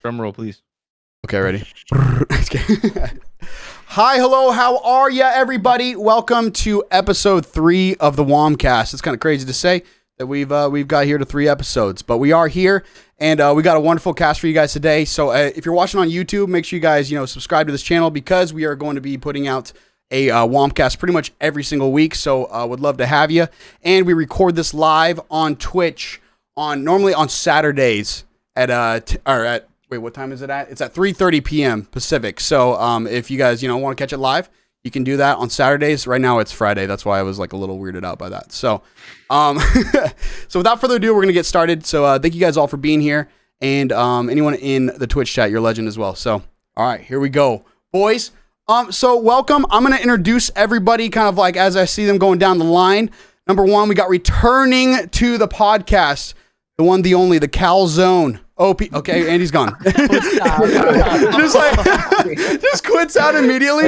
Drum roll, please. Okay, ready? Hi, hello, how are ya, everybody? Welcome to episode 3 of the Womcast. It's kind of crazy to say that we've got here to 3 episodes, but we are here, and we got a wonderful cast for you guys today. So if you're watching on YouTube, make sure you guys subscribe to this channel because we are going to be putting out a Womcast pretty much every single week. So would love to have you. And we record this live on Twitch normally on Saturdays at wait, what time is it at? It's at 3:30 p.m. Pacific. So if you guys, want to catch it live, you can do that on Saturdays. Right now it's Friday. That's why I was like a little weirded out by that. So so without further ado, we're going to get started. So thank you guys all for being here. And anyone in the Twitch chat, you're a legend as well. So, all right, here we go. Boys, so welcome. I'm going to introduce everybody kind of like as I see them going down the line. Number 1, we got returning to the podcast, the one, the only, the Calzone. Okay, Andy's gone. just quits out immediately.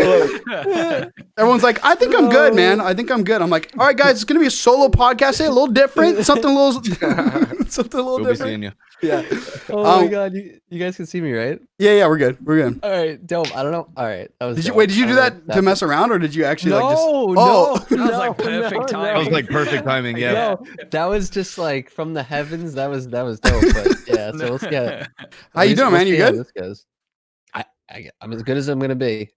Everyone's like, I think I'm good, man. I think I'm good. I'm like, all right, guys, it's gonna be a solo podcast today, a little different, something a little We'll different. Be seeing you. Yeah. Oh my god, you guys can see me, right? Yeah, we're good. We're good. All right, dope. I don't know. All right, that was. Did you do that to mess around, or did you actually like just? No, that was like perfect timing. That was like perfect timing. Yeah. No, that was just like from the heavens. That was dope. But yeah, so let's get. How you doing, man? You good? This goes. I'm as good as I'm gonna be.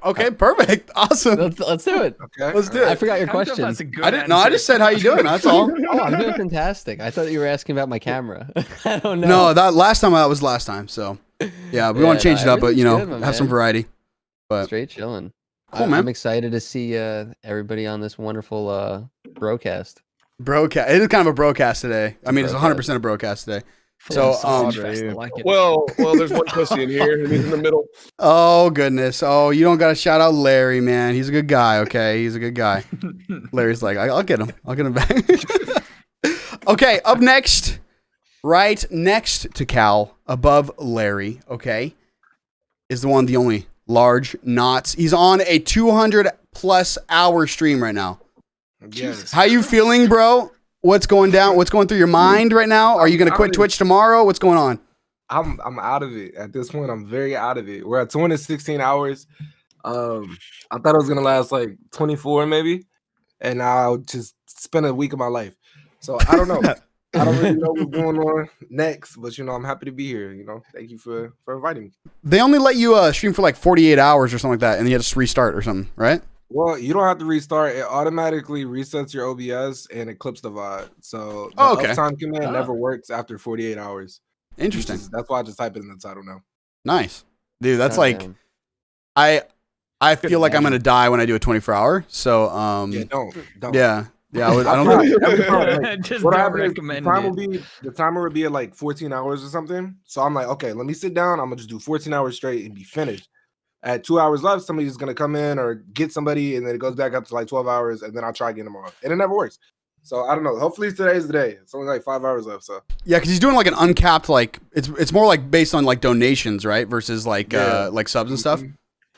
Okay, perfect, awesome. Let's do it. Okay. Let's do it. I forgot your question. I didn't. No, I just said how you doing. That's all. Oh, I'm doing fantastic. I thought you were asking about my camera. I don't know. No, that was last time. So yeah, we want to change it up, but have some variety. But straight chilling. Cool, man. I'm excited to see everybody on this wonderful broadcast. Broadcast. It is kind of a broadcast today. I mean, it's 100% a broadcast today. So, well, there's one pussy in here, and he's in the middle. Oh goodness. Oh, you don't got to shout out Larry, man. He's a good guy. Okay, he's a good guy. Larry's like, I'll get him. I'll get him back. Okay, up next, right next to Cal, above Larry. Okay, is the one, the only, Large Knots. He's on a 200+ hour stream right now. Yes. How you feeling, bro? What's going down? What's going through your mind right now? Are you going to quit Twitch tomorrow? What's going on? I'm out of it at this point. I'm very out of it. We're at 216 hours. I thought it was gonna last like 24 maybe, and I'll just spend a week of my life. So I don't know. I don't really know what's going on next, but I'm happy to be here. Thank you for inviting me. They only let you stream for like 48 hours or something like that, and you have to restart or something, right? Well, you don't have to restart. It automatically resets your OBS and it clips the VOD. So the okay. uptime command never works after 48 hours. Interesting. That's why I just type it in the title now. Nice. Dude, that's I feel like I'm going to die when I do a 24-hour. So, yeah, don't. Yeah. I don't just don't recommend it. The timer would be at like 14 hours or something. So I'm like, okay, let me sit down. I'm going to just do 14 hours straight and be finished. At 2 hours left, somebody's going to come in or get somebody, and then it goes back up to like 12 hours, and then I'll try again tomorrow. And it never works. So I don't know. Hopefully today's the day. It's only like 5 hours left. So yeah, because he's doing like an uncapped, like it's more like based on like donations, right? Versus like like subs and stuff.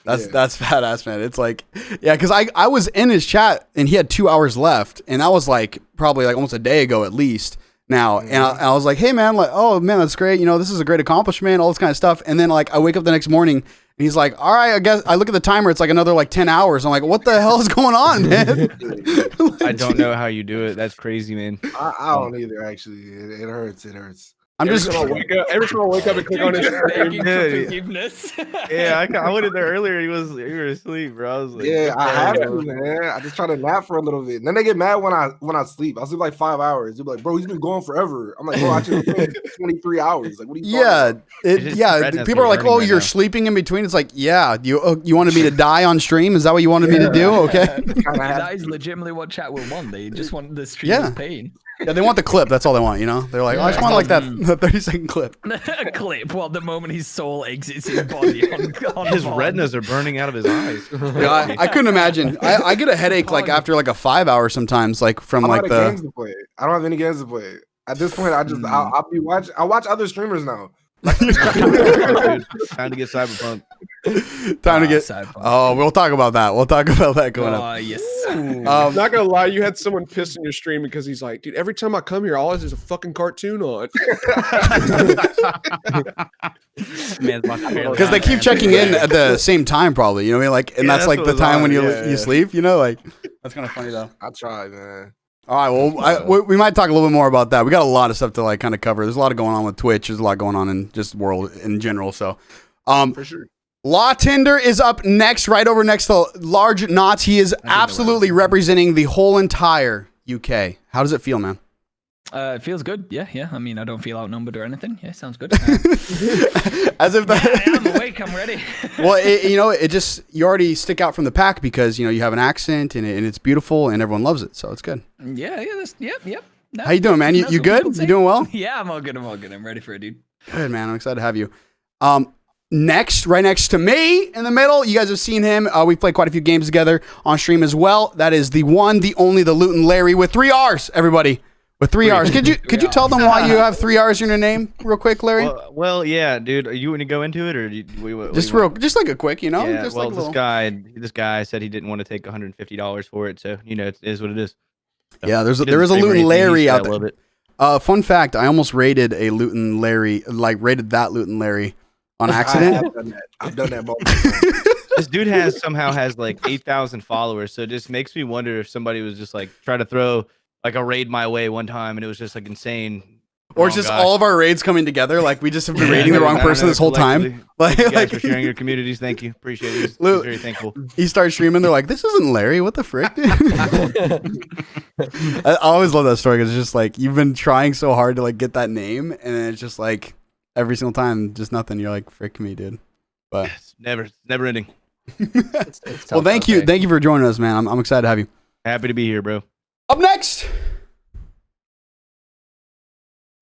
That's badass, man. It's like, yeah, because I was in his chat and he had 2 hours left, and that was like probably like almost a day ago at least. Now, and I was like, hey man, like, oh man, that's great. This is a great accomplishment, all this kind of stuff. And then like I wake up the next morning. And he's like, all right, I guess I look at the timer. It's like another like 10 hours. I'm like, what the hell is going on, man? I don't know how you do it. That's crazy, man. I don't either, actually. It hurts. It hurts. Every time I wake up and click on it. Begging for forgiveness. Yeah, I went in there earlier. You were asleep, bro. I was like, yeah, I have to, man. I just try to nap for a little bit. And then they get mad when I sleep. I sleep like 5 hours. They're like, bro, he's been going forever. I'm like, bro, I just slept 23 hours. Like, what are you talking about? People are like, oh, you're sleeping in between. It's like, yeah, you wanted me to die on stream? Is that what you wanted me to do? Okay. That is legitimately what chat will want. They just want the streamer's pain. Yeah, they want the clip. That's all they want, They're like, I just want like that 30-second clip. A clip while the moment his soul exits his body on his retinas are burning out of his eyes. Yeah, I couldn't imagine. I get a headache like after like a 5 hour sometimes, like from like the games to play. I don't have any games to play. At this point, I watch other streamers now. Dude, time to get Cyberpunk. Time to get. Cyberpunk. Oh, we'll talk about that. We'll talk about that going up. Oh, yes. Not gonna lie, you had someone piss in your stream because he's like, dude, every time I come here, all there's a fucking cartoon on. Because they keep checking in at the same time, probably. You know what I mean? Like, and Yeah, that's like that's the what time when it's you on. Yeah, you yeah. sleep. You know, like that's kind of funny though. I tried, man. All right, well, we might talk a little bit more about that. We got a lot of stuff to like kind of cover. There's a lot going on with Twitch. There's a lot going on in just the world in general. So, For sure. Law Tinder is up next, right over next to Large Knots. He is absolutely representing the whole entire UK. How does it feel, man? It feels good. Yeah. I mean, I don't feel outnumbered or anything. Yeah, sounds good. As if that. I'm awake. I'm ready. Well, it just you already stick out from the pack because you have an accent and it's beautiful and everyone loves it, so it's good. Yeah. Yep. No, How you doing, man? You that's what good? people say. You doing well? Yeah, I'm all good. I'm ready for it, dude. Good, man. I'm excited to have you. Next, right next to me in the middle, you guys have seen him. We've played quite a few games together on stream as well. That is the one, the only, the Luton Larry with 3 R's. Everybody. With 3 R's. Could you tell them why you have 3 R's in your name, real quick, Larry? Well, yeah, dude. Are you going to go into it, or Just like a quick, Yeah, just well, like a little. this guy said he didn't want to take $150 for it, so it is what it is. So, Yeah, there is a he doesn't Luton say anything, Larry he's out gotta there. love it. Fun fact: I almost rated a Luton Larry, rated that Luton Larry on I accident. have done that. I've done that multiple times. This dude somehow has like 8,000 followers, so it just makes me wonder if somebody was just like trying to throw like a raid my way one time, and it was just like insane. Or Wrong it's just guy. all of our raids coming together. Like we just have been raiding the I wrong don't person know, this whole time. collectively. Like, Thank you guys like for sharing your communities. Thank you, appreciate it. He's Lou- very thankful. he starts streaming. They're like, "This isn't Larry. What the frick?" I always love that story because it's just like you've been trying so hard to like get that name, and then it's just like every single time, just nothing. You're like, "Frick me, dude." But It's never ending. It's well, tough thank out you there. for joining us, man. I'm excited to have you. Happy to be here, bro. Up next,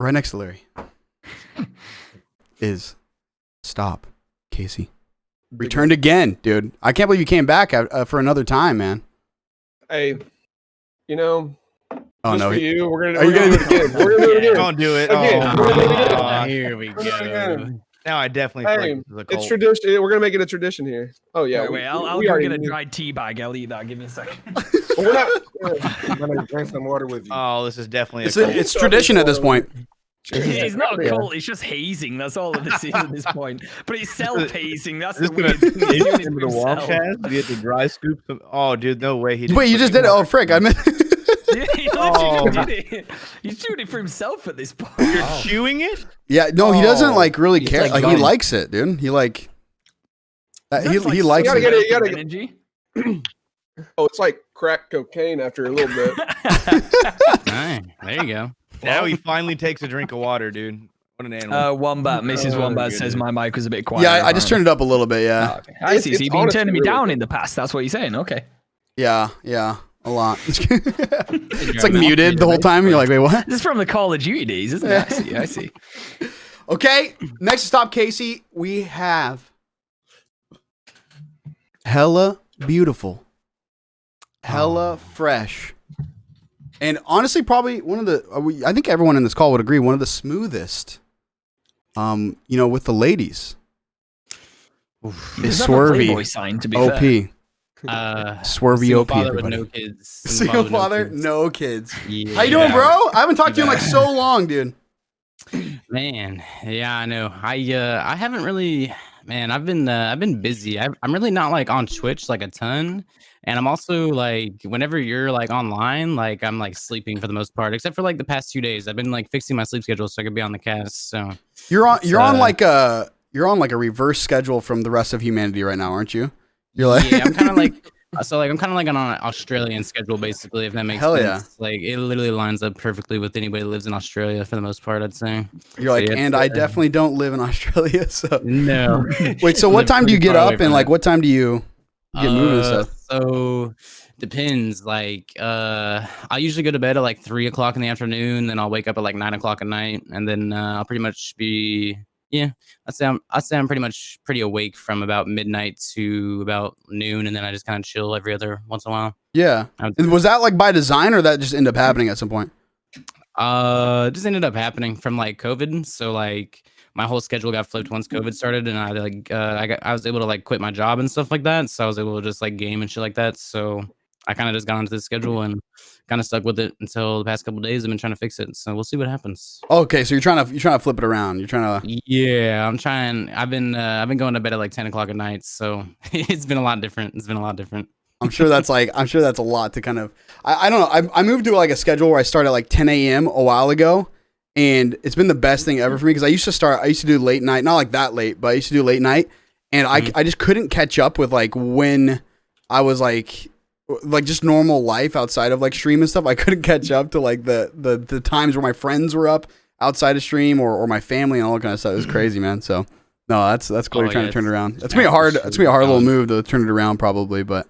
right next to Larry, is Stop Casey. Returned again, dude. I can't believe you came back for another time, man. Hey, Oh just no, for you, we're Are you gonna do it again. We're gonna do it again. Don't do it. Again. Oh, Here we We're gonna do it again. now I definitely feel Hey, like this is a it's cult. tradition. We're gonna make it a tradition here. Oh yeah. Wait, I'll we go already get a knew. dried tea bag. I'll eat that. Give me a second. Well, we're not. I'm gonna drink some water with you. Oh, this is definitely a it's cult. it's tradition at this point. It's not a Yeah. cult. It's just hazing. That's all this is at this point. But it's self-hazing. That's the Just gonna weird thing. He's doing it into for the himself. Womcast. We had to dry scoop some. Oh, dude, no way. He didn't Wait, you put just the did it? Oh, frick! I meant. Yeah, he literally just did it. He's doing it for himself at this point. You're chewing it? Yeah, no, he doesn't like really He's care. like Like he gone. likes it, dude. He like. That's He like likes You gotta it. get it, you gotta- energy. Oh, it's like crack cocaine after a little bit. Alright, there you go. Now he finally takes a drink of water, dude. What an animal. Wombat, Mrs. Oh, Wombat says my mic was a bit quiet. Yeah, I just turned it up a little bit. Yeah, Oh, okay. I see. So It's you've been honestly turning me really down good. in the past. That's what you're saying. Okay. yeah, a lot. It's like muted the whole time. You're like, wait, what? This is from the Call of Duty days, isn't it? I see. Okay, next to Stop Casey, we have hella beautiful, hella fresh, and honestly, probably one of the. I think everyone in this call would agree, one of the smoothest. With the ladies. Is Is that a Playboy Swervy sign, to be fair? OP. Single Swervy OP, father with everybody. no kids. Single with no father, kids. no kids. Yeah. How you doing, bro? I haven't talked to you in like so long, dude. Man, yeah, I know. I haven't really, man. I've been busy. I'm really not like on Twitch like a ton, and I'm also like whenever you're like online, like I'm like sleeping for the most part, except for like the past 2 days. I've been like fixing my sleep schedule so I could be on the cast. So You're on uh, like a reverse schedule from the rest of humanity right now, aren't you? You're like yeah, I'm kind of like. So like I'm kind of like on an Australian schedule basically, if that makes Hell sense. yeah. Like it literally lines up perfectly with anybody that lives in Australia for the most part, I'd say. you're like, yeah, and I definitely don't live in Australia. So No. wait, so what Live time do you pretty get far away up from and like it. what time do you get moving and stuff? So depends. Like I usually go to bed at like 3 o'clock in the afternoon, then I'll wake up at like 9 o'clock at night, and then I'll pretty much be I'd say I'm pretty much pretty awake from about midnight to about noon, and then I just kind of chill every other once in a while. Yeah. And was that like by design or that just ended up happening at some point? It just ended up happening from like COVID. So like my whole schedule got flipped once COVID started, and I was able to like quit my job and stuff like that. So I was able to just like game and shit like that. So I kind of just got onto the schedule and kind of stuck with it until the past couple of days. I've been trying to fix it, so we'll see what happens. Okay, so you're trying to flip it around. You're trying to. Yeah, I'm trying. I've been going to bed at like 10 o'clock at night, so it's been a lot different. I'm sure that's a lot to kind of. I don't know. I moved to like a schedule where I start at like 10 a.m. a while ago, and it's been the best thing ever for me because I used to do late night, not like that late, but I used to do late night, and I just couldn't catch up with like when I was like just normal life outside of like stream and stuff. I couldn't catch up to like the times where my friends were up outside of stream or my family and all that kind of stuff. It was crazy, man. So no, that's cool. You're trying to turn it around. That's gonna be a hard little move to turn it around probably, but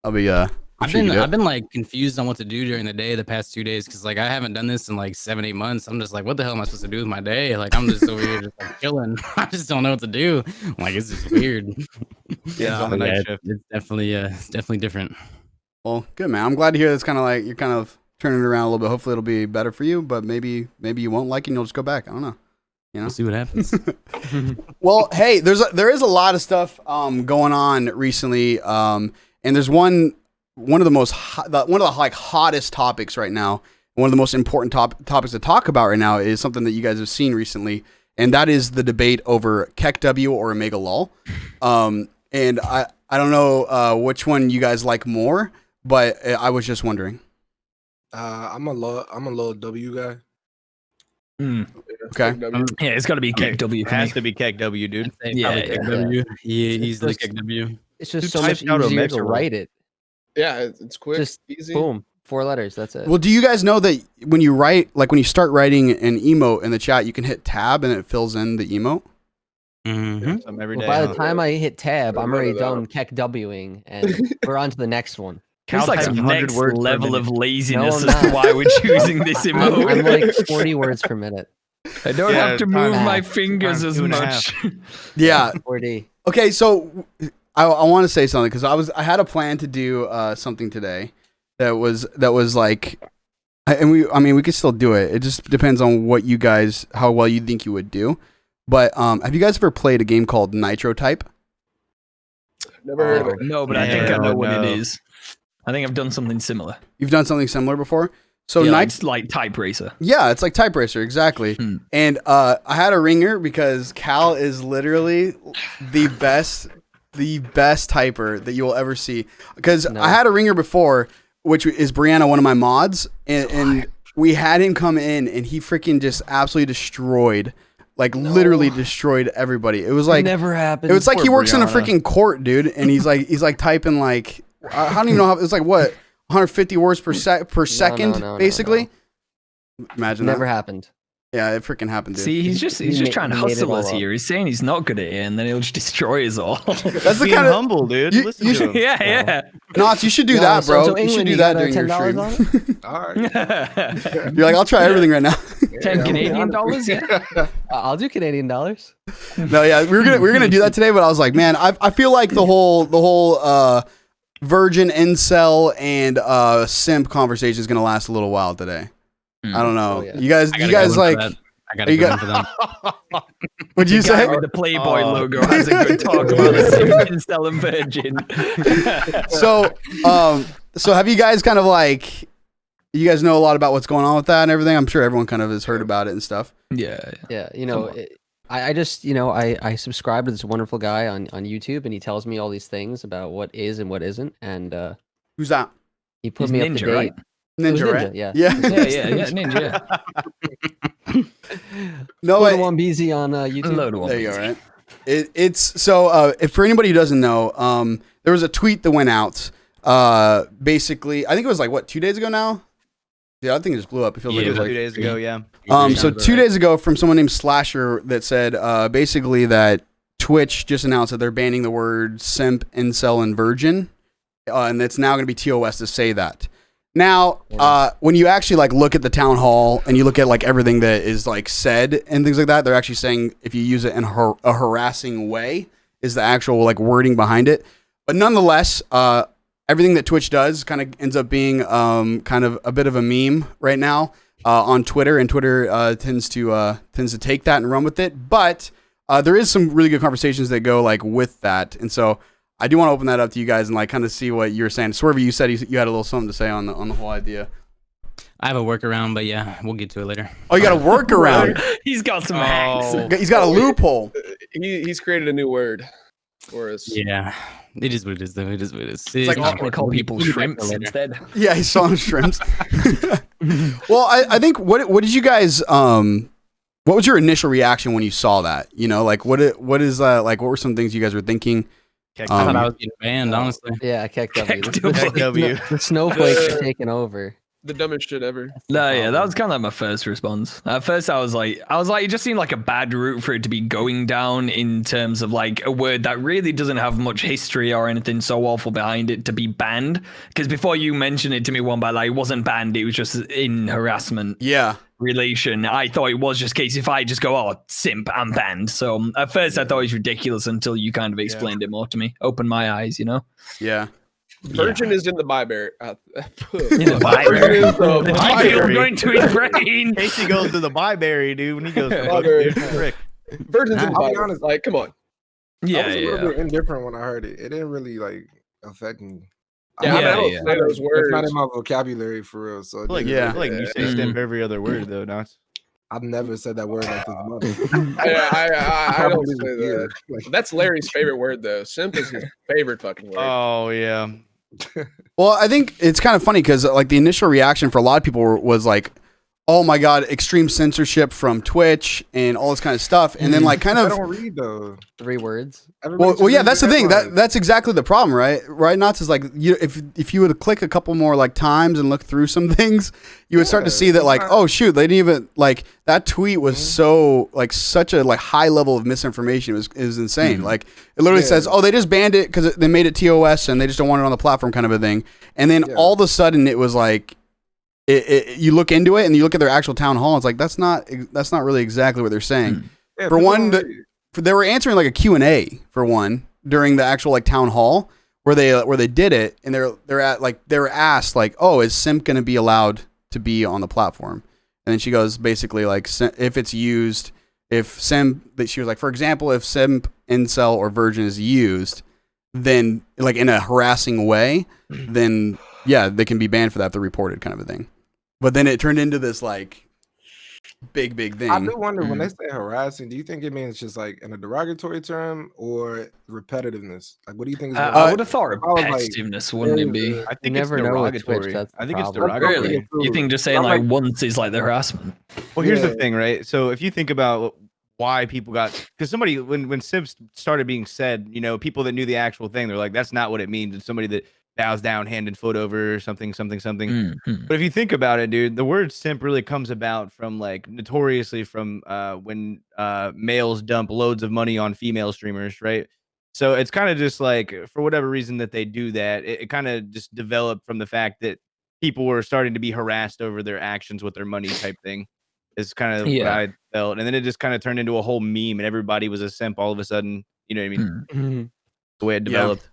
I'll be I've been like confused on what to do during the day the past 2 days because like I haven't done this in like 7-8 months. I'm just like, what the hell am I supposed to do with my day? Like I'm just over here just like chilling. I just don't know what to do. Like it's just weird. Yeah, on the night shift. It's definitely different. Well, good, man. I'm glad to hear that's kind of like you're kind of turning it around a little bit. Hopefully it'll be better for you, but maybe you won't like it and you'll just go back. I don't know. You know? We'll see what happens. Well, hey, there is a lot of stuff going on recently, and there's one of the like hottest topics right now. One of the most important topics to talk about right now is something that you guys have seen recently, and that is the debate over KEKW or Omega Lol. And I don't know which one you guys like more, but I was just wondering. I'm a low W guy. Okay. Yeah, it's got to be KEKW. It has to be KEKW, dude. Yeah, KEKW. Easily KEKW. It's just Who so much typed out easier Omega to Lol? write it. Yeah, it's quick, Just easy. boom, 4 letters. That's it. Well, do you guys know that when you start writing an emote in the chat, you can hit tab and it fills in the emote? Mm-hmm. Every day. By the huh? time I hit tab, I'm already Remember done KEKWing, and we're on to the next one. It's like Types some 100 next words per level minute. of laziness No, as I'm to not. why we're choosing this I'm emote. like 40 words per minute. I don't Yeah, have to time move and a my half. fingers as 2.5. much. Yeah. 4D. Okay, so I want to say something because I had a plan to do something today that was like, and we could still do it. It just depends on how well you think you would do. But have you guys ever played a game called Nitro Type? Never heard of it. No, but I think I know what no. it is. I think I've done something similar. You've done something similar before? So Yeah, Nitro. it's like Type Racer. Yeah, it's like Type Racer, exactly. And I had a ringer because Cal is literally the best typer that you will ever see. Because No. I had a ringer before, which is Brianna, one of my mods, and we had him come in, and he freaking just absolutely destroyed, like literally destroyed everybody. It was like Never happened. it was like he Poor works in a Brianna. freaking court, dude, and he's like typing like I don't even know how it's like what 150 words per second, no, basically. Imagine Never that. happened. Yeah, it freaking happened, dude. See, he's just trying to he made it hustle all us up. here. He's saying he's not good at it, and then he'll just destroy us all. That's the Being kind of humble, dude. You- Listen you to should- him. yeah. Knots. You should do Yeah, that, so- bro. so You should England, do you that got, during your $10 stream. on it? All right. You're like, I'll try everything right now. 10 Canadian dollars, yeah. I'll do Canadian dollars. No, yeah, we were gonna do that today, but I was like, man, I feel like the whole virgin incel and simp conversation is gonna last a little while today. I don't know. Oh, yeah. You guys like. I gotta you go got- in for them. What'd you The guy say? with the Playboy Oh. logo has a good talk about a simp and selling virgin. So have you guys kind of like, you guys know a lot about what's going on with that and everything? I'm sure everyone kind of has heard about it and stuff. Yeah. Yeah, I just, I subscribe to this wonderful guy on YouTube, and he tells me all these things about what is and what isn't, and Who's that? he put He's me up Ninja, to date. right? It was Ninja, right? yeah. Yeah. Yeah, Ninja. No, Load I- one BZ on YouTube. Load of There you go, right? It's so if for anybody who doesn't know, there was a tweet that went out. Basically, I think it was like what 2 days ago now. Yeah, I think it just blew up. It feels like it was 2 like days ago, yeah. so 2 days ago from someone named Slasher that said basically that Twitch just announced that they're banning the word simp, incel, and virgin, and it's now going to be TOS to say that. Now, when you actually like look at the town hall and you look at like everything that is like said and things like that, they're actually saying if you use it in a harassing way is the actual like wording behind it. But nonetheless, everything that Twitch does kind of ends up being kind of a bit of a meme right now on Twitter, and Twitter tends to take that and run with it. But there is some really good conversations that go like with that, and so I do want to open that up to you guys and like kind of see what you're saying. Swervy, you said you had a little something to say on the whole idea. I have a workaround, but yeah, we'll get to it later. Oh, you got a workaround. He's got some hacks. He's got a loophole. He's created a new word for us. Yeah, it is what it is, though. It is what it is. It's like I'm gonna call people shrimps instead. Yeah, he's selling shrimps. Well, I think what did you guys what was your initial reaction when you saw that? You know, like what is like what were some things you guys were thinking? I thought I was getting banned, honestly. Yeah, KW. KW. The snowflakes are taking over. The dumbest shit ever. No, yeah, that was kind of like my first response. At first, I was like, it just seemed like a bad route for it to be going down in terms of like a word that really doesn't have much history or anything so awful behind it to be banned. Because before you mentioned it to me, Wombat, like it wasn't banned, it was just in harassment. Yeah. Relation. I thought it was just case if I just go, oh, simp, I'm banned. So at first, I thought it was ridiculous until you kind of explained it more to me, opened my eyes, you know. Yeah. Virgin is in the Byberry. In the Byberry. I feel going to his brain. Casey goes to the Byberry, dude. When he goes to Byberry. Frick. Virgin's in the I'll be Byberry. honest. Like, come on. Yeah, I was a yeah. little bit indifferent when I heard it. It didn't really like affect me. Yeah, I don't yeah. say those It's words. not in my vocabulary for real. So I feel like, Yeah. I feel like you say simp every other word though, not. I've never said that word like this. I don't Probably say was that. weird. Like, That's Larry's favorite word, though. Simp is his favorite fucking word. Oh yeah. Well, I think it's kind of funny because like the initial reaction for a lot of people was like, "Oh my god, extreme censorship from Twitch and all this kind of stuff," and then like kind I of. don't read though. 3 words. Well, yeah, that's the thing. That's exactly the problem, right? Right, Knots is like if you would click a couple more like times and look through some things, you would start to see that like, oh shoot, they didn't even like that tweet was so like such a like high level of misinformation. It was insane. Like it literally says, oh, they just banned it because they made it TOS and they just don't want it on the platform, kind of a thing. And then all of a sudden it was like. You look into it and you look at their actual town hall. It's like that's not really exactly what they're saying. For one, they were answering like a Q&A for one during the actual like town hall where they did it, and they were asked like, oh, is simp going to be allowed to be on the platform? And then she goes basically like if it's used, if simp, that she was like, for example, if simp, incel, or virgin is used, then like in a harassing way, then yeah, they can be banned for that if they're reported, kind of a thing. But then it turned into this like big thing. I do wonder when they say harassing, do you think it means just like in a derogatory term or repetitiveness? Like, what do you think? Is I would have thought I was like, repetitiveness, wouldn't it be? I think never it's know with Twitch, derogatory. that's the I think it's problem. derogatory. Really? You think just saying I'm like like- once is like the harassment? Well, here's Yeah. the thing, right? So if you think about why people got, because somebody when simps started being said, you know, people that knew the actual thing, they're like, that's not what it means. It's somebody that bows down hand and foot over something. But if you think about it, dude, the word simp really comes about from like notoriously from when males dump loads of money on female streamers, right? So it's kind of just like for whatever reason that they do that, it kind of just developed from the fact that people were starting to be harassed over their actions with their money type thing. Is kind of what I felt, and then it just kind of turned into a whole meme, and everybody was a simp all of a sudden. You know what I mean? The way it developed.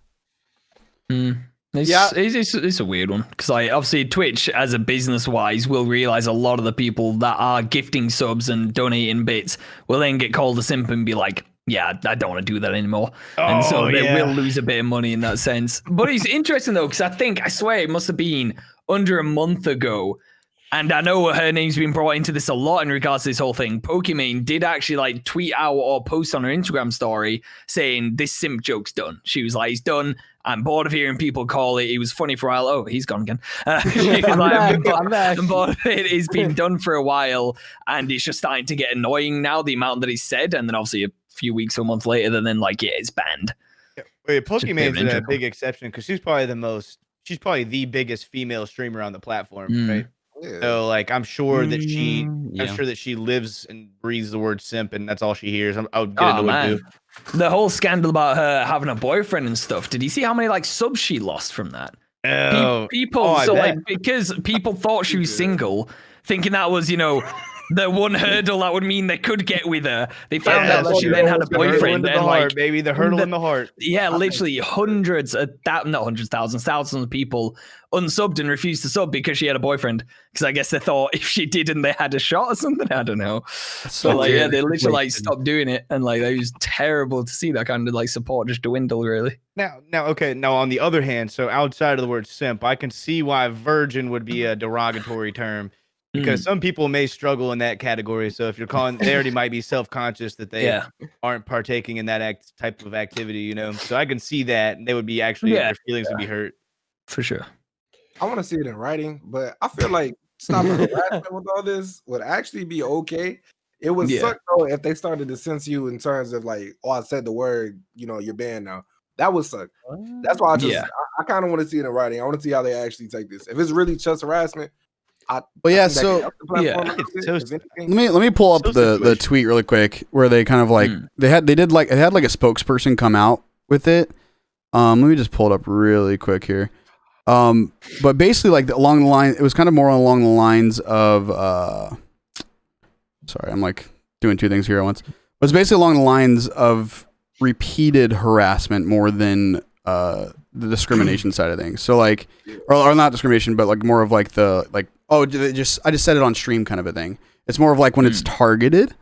It's a weird one because like obviously Twitch as a business wise will realize a lot of the people that are gifting subs and donating bits will then get called a simp and be like, yeah, I don't want to do that anymore. And so they will lose a bit of money in that sense. But it's interesting though, because I swear it must have been under a month ago. And I know her name's been brought into this a lot in regards to this whole thing. Pokimane did actually like tweet out or post on her Instagram story saying this simp joke's done. She was like, it's done. I'm bored of hearing people call it. It was funny for a while. Oh, he's gone again. I'm bored of it. It's been done for a while. And it's just starting to get annoying now, the amount that he said. And then obviously a few weeks or a month later, then like, yeah, it's banned. Wait, Pokimane's a big exception because she's probably the biggest female streamer on the platform, right? Yeah. So like I'm sure that she lives and breathes the word simp, and that's all she hears. I would get into it too. The whole scandal about her having a boyfriend and stuff. Did you see how many like subs she lost from that? Oh, People, I so bet. like because people thought she was single, thinking that was, you know, the one hurdle that would mean they could get with her. They found out that that's she true. then had a The hurdle boyfriend into the and heart, like baby, the hurdle in the heart. yeah, literally hundreds of not hundreds, thousands of people unsubbed and refused to sub because she had a boyfriend. Because I guess they thought if she didn't, they had a shot or something. I don't know. So But like, yeah, weird. they literally like stopped doing it, and like it was terrible to see that kind of like support just dwindle. Really. Now, okay. Now, on the other hand, so outside of the word simp, I can see why virgin would be a derogatory term because some people may struggle in that category. So if you're calling, they already might be self-conscious that they aren't partaking in that type of activity, you know. So I can see that they would be actually their feelings would be hurt for sure. I want to see it in writing, but I feel like stopping harassment with all this would actually be okay. It would suck though if they started to censor you in terms of like, oh, I said the word, you know, you're banned now. That would suck. That's why I kind of want to see it in writing. I want to see how they actually take this. If it's really just harassment, let me pull up the tweet really quick where they kind of like it had like a spokesperson come out with it. Let me just pull it up really quick here. But basically like along the line, it was kind of more along the lines of sorry, I'm like doing two things here at once. But it's basically along the lines of repeated harassment more than the discrimination side of things. So like, or not discrimination, but like more of like the like, oh, I just said it on stream kind of a thing. It's more of like when it's targeted,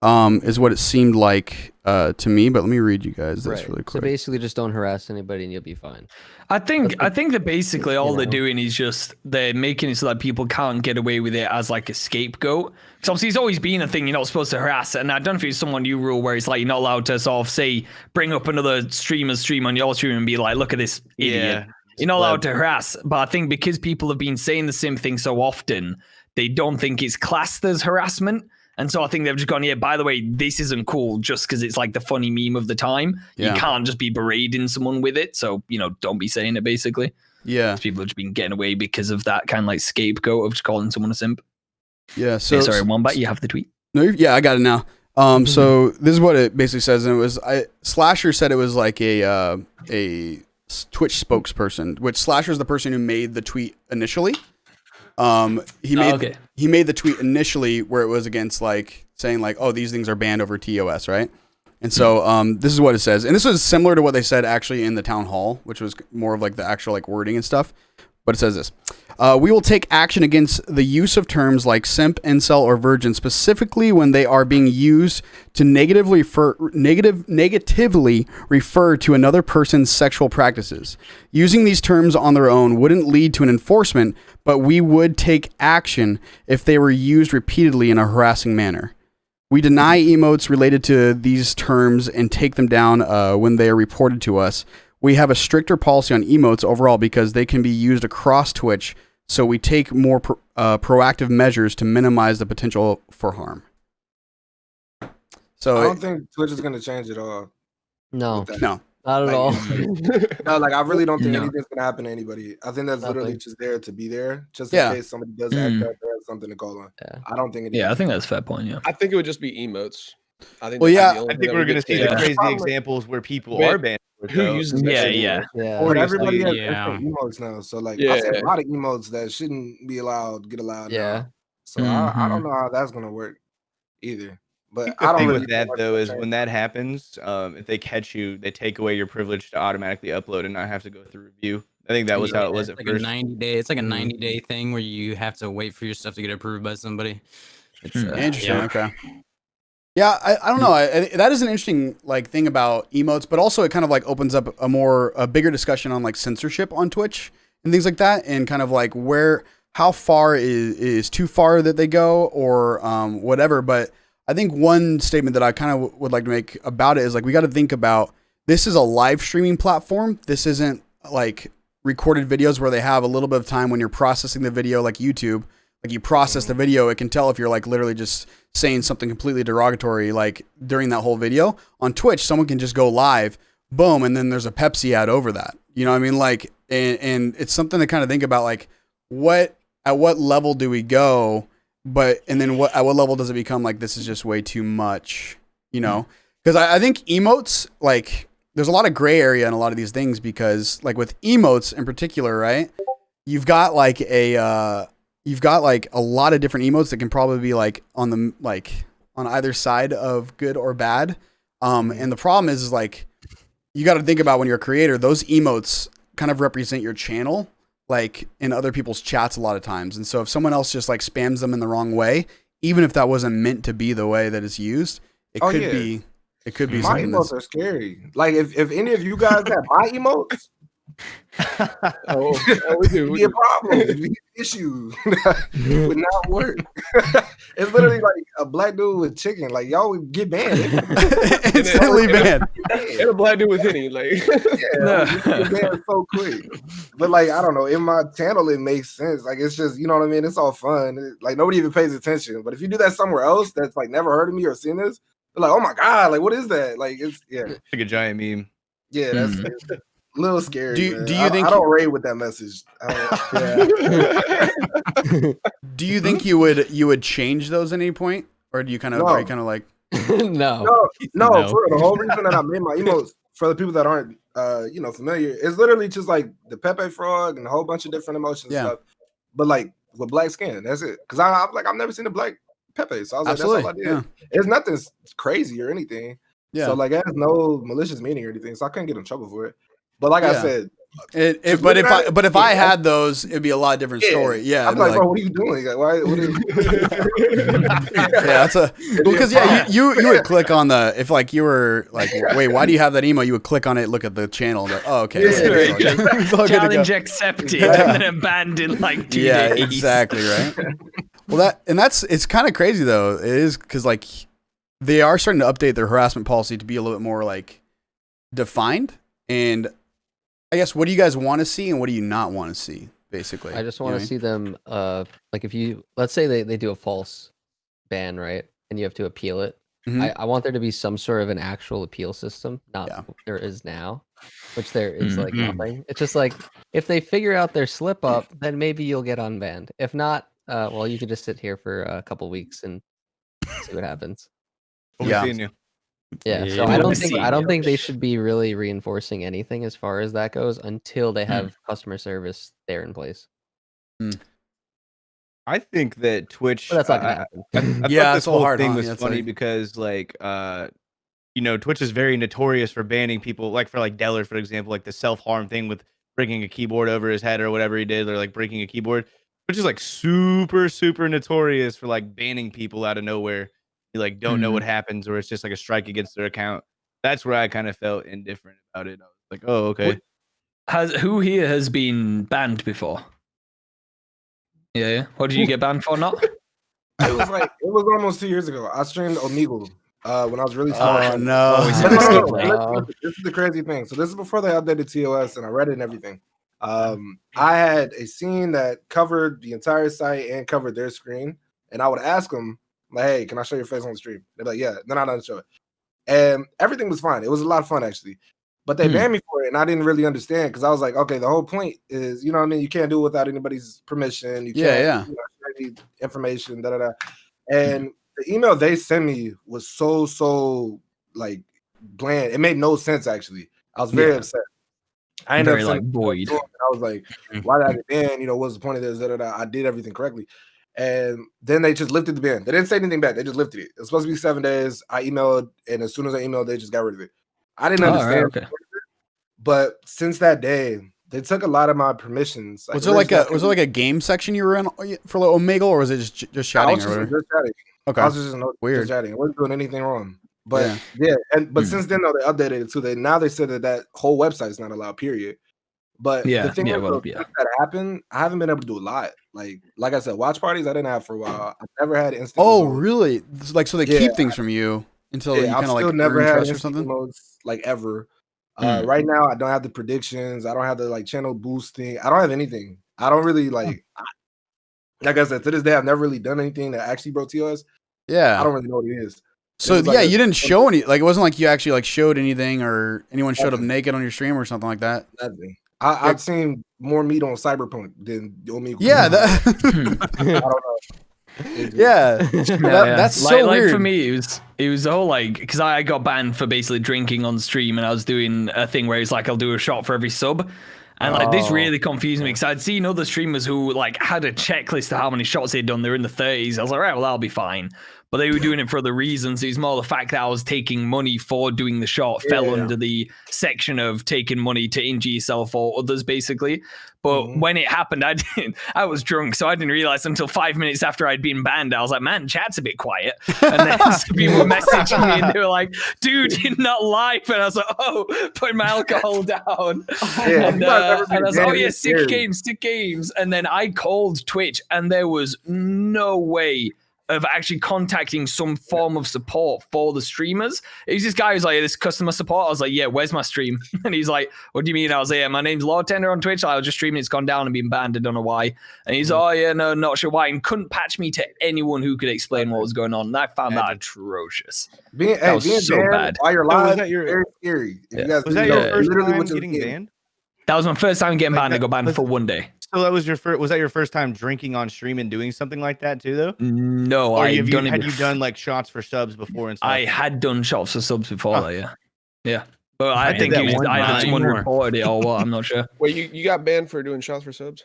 is what it seemed like to me. But let me read you guys this really quick. So basically, just don't harass anybody and you'll be fine. I think that basically all they're doing is just they're making it so that people can't get away with it as like a scapegoat. Because obviously it's always been a thing you're not supposed to harass. And I don't know if it's someone you rule where it's like you're not allowed to sort of say bring up another streamer's stream on your stream and be like, look at this idiot. You're not allowed to harass. But I think because people have been saying the same thing so often, they don't think it's classed as harassment. And so I think they've just gone, yeah, by the way, this isn't cool just because it's like the funny meme of the time. Yeah. You can't just be berating someone with it. So, you know, don't be saying it basically. Yeah. People have just been getting away because of that kind of like scapegoat of just calling someone a simp. Yeah. So sorry, Wombat, you have the tweet. No, yeah, I got it now. So this is what it basically says. And it was, Slasher said it was like a Twitch spokesperson, which Slasher is the person who made the tweet initially. He made the tweet initially where it was against like saying like, oh, these things are banned over TOS, right? And so this is what it says. And this was similar to what they said actually in the town hall, which was more of like the actual like wording and stuff. But it says this. We will take action against the use of terms like simp, incel, or virgin, specifically when they are being used to negatively refer to another person's sexual practices. Using these terms on their own wouldn't lead to an enforcement, but we would take action if they were used repeatedly in a harassing manner. We deny emotes related to these terms and take them down when they are reported to us. We have a stricter policy on emotes overall because they can be used across Twitch, so we take more proactive measures to minimize the potential for harm. So I don't think Twitch is going to change at all. No, not at all. No, like I really don't think anything's going to happen to anybody. I think that's literally just there to be there, just in case somebody does act out there, something to call on. Yeah. I don't think it is. Yeah, I think that's a fair point. Yeah, I think it would just be emotes. I think. I think we're going to see the crazy examples where people are banned. Who uses that? Or everybody has different emotes now. So like I see a lot of emotes that shouldn't be allowed get allowed. Now. So I don't know how that's gonna work either. But I don't think really with that though is when that happens, if they catch you, they take away your privilege to automatically upload and not have to go through review. I think that was how it was at like first. It's like a 90-day thing where you have to wait for your stuff to get approved by somebody. It's interesting. Okay. Yeah, I don't know. That is an interesting like thing about emotes, but also it kind of like opens up a bigger discussion on like censorship on Twitch and things like that, and kind of like how far is too far that they go or whatever. But I think one statement that I kind of would like to make about it is like we got to think about this is a live streaming platform. This isn't like recorded videos where they have a little bit of time when you're processing the video like YouTube. Like you process the video, it can tell if you're like literally just saying something completely derogatory like during that whole video. On Twitch, someone can just go live, boom, and then there's a Pepsi ad over that. You know what I mean? Like, and it's something to kind of think about like at what level do we go? And then at what level does it become like this is just way too much? You know? Because I think emotes, like there's a lot of gray area in a lot of these things because like with emotes in particular, right? You've got like you've got like a lot of different emotes that can probably be like on either side of good or bad. And the problem is like, you got to think about when you're a creator, those emotes kind of represent your channel, like in other people's chats a lot of times. And so if someone else just like spams them in the wrong way, even if that wasn't meant to be the way that it's used, it could be My something emotes are scary. Like if any of you guys have my emotes, we do. be a problem. It'd be an issue. Would not work. It's literally like a black dude with chicken. Like y'all would get banned. instantly banned. And a black dude with any like. Get banned so quick. But like I don't know. In my channel, it makes sense. Like it's just, you know what I mean. It's all fun. Like nobody even pays attention. But if you do that somewhere else, that's like never heard of me or seen this, they're like, oh my god, like what is that? Like it's like a giant meme. Yeah, that's a little scary. Do you think I don't raid with that message? Do you think you would change those at any point, or do you kind of like No. No. For the whole reason that I made my emotes for the people that aren't familiar, it's literally just like the Pepe frog and a whole bunch of different emotions and stuff, but like with black skin. That's it. Because I've never seen a black Pepe, so I was like, that's all I did. Yeah. It's nothing crazy or anything. Yeah. So like it has no malicious meaning or anything, so I couldn't get in trouble for it. But like I said, if I had those, it'd be a lot different story. Yeah, I'm like, bro, what are you doing? Like, why? What are you... that's because you would click on if like you were like, wait, why do you have that emo? You would click on it, look at the channel, and like, oh, okay, challenge accepted, and then abandoned like 2 days. Yeah, exactly right. Well, it's kind of crazy though. It is because like they are starting to update their harassment policy to be a little bit more like defined. And I guess, what do you guys want to see and what do you not want to see, basically? I just want to see them, like if let's say they do a false ban, right? And you have to appeal it. Mm-hmm. I want there to be some sort of an actual appeal system, not what there is now, which there is like nothing. It's just like, if they figure out their slip up, then maybe you'll get unbanned. If not, well, you could just sit here for a couple weeks and see what happens. Yeah, so I don't think they should be really reinforcing anything as far as that goes until they have customer service there in place. I think that Twitch. But that's not gonna happen. This whole thing was funny because like Twitch is very notorious for banning people, like for like Deller, for example, like the self-harm thing with breaking a keyboard over his head or whatever he did, or like breaking a keyboard, which is like super notorious for like banning people out of nowhere. You like don't know what happens, or it's just like a strike against their account. That's where I kind of felt indifferent about it. I was like, oh, okay. Who here has been banned before? Yeah. What did you get banned for? Not? It was almost 2 years ago. I streamed Omegle when I was really small. Oh no! This is the crazy thing. So this is before they updated TOS, and I read it and everything. I had a scene that covered the entire site and covered their screen, and I would ask them, like, hey, can I show your face on the stream? They're like, yeah. Then I don't show it. And everything was fine. It was a lot of fun, actually. But they banned me for it, and I didn't really understand because I was like, okay, the whole point is, you know what I mean? You can't do it without anybody's permission. You can't share any information, da-da-da. And the email they sent me was so, like, bland. It made no sense, actually. I was very upset. I ended up like void. I was like, why did I get banned? What's the point of this? Da-da-da. I did everything correctly. And then they just lifted the ban. They didn't say anything bad. They just lifted it. It was supposed to be 7 days. I emailed, and as soon as I emailed, they just got rid of it. I didn't understand. Right, but since that day, they took a lot of my permissions. Was there like a game section you were in for Omegle, or was it just chatting? Just chatting. Okay, I was just weird chatting. I wasn't doing anything wrong. But but since then, though, they updated it too. They said that whole website is not allowed. Period. But the thing that happened, I haven't been able to do a lot. Like I said, watch parties I didn't have for a while. I've never had instant. Oh, really? Like, so they keep things from you until you kind of like never had or something. Modes, like ever. Right now, I don't have the predictions. I don't have the like channel boosting. I don't have anything. I don't really like. Like I said, to this day, I've never really done anything that actually broke TOS. Yeah, I don't really know what it is. So you didn't show any. Like, it wasn't like you actually like showed anything, or anyone showed up naked on your stream or something like that. Nothing. I've seen more meat on Cyberpunk than Omegle. Yeah, I don't know. That's so weird. Like for me, it was all like, because I got banned for basically drinking on stream, and I was doing a thing where it's like I'll do a shot for every sub, And like this really confused me because I'd seen other streamers who like had a checklist of how many shots they'd done. They're in the 30s. I was like, right, well, that'll be fine. But they were doing it for other reasons. It was more the fact that I was taking money for doing the shot fell under the section of taking money to injure yourself or others, basically. But when it happened, I was drunk, so I didn't realize until 5 minutes after I'd been banned. I was like, man, chat's a bit quiet. And then some people were messaging me and they were like, dude, you're not live. And I was like, oh, putting my alcohol down. And I was like, oh yeah, sick games. And then I called Twitch and there was no way of actually contacting some form of support for the streamers. It was this guy who's like, this customer support. I was like, yeah, where's my stream? And he's like, what do you mean? I was like, yeah, my name's Lord Tender on Twitch. I was just streaming. It's gone down and been banned. I don't know why. And he's oh yeah, no, not sure why. And couldn't patch me to anyone who could explain what was going on. And I found that atrocious. That was so bad. While you're live, very scary. Was that your first time getting banned? That was my first time getting banned. I got banned for 1 day. So that was your first. Was that your first time drinking on stream and doing something like that too, though? No, had you done like shots for subs before and stuff? I had done shots for subs before, yeah. But I think it was either someone reported it or what. I'm not sure. Wait, you got banned for doing shots for subs?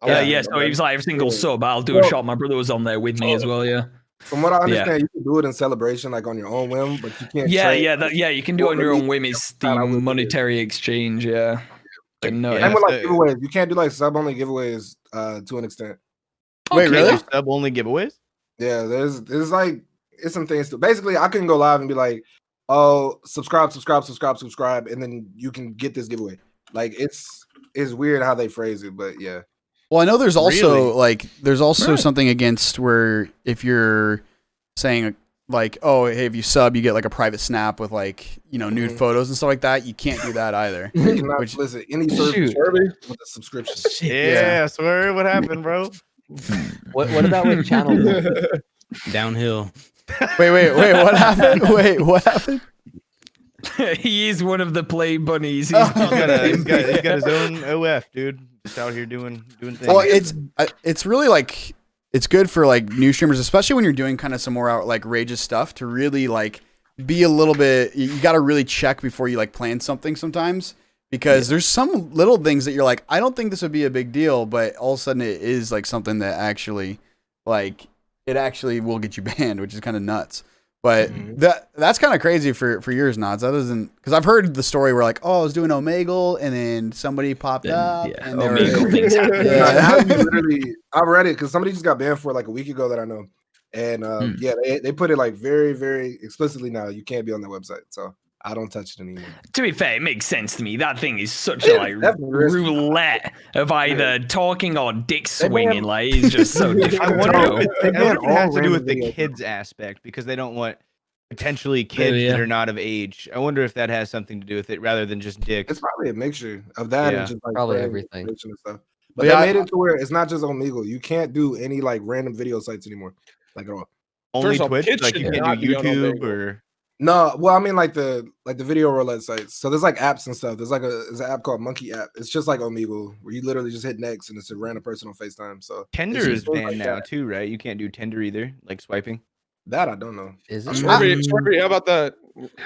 Yeah. So he was like, every single sub, I'll do a shot. My brother was on there with me as well. Yeah. From what I understand, you can do it in celebration, like on your own whim, but you can't. You can do it on your own whim. It's the monetary exchange. Yeah. No, and with like giveaways, you can't do like sub only giveaways to an extent. Wait, really? Sub only giveaways? Yeah, there's like it's some things too. Basically, I couldn't go live and be like, oh, subscribe, and then you can get this giveaway. Like it's weird how they phrase it, but yeah. Well, I know there's also something against where if you're saying like, oh, hey, if you sub, you get like a private snap with like, nude photos and stuff like that. You can't do that either. You cannot listen any service with a subscription. Yeah, I swear, what happened, bro? What about with channel? Downhill. Wait, what happened? What happened? He is one of the play bunnies. He's got his own OF, dude. Just out here doing things. Well, it's really like it's good for like new streamers, especially when you're doing kind of some more outrageous stuff, to really like be a little bit. You got to really check before you like plan something sometimes, because there's some little things that you're like, I don't think this would be a big deal, but all of a sudden it is like something that actually like it actually will get you banned, which is kind of nuts. But that's kind of crazy for yours, Nods. That doesn't, because I've heard the story where like, oh, I was doing Omegle and then somebody popped up and Omegle things happened. I've read it because somebody just got banned for like a week ago that I know, and they put it like very, very explicitly now. You can't be on their website, so I don't touch it anymore. To be fair, it makes sense to me. That thing is such a like roulette of either talking or dick swinging. Like it's just so difficult. I wonder if it has to do with the kids aspect, because they don't want potentially kids that are not of age. I wonder if that has something to do with it rather than just dick. It's probably a mixture of that and just like probably everything. And stuff. But they made it to where it's not just Omegle. You can't do any like random video sites anymore. Like at all. Only Twitch? Like you can't do YouTube or. No, well, I mean like the video roulette sites. So there's like apps and stuff. There's an app called Monkey App. It's just like Omegle, where you literally just hit next and it's a random person on FaceTime. So Tinder is banned now too, right? You can't do Tinder either, like swiping. That I don't know. Is it? Swervy, how about that?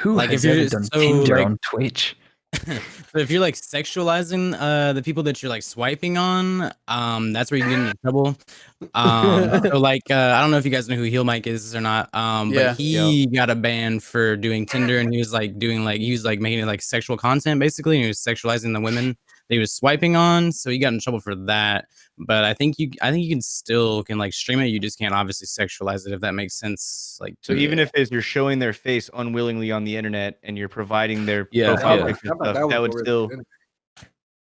Who like has ever done Tinder on Twitch? So if you're like sexualizing the people that you're like swiping on, that's where you get into trouble. So like I don't know if you guys know who Heel Mike is or not, but he got a ban for doing Tinder, and he was making it like sexual content basically, and he was sexualizing the women that he was swiping on, so he got in trouble for that. But I think you can still like stream it. You just can't obviously sexualize it, if that makes sense. Like, so even if you're showing their face unwillingly on the internet and you're providing their profile picture stuff, that would still.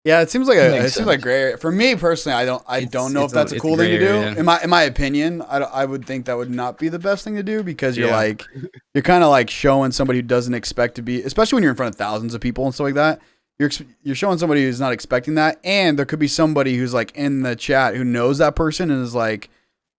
Yeah, it seems like gray area. For me personally, I don't know if that's a cool thing to do. Yeah. In my opinion, I would think that would not be the best thing to do, because you're like you're kind of like showing somebody who doesn't expect to be, especially when you're in front of thousands of people and stuff like that. You're showing somebody who's not expecting that, and there could be somebody who's like in the chat who knows that person and is like,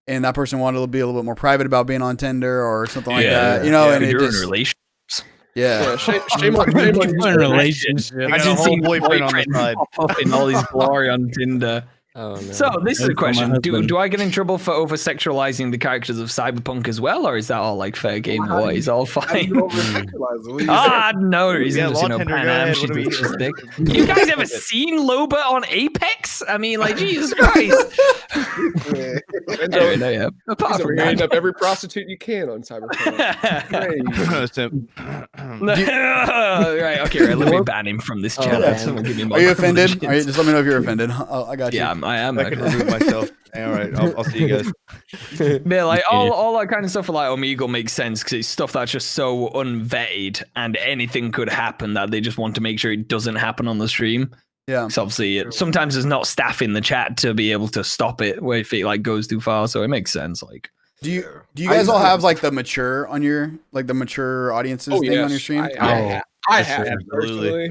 and that person wanted to be a little bit more private about being on Tinder or something like that, and you're in relationships. Shame on relationship. I just seen boyfriend on the side pop up in all these glory on Tinder. Oh no. So this is a That's for my question: husband. Do I get in trouble for over sexualizing the characters of Cyberpunk as well, or is that all like fair game? Well, how Or do is all How do you fine? over-sexualize it? What do you Ah, no reason Yeah, to law know tender, Pan go Am. ahead. She What do we- thinks it's dick. You guys ever seen Loba on Apex? I mean, like Jesus Christ. say? Anyway, no, yeah. He's Apart over from here hitting that. up every prostitute you can on Cyberpunk. Crazy. Simp. Right, okay, right. Let me ban him from this Oh, channel. man. Someone give me more Are you offended? privileges. Just let me know if you're offended. I got you. Yeah, I am. I can remove myself. All right, I'll see you guys. Yeah, like all that kind of stuff for like Omegle makes sense because it's stuff that's just so unvetted and anything could happen that they just want to make sure it doesn't happen on the stream. Yeah. So obviously, sometimes there's not staff in the chat to be able to stop it where if it like goes too far. So it makes sense. Like, Do you guys all have like the mature on your like the mature audiences Oh, thing yes. on your stream? I have Absolutely. personally.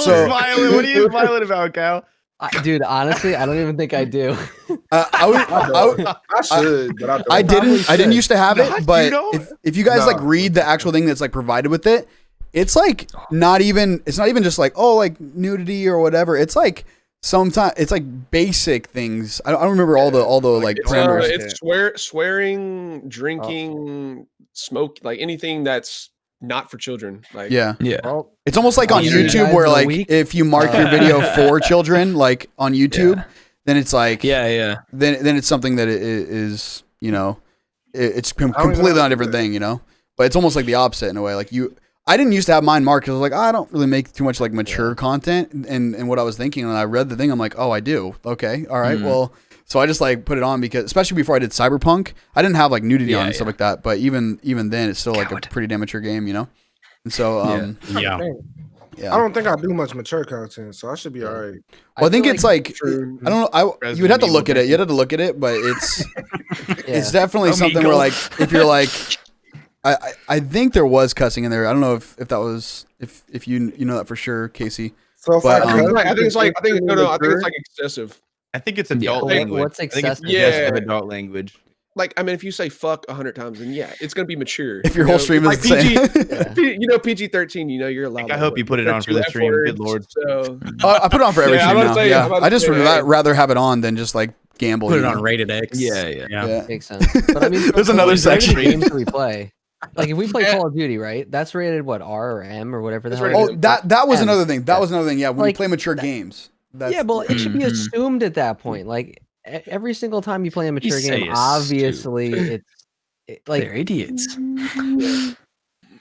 So- Smiling. What are you smiling about, Cal? Dude, honestly, I don't even think I do. I should, but I don't. I didn't used to have Not, it, you but don't? if you guys No. like read the actual thing that's like provided with it, it's like not even just like, oh, like nudity or whatever. It's like sometimes it's like basic things. I don't remember all the like It's, parameters. it's swearing, drinking, smoke, like anything that's not for children. Like Yeah. yeah. Well, It's almost like I'll on see you YouTube guys where in a like week. if you mark your video for children, like on YouTube, then it's like Yeah. then it's something that is, you know, it's don't even completely know. on a different thing, you know. But it's almost like the opposite in a way. Like I didn't used to have mine marked because I was like, I don't really make too much like mature content, and what I was thinking, and I read the thing, I'm like, oh, I do. Okay, all right, well, so I just like put it on because, especially before I did Cyberpunk, I didn't have like nudity on and stuff like that. But even then, it's still like a pretty damn mature game, you know. And so, Yeah. yeah. I don't think I do much mature content, so I should be all right. Well, I think feel it's like True. I don't know. You would have to look at it. You have to look at it, but it's it's definitely something where like if you're like, I think there was cussing in there. I don't know if that was if you know that for sure, Casey. So if But, I, um, I think it's like I think it's like excessive. I think it's adult Yeah. language. What's I think it's excessive? suggestive Yeah. adult language. Like I mean, if you say fuck 100 times, then yeah, it's gonna be mature. If your You whole know, stream like is the same. Yeah. You know, PG-13. You know, you're allowed. I hope you put it on for the stream. Good lord. So I put it on for every Yeah, I'm stream about now. to say- Yeah, I'm about I to just say, would hey. rather have it on than just like gamble. Put you it on know? rated X. Yeah. Yeah. Makes sense. But I mean, There's another what section. games do we play? Like if we play Call of Duty, right? That's rated what, R or M or whatever the It's hell. rated it Oh, is. that was M. another thing. That was another thing. Yeah, when you Like, play mature games. That's, Yeah, but it should be Mhm. assumed at that point. Like every single time you play a mature say game, assumed. obviously like They're idiots. Mm.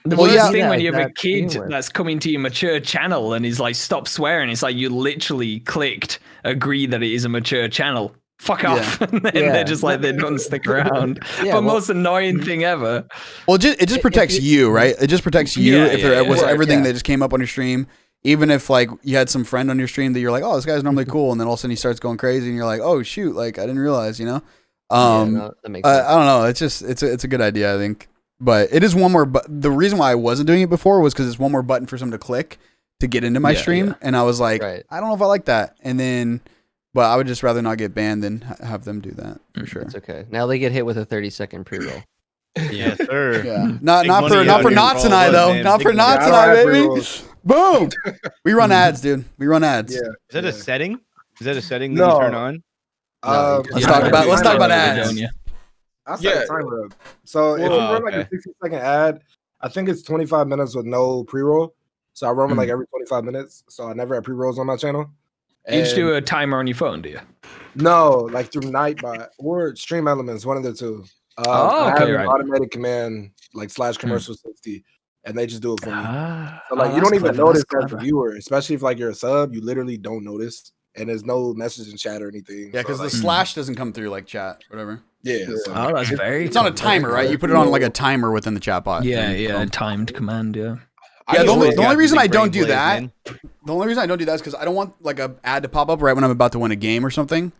The Well, worst yeah. thing when you have a Exact kid teamwork. that's coming to your mature channel and he's like, stop swearing. It's like you literally clicked agree that it is a mature channel. Fuck off. And then Yeah. they're just like, they don't stick around. Yeah, But well- most annoying thing ever. Well, it just protects you, right? It just protects you Yeah, if there yeah, was yeah. everything Yeah. that just came up on your stream. Even if like you had some friend on your stream that you're like, oh, this guy's normally cool, and then all of a sudden he starts going crazy, and you're like, oh shoot, like I didn't realize, you know. yeah, no, that makes sense. I don't know. It's just it's a good idea, I think. But it is one more. But the reason why I wasn't doing it before was because it's one more button for someone to click to get into my Yeah, stream, yeah. and I was like, Right. I don't know if I like that. And then, but I would just rather not get banned than have them do that for sure. It's okay. Now they get hit with a 30-second pre-roll. Yes. Sir. Yeah, not Big not money for out not for here not for all tonight of us, though. man. Not Big for money. not Yeah, I don't tonight, have baby. pre-rolls. Boom. We run ads, dude. We run ads. Yeah. Is that a Yeah. setting? Is that a setting that No. you turn on? Let's talk about ads. I set Yeah. a timer up. So if you Oh, run like a okay. 60-second ad, I think it's 25 minutes with no pre-roll. So I run with like every 25 minutes. So I never have pre-rolls on my channel. You just And- do a timer on your phone, do you? No, like through Nightbot or Stream Elements, one of the two. Oh, I have okay, an right. automated command like /commercial 60, and they just do it for me. Ah, So like oh, you don't that's even clever, notice that's as a clever. viewer, especially if like you're a sub, you literally don't notice, and there's no message in chat or anything. Yeah, so, because like, the slash doesn't come through like chat, whatever. yeah, so- Oh, that's very It's on a cool. timer, right? You put it on like a timer within the chat bot. Yeah, thing. yeah, timed command, yeah. Yeah, I the only, just- the only reason I Big don't brain do plays, that, man. the only reason I don't do that is because I don't want like a ad to pop up right when I'm about to win a game or something.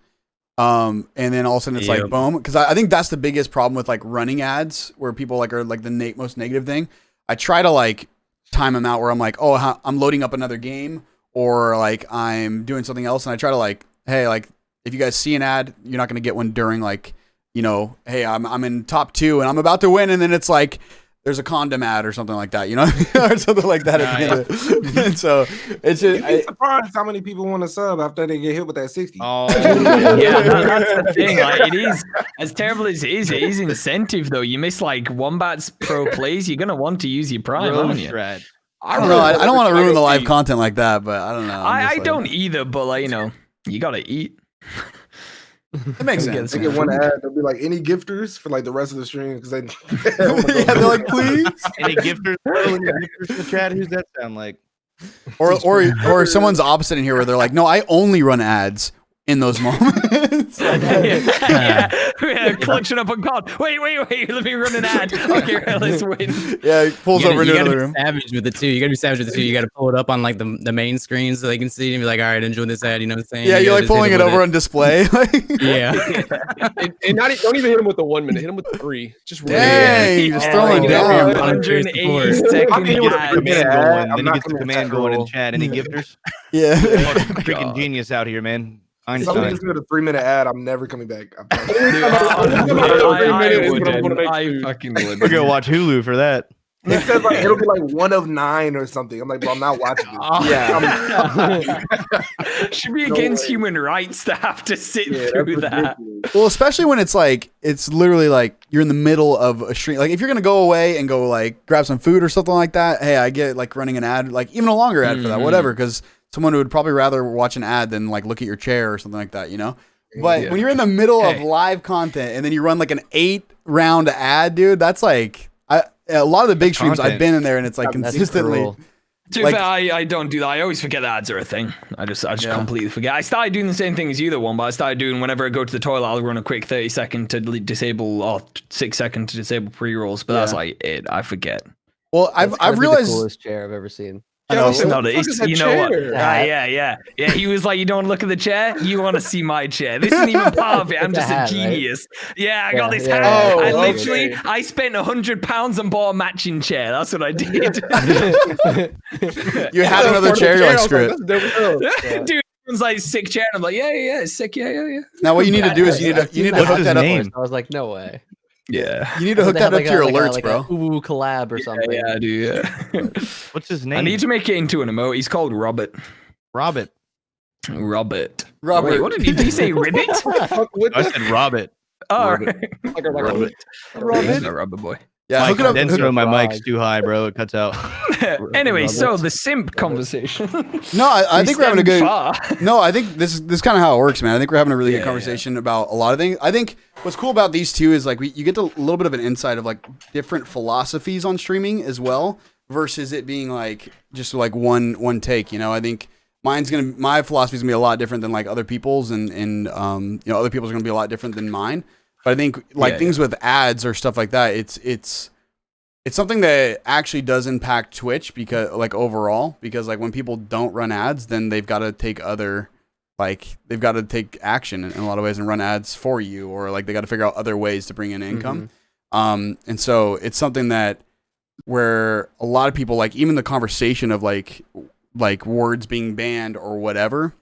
And then all of a sudden it's like Yep. boom. Because I think that's the biggest problem with like running ads, where people like are like the most negative thing. I try to like time them out where I'm like, oh, I'm loading up another game, or like I'm doing something else, and I try to like, hey, like if you guys see an ad, you're not gonna get one during like, you know, hey, I'm in top 2 and I'm about to win, and then it's like there's a condom ad or something like that, you know, or something like that. At the end of it. And so it's just You'd be surprised how many people want to sub after they get hit with that 60. Oh, Yeah, that's the thing. Like, it is as terrible as it is incentive though. You miss like Wombat's pro plays, you're gonna want to use your Prime, aren't you? I don't know. I don't want to ruin the live content like that, but I don't know. I don't either, but like, you know, you gotta eat. It makes sense. They get one ad, they'll be like, any gifters for like the rest of the stream because they Yeah, they're like, please. Any gifters? Any gifters in the chat? Who's that sound like? Or someone's opposite in here where they're like, no, I only run ads in those moments. yeah, clutching up on God. Wait, let me run an ad. Okay, right, let's win. Yeah, he pulls over into you another gotta room. be savage with it too. You gotta be savage with it too. You gotta pull it up on like the main screen so they can see and be like, all right, enjoy this ad. You know what I'm saying? Yeah, You you're gotta like just hit pulling it them over with on display. Yeah. And don't even hit him with the 1 minute. Hit him with 3. Just Dang, just throwing yeah. down. 180 second Then he I'm gets the command going in chat. Any gifters? Yeah. Freaking genius out here, man. Somebody Einstein. just did a 3-minute ad. I'm never coming back. I fucking would. We're gonna watch Hulu for that. It says like it'll be like 1 of 9 or something. I'm like, bro, I'm not watching this. Yeah. Should be against human rights to have to sit through that. Well, especially when it's like, it's literally like you're in the middle of a stream. Like if you're going to go away and go like grab some food or something like that. Hey, I get like running an ad, like even a longer ad for that, whatever. Cause someone would probably rather watch an ad than like look at your chair or something like that, you know? But when you're in the middle of live content and then you run like an 8-round ad, dude, that's like, a lot of the big streams I've been in there and it's like consistently. To be fair, I don't do that. I always forget that ads are a thing. I just completely forget. I started doing the same thing as you, though, but I started doing whenever I go to the toilet, I'll run a quick 30-second to disable or 6-second to disable pre-rolls. But that's like it. I forget. Well, I've realized the coolest chair I've ever seen. I know, it's not. It's, you know what? Yeah. Yeah. He was like, "You don't look at the chair. You want to see my chair. This isn't even part of it. I'm just a genius. Right? Yeah, I got this hat. I literally, I spent £100 and bought a matching chair. That's what I did. You had another chair, you're like, screw it. Dude, everyone's like, sick chair. And I'm like, yeah, it's sick. Yeah. Now what you need to do is you need to hook that up. I was like, no way. Yeah, you need to hook that up to your alerts, bro. Ooh, collab or something. Yeah, I do. Yeah. What's his name? I need to make it into an emote. He's called Robert. Robert. Wait, Robert. what did he say? Ribbit? I said Robert. Oh, Robert. Robert boy. Yeah, hook it up. Condenser on my mic's too high, bro. It cuts out. Anyway, so the simp conversation. No, I think we're having a good. Far. No, I think this is kind of how it works, man. I think we're having a really good conversation about a lot of things. I think what's cool about these two is like you get a little bit of an insight of like different philosophies on streaming as well, versus it being like just like one take. You know, I think my philosophy is gonna be a lot different than like other people's, and you know, other people's are gonna be a lot different than mine. But I think like things with ads or stuff like that, it's something that actually does impact Twitch because like overall, because like when people don't run ads, then they've got to take they've got to take action in a lot of ways and run ads for you, or like they got to figure out other ways to bring in income. And so it's something that where a lot of people, like even the conversation of like words being banned or whatever,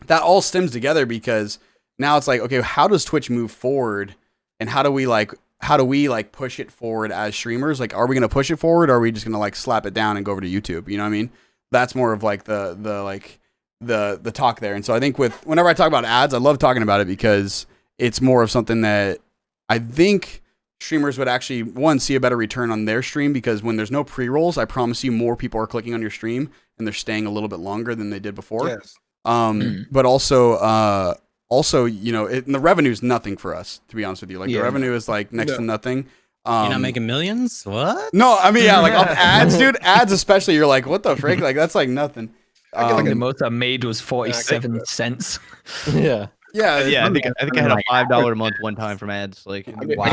that all stems together because now it's like, okay, how does Twitch move forward, and how do we push it forward as streamers? Like, are we going to push it forward, or are we just going to like slap it down and go over to YouTube? You know what I mean? That's more of like the talk there. And so I think whenever I talk about ads, I love talking about it because it's more of something that I think streamers would actually see a better return on their stream, because when there's no pre-rolls, I promise you more people are clicking on your stream and they're staying a little bit longer than they did before. Yes. But also, you know, and the revenue is nothing for us, to be honest with you. Like the revenue is like next to nothing. You're not making millions? What? No, I mean, like off ads, dude. Ads especially, you're like, what the frick? Like that's like nothing. The most I made was 47 cents. Yeah. Yeah. I think I had a $5 a month one time from ads. Like, Wow.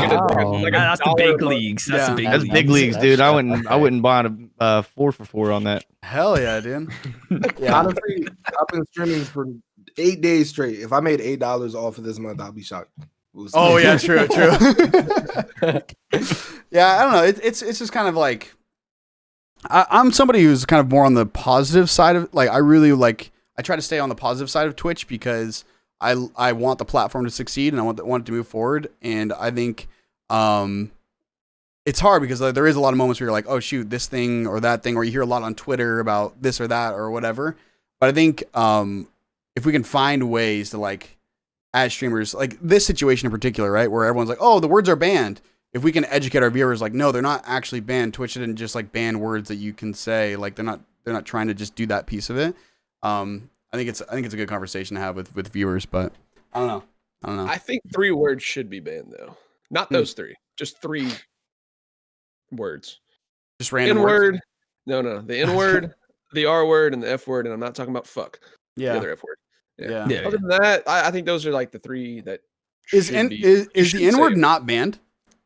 That's the big leagues. That's big leagues, dude. I wouldn't buy a 4 for 4 on that. Hell yeah, dude. Honestly, I've been streaming for 8 days straight. If I made $8 off of this month, I'll be shocked. Oh yeah, true. Yeah, I don't know. It's just kind of like I'm somebody who's kind of more on the positive side of like I try to stay on the positive side of Twitch because I want the platform to succeed and I want it to move forward, and I think it's hard because like, there is a lot of moments where you're like, oh shoot, this thing or that thing, or you hear a lot on Twitter about this or that or whatever. But I think if we can find ways to like, as streamers, like this situation in particular, right, where everyone's like, oh, the words are banned. If we can educate our viewers, like, no, they're not actually banned. Twitch didn't just like ban words that you can say. Like they're not trying to just do that piece of it. I think it's a good conversation to have with viewers, but I don't know. I think 3 words should be banned though. Not those 3. Just 3 words. Just random N-word. words. No. The N-word, the R-word, and the F-word, and I'm not talking about fuck. Yeah. The other F-word. Yeah. Other than that, I think those are like the 3 that Is the N-word not banned?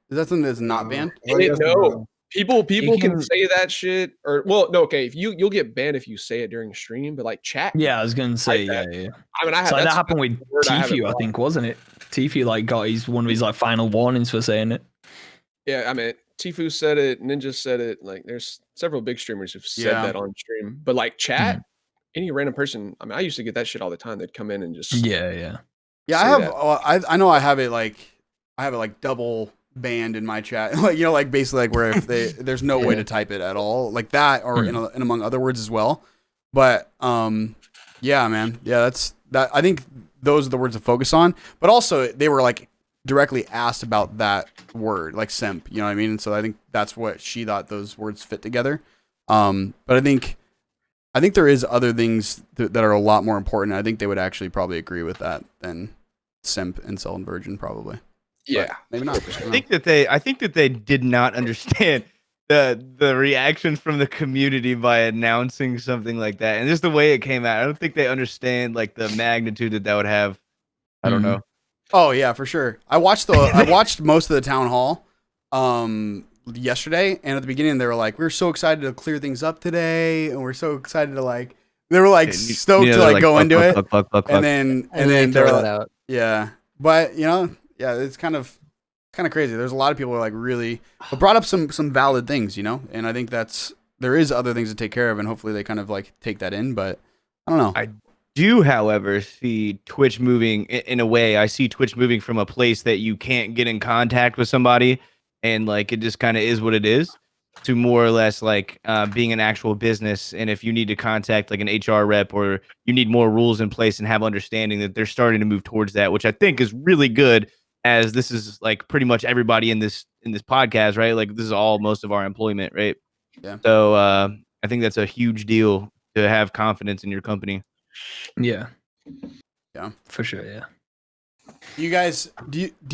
Is that something that's not banned? No. People can say that shit, or well, no, okay. If you'll get banned if you say it during a stream, but like chat. Yeah, I was gonna say, like yeah. I mean, So that happened with Tfue, I think, wasn't it? Tfue like got one of his like final warnings for saying it. Yeah, I mean, Tfue said it, Ninja said it. Like, there's several big streamers who've said that on stream. But like chat, any random person. I mean, I used to get that shit all the time. They'd come in and just yeah. I know I have it like double banned in my chat, like like basically like where if there's no way to type it at all, like that, or in among other words as well. But yeah, man, yeah, that's that. I think those are the words to focus on. But also they were like directly asked about that word, like simp. You know what I mean? And so I think that's what she thought those words fit together. But I think there is other things that are a lot more important. I think they would actually probably agree with that than simp, incel, and virgin probably. Yeah, but maybe not. I think that they did not understand the reaction from the community by announcing something like that, and just the way it came out. I don't think they understand like the magnitude that would have. I don't know. Oh yeah, for sure. I watched most of the town hall yesterday, and at the beginning they were like, "We're so excited to clear things up today, and we're so excited to like." They were like stoked to like go into it, and then they're like, out. yeah. But yeah, it's kind of crazy. There's a lot of people who are like really brought up some valid things, and I think there is other things to take care of, and hopefully they kind of like take that in. But I don't know. I do, however, see Twitch moving in a way. I see Twitch moving from a place that you can't get in contact with somebody, and like it just kind of is what it is, to more or less like being an actual business. And if you need to contact like an HR rep, or you need more rules in place and have understanding, that they're starting to move towards that, which I think is really good. As this is like pretty much everybody in this podcast, right? Like this is most of our employment, right? Yeah. So I think that's a huge deal to have confidence in your company. Yeah, for sure. Yeah. Do you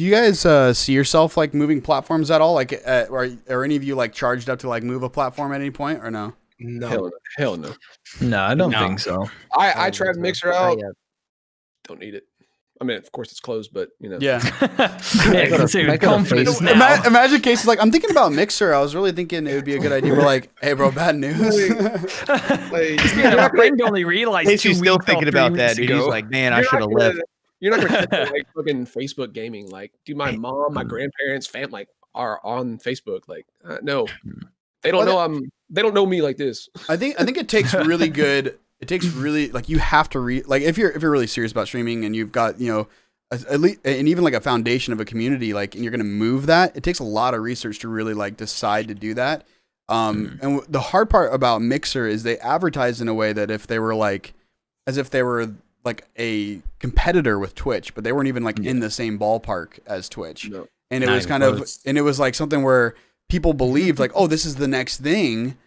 guys see yourself like moving platforms at all? Like, are any of you like charged up to like move a platform at any point, or no? No, hell no. No, I don't think so. I tried Mixer out. Don't need it. I mean, of course it's closed, but Yeah. Confidence now. Imagine cases like, I'm thinking about Mixer. I was really thinking it would be a good idea. We're like, hey, bro, bad news. My friend only realized Casey's still thinking about that, dude. He's like, man, I should have left. You're not gonna get like fucking Facebook gaming. Like, dude, my mom, my grandparents, fam, like are on Facebook. Like, no, they don't know they don't know me like this. I think it takes really good. It takes really like you have to read like if you're really serious about streaming and you've got at least and even like a foundation of a community, like, and you're gonna move that. It takes a lot of research to really like decide to do that. And the hard part about Mixer is they advertise in a way that if they were like as if they were like a competitor with Twitch, but they weren't even like in the same ballpark as Twitch. No. And it was kind of and it was like something where people believed like, oh, this is the next thing.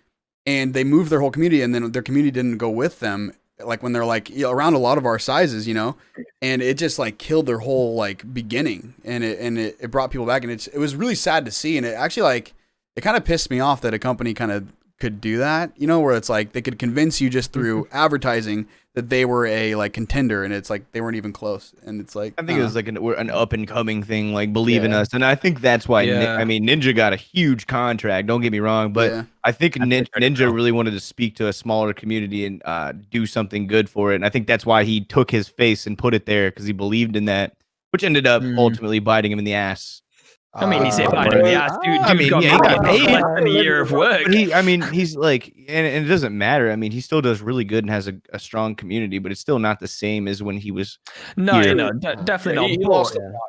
And they moved their whole community, and then their community didn't go with them. Like when they're like around a lot of our sizes, and it just like killed their whole like beginning, and it brought people back, and it was really sad to see, and it actually like it kind of pissed me off that a company kind of could do that, where it's like they could convince you just through advertising that they were a like contender, and it's like they weren't even close, and it's like I think it was like an up and coming thing, like believe in us, and I think that's why Ninja got a huge contract. Don't get me wrong, but I think Ninja really wanted to speak to a smaller community and do something good for it, and I think that's why he took his face and put it there because he believed in that, which ended up ultimately biting him in the ass. I mean, he's biting in the ass, dude. I mean, he got paid less than a year of work. But he's like, and it doesn't matter. I mean, he still does really good and has a strong community, but it's still not the same as when he was. No, definitely not. He lost a lot.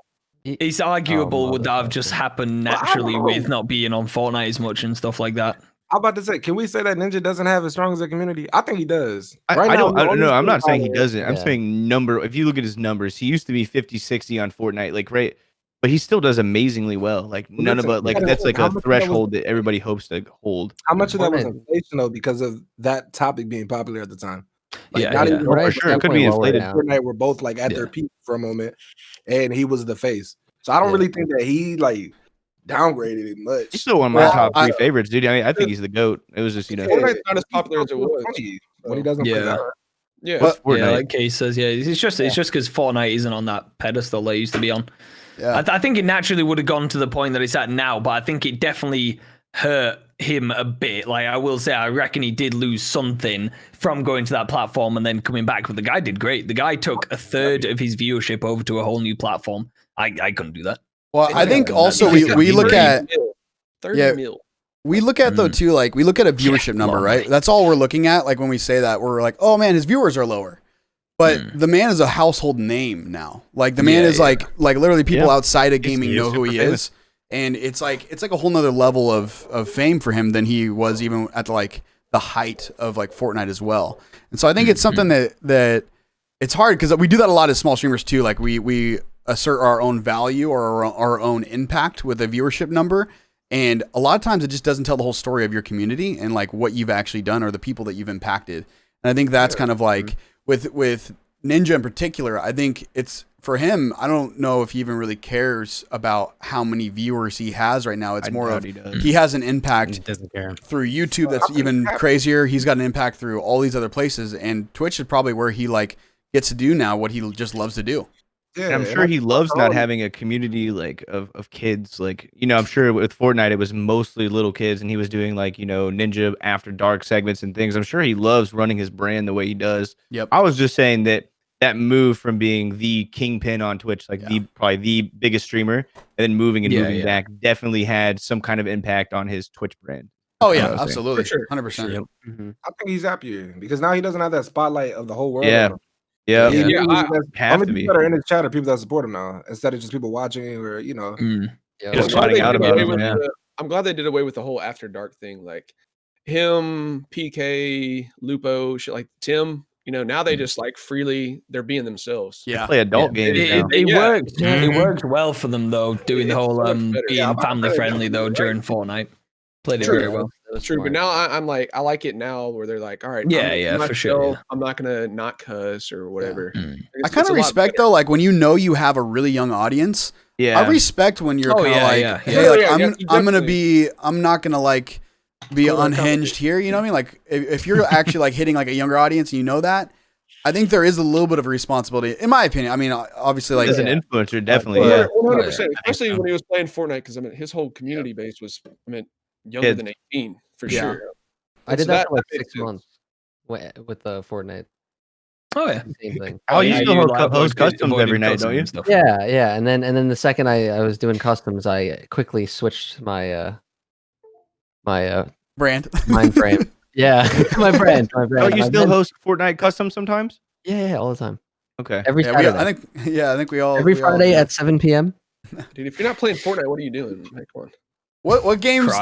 It's arguable would that have just happened naturally know. with not being on Fortnite as much and stuff like that. I'm about to say, can we say that Ninja doesn't have as strong as a community? I think he does. I don't know. I'm not saying he does. doesn't. I'm saying number. If you look at his numbers, he used to be 50, 60 on Fortnite, like right, but he still does amazingly well. Like none of it, like that's like a threshold that everybody hopes to hold. How much of that was inflation though, because of that topic being popular at the time? Like, for sure, it could be inflated. Fortnite were both like at their peak for a moment, and he was the face. So I don't really think that he like downgraded it much. He's still one of my top 3 favorites, dude. I mean, I think he's the GOAT. It was just, Fortnite's not as popular as it was when he doesn't play that. Like Case says, it's just because Fortnite isn't on that pedestal they used to be on. Yeah. I think it naturally would have gone to the point that it's at now, but I think it definitely hurt him a bit. Like I will say, I reckon he did lose something from going to that platform and then coming back. But the guy did great. The guy took a third of his viewership over to a whole new platform. I couldn't do that. Well, I think also we look at 30 mil. We look at though too, like we look at a viewership number, right? That's all we're looking at. Like when we say that, we're like, oh man, his viewers are lower. But the man is a household name now. Like the man is like literally people outside of gaming know who he is. And it's like a whole nother level of fame for him than he was even at the height of like Fortnite as well. And so I think it's something that it's hard because we do that a lot as small streamers too. Like we assert our own value or our own impact with a viewership number. And a lot of times it just doesn't tell the whole story of your community and like what you've actually done or the people that you've impacted. And I think that's kind of like with Ninja in particular, I think it's for him. I don't know if he even really cares about how many viewers he has right now. It's more of he has an impact through YouTube that's even crazier. He's got an impact through all these other places, and Twitch is probably where he like gets to do now what he just loves to do. Yeah, and I'm sure he loves not having a community like of kids. Like, I'm sure with Fortnite it was mostly little kids, and he was doing like, Ninja After Dark segments and things. I'm sure he loves running his brand the way he does. Yep. I was just saying that move from being the kingpin on Twitch, like probably the biggest streamer, and then moving back definitely had some kind of impact on his Twitch brand. Oh yeah, absolutely, 100%. Yep. I think he's happier because now he doesn't have that spotlight of the whole world. Yeah. Yeah, have to be. People that are in his chat are people that support him now, instead of just people watching or just finding out about him. I'm glad they did away with the whole After Dark thing, like him, PK, Lupo, shit like Tim. Now they just like freely they're being themselves. Yeah, play adult games. It works. It works well for them though, doing the whole being family friendly though during Fortnite. Played it very well. True, but now I'm like I like it now where they're like, all right, for sure. I'm not gonna not cuss or whatever. I kind of respect though, like when you have a really young audience. Yeah, I respect when you're I'm not gonna like be unhinged here. You know what I mean? Like if you're actually like hitting like a younger audience, and you know that. I think there is a little bit of a responsibility, in my opinion. I mean, obviously, like as an influencer, definitely, 100%. Especially when he was playing Fortnite, because I mean, his whole community base was, younger than 18 for sure. I did that for like 6 months with the Fortnite. Oh yeah, same thing. Oh, you still host customs every night, don't you? Yeah. And then the second I was doing customs, I quickly switched my brand mind frame. Yeah, my brand. Oh, you still host Fortnite custom sometimes? Yeah, all the time. Okay. Every Saturday. I think we all every Friday at 7 p.m. Dude, if you're not playing Fortnite, what are you doing? Come on. What games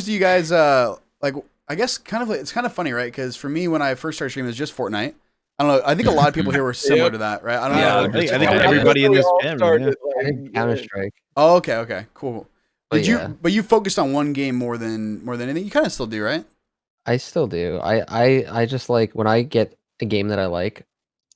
do you guys like? I guess it's kind of funny, right? Because for me, when I first started streaming, it was just Fortnite. I don't know. I think a lot of people here were similar to that, right? I don't know. I think everybody in this family. I did Counter-Strike. Oh, okay, cool. But you focused on one game more than anything. You kind of still do, right? I still do. I just like when I get a game that I like,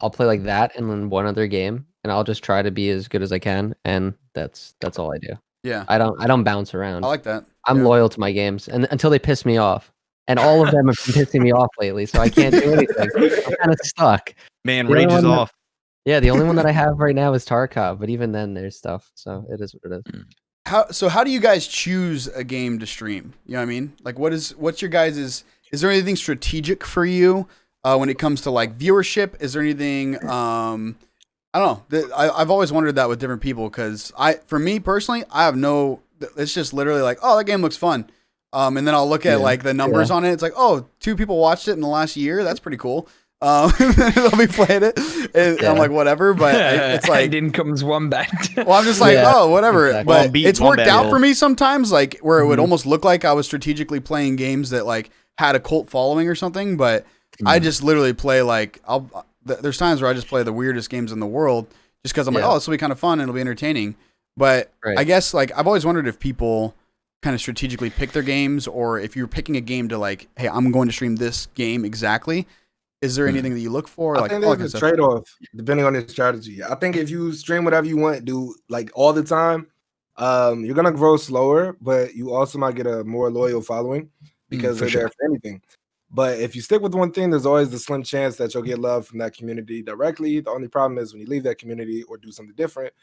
I'll play like that and then one other game, and I'll just try to be as good as I can, and that's all I do. Yeah. I don't bounce around. I like that. I'm loyal to my games, and until they piss me off. And all of them have been pissing me off lately, so I can't do anything. I'm kind of stuck. Man, rage is off. Yeah, the only one that I have right now is Tarkov, but even then there's stuff, so it is what it is. How do you guys choose a game to stream? You know what I mean? Like what's your guys' is there anything strategic for you when it comes to like viewership? Is there anything I don't know. I've always wondered that with different people because for me personally, I have no. It's just literally like, oh, that game looks fun, and then I'll look at like the numbers on it. It's like, oh, 2 people watched it in the last year. That's pretty cool. They'll be playing it, and I'm like, whatever. But it's like, and in comes Wombat. well, I'm just like, oh, whatever. Exactly. But Beat it's worked Wombat out will. for me sometimes, like where it would almost look like I was strategically playing games that like had a cult following or something. But I just literally play like there's times where I just play the weirdest games in the world just because I'm like, oh, this will be kind of fun and it'll be entertaining. But I guess like I've always wondered if people kind of strategically pick their games, or if you're picking a game to like, hey, I'm going to stream this game exactly. Is there anything that you look for? I think there's a trade-off depending on your strategy. I think if you stream whatever you want, do like all the time, you're gonna grow slower, but you also might get a more loyal following because they're there for anything. But if you stick with one thing, there's always the slim chance that you'll get love from that community directly. The only problem is when you leave that community or do something different,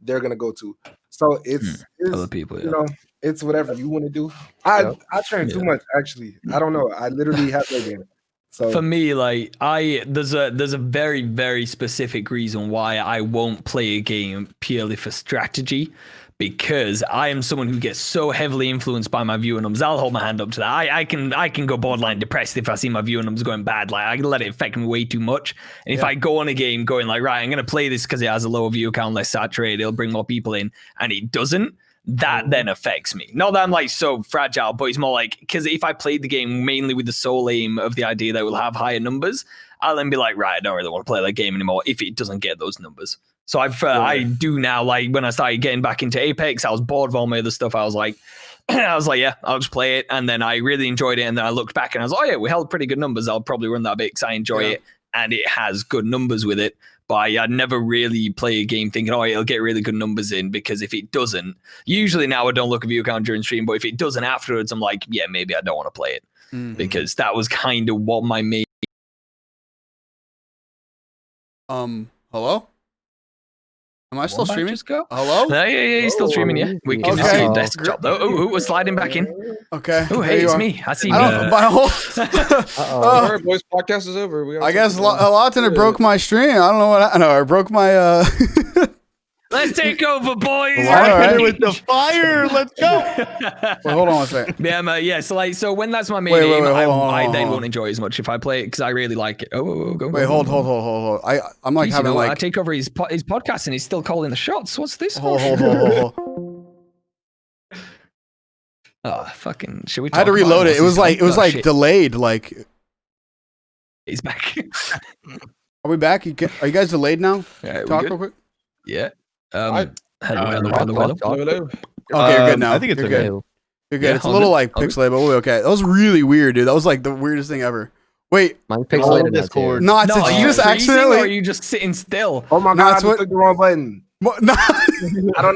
they're gonna go to. So it's other people, you know, it's whatever you want to do. I train too much actually. I don't know. I literally have no game. So for me, like there's a very, very specific reason why I won't play a game purely for strategy, because I am someone who gets so heavily influenced by my viewer numbers. I'll hold my hand up to that. I can go borderline depressed if I see my viewer numbers going bad. Like I can let it affect me way too much. And if I go on a game going like, right, I'm gonna play this because it has a lower view count, less saturated, it'll bring more people in, and it doesn't, that then affects me. Not that I'm like so fragile, but it's more like, because if I played the game mainly with the sole aim of the idea that we'll have higher numbers, I'll then be like, right, I don't really want to play that game anymore if it doesn't get those numbers. So I do now, like when I started getting back into Apex, I was bored of all my other stuff. I was like, yeah, I'll just play it. And then I really enjoyed it. And then I looked back and I was like, oh yeah, we held pretty good numbers. I'll probably run that bit because I enjoy it. And it has good numbers with it. But I'd never really play a game thinking, oh, it'll get really good numbers in, because if it doesn't, usually now I don't look at view count during stream, but if it doesn't afterwards, I'm like, yeah, maybe I don't want to play it. Because that was kind of what my main... Hello? Am I still streaming? Just go? Hello? Yeah, he's still streaming, yeah. We can just see your desktop, though. Oh, we're sliding back in. Okay. Oh, hey, it's me. I see me. My whole... All right, boys, podcast is over. I guess Lawton broke my stream. I don't know what I know. I broke my... Let's take over, boys. All right. With the fire. Let's go. Wait, hold on one second. Yeah, so when that's my main aim, I then won't enjoy as much if I play it, because I really like it. Go. Wait, hold. I'm like having like... I take over his podcast and he's still calling the shots. What's this? Hold. Oh, fucking! Should we? I had to reload it. It was like delayed. Like he's back. Are we back? Are you guys delayed now? Yeah, Talk real quick. Yeah. Hello. Okay, you're good now. I think it's you're okay. good. You're good. Yeah, It's a little like pixelated, but we're okay. That was really weird, dude. That was like the weirdest thing ever. Wait. Mine pixelated Discord. No, it's are you you just freezing, accidentally. or are you just sitting still? oh my No, god, I that's just clicked the wrong button. What? No. I don't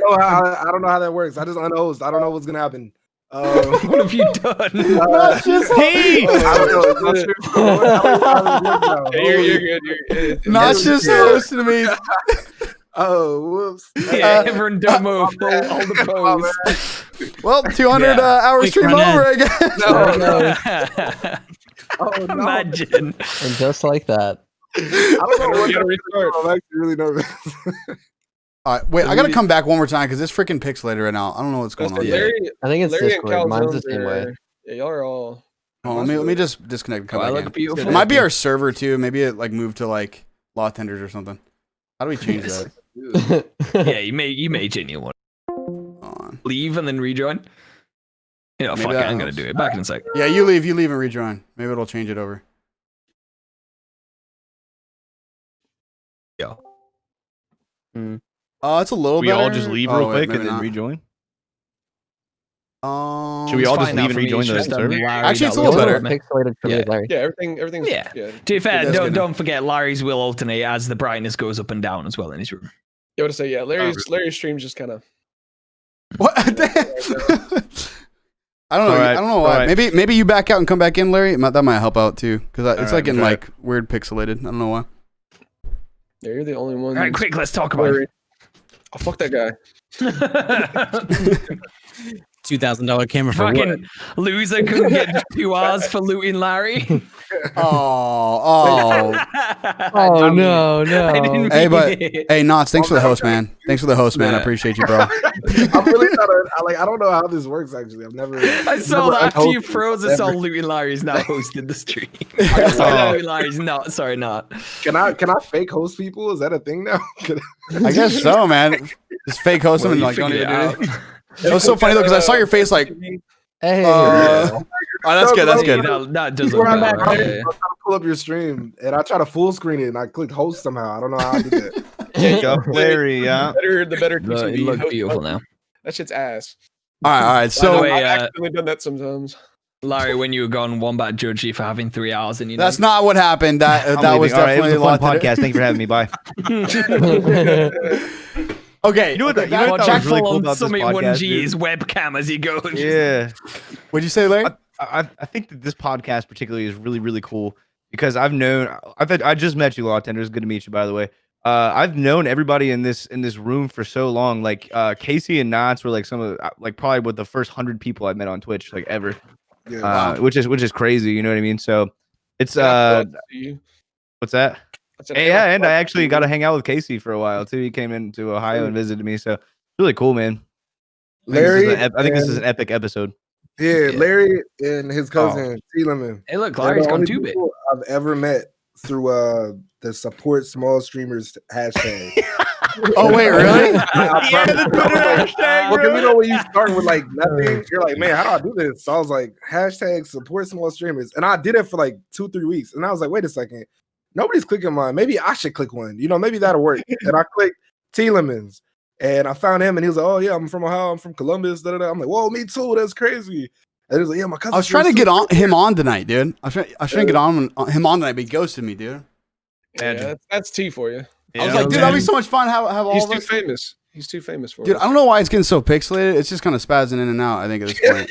know how that works. I just unhost. I don't know what's gonna happen. What have you done? Not just Hey! I don't know. You're good. Not just hosting me. Oh, whoops. Yeah, everyone don't move. Hold the pose. Well, 200 hour stream over, I guess. No. Oh, no. Imagine. And just like that. I don't know what You gotta to restart. I'm actually really nervous. All right, wait. I gotta come back one more time because it's freaking pixelated right now. I don't know what's going on. Larry, I think it's Larry and Discord. Mine's the Calzones same way. Yeah, y'all are all. Hold on, let me just disconnect and come I back look in. beautiful. It might be our server too. Maybe it like moved to like law tenders or something. How do we change that? Yeah, you may genuine Hold on. leave and then rejoin. You know, Maybe fuck it, that I'm gonna helps. do it. Back in a sec. Yeah, you leave and rejoin. Maybe it'll change it over. Yo. It's a little We better. all just leave Oh, real wait, quick maybe and then not. rejoin. Should we all just Find leave out and for me, rejoin the it's just server? Larry Actually, it's a that little will better. me. Pixelated for me, Yeah. Larry. Yeah, everything's. Yeah. Yeah. To be fair, That's good. don't forget Larry's will alternate as the brightness goes up and down as well in his room. You want to say yeah? Larry's stream's just kind of. What? I don't know. I don't know why. Maybe you back out and come back in, Larry. That might help out too, because it's like getting like weird pixelated. I don't know why. Yeah, you're the only one. All right, quick, let's talk about Larry. Oh, fuck that guy. it. $2,000 camera for what? Fucking loser couldn't get just 2 hours for looting Larry. Oh. Oh no, no. Hey, Knots, thanks for the host, man. Thanks for the host, man. I appreciate you, bro. I'm really trying to, I don't know how this works, actually. I've never. I saw never that after you hosted froze us ever. all. Looting Larry's now hosted the stream. Sorry, Looting Larry's not. Sorry, not. Can I fake host people? Is that a thing now? I guess so, man. Just fake host them and like don't even do anything. It was so funny though because I saw your face like. Hey. Oh, that's good. That's good. That does Where look I'm bad. at, Right? I'm trying to pull up your stream and I try to full screen it and I clicked host somehow. I don't know how I did that. Go, Larry, yeah. The better It QCB looks host beautiful button. now. That shit's ass. All right. By the So way, I've actually done that sometimes. Larry, when you were gone, Wombat judged you for having 3 hours, and you. that's not what happened. That I'm was leaving. All right, it was definitely a fun lot to do. podcast. Thank you for having me. Bye. Okay. You know what? okay, You know what I thought was really cool about this Summit podcast, 1G dude? is webcam as he goes. Yeah. What'd you say, Larry? I think that this podcast particularly is really, really cool because I just met you, Law Tender. It's good to meet you, by the way. I've known everybody in this room for so long. Like Casey and Knots were like some of probably with the first 100 people I met on Twitch like ever. Yeah. Which is crazy. You know what I mean? So it's what's that? Yeah, and I actually got to hang out with Casey for a while too. He came into Ohio and visited me, so really cool, man. Larry, I think this is an epic episode. Yeah, Larry and his cousin T Lemon. Hey, look, They're Larry's the gone only too big. people I've ever met through the support small streamers hashtag. Oh wait, really? Well, because you know when you start with like nothing, you're like, man, how do I do this? So I was like, hashtag support small streamers, and I did it for like 2-3 weeks, and I was like, wait a second, nobody's clicking mine. Maybe I should click one. You know, maybe that'll work. And I clicked T Lemons, and I found him, and he was like, oh yeah, I'm from Ohio, I'm from Columbus. Da, da, da. I'm like, whoa, me too. That's crazy. And he was like, yeah, my cousin. I was trying to get him on tonight, dude. I was trying to get him on tonight, but he ghosted me, dude. Yeah, that's T for you. I was like, dude, that'd be so much fun. Have all He's of too us. famous. He's too famous for Dude, us. I don't know why it's getting so pixelated. It's just kind of spazzing in and out. I think at this point,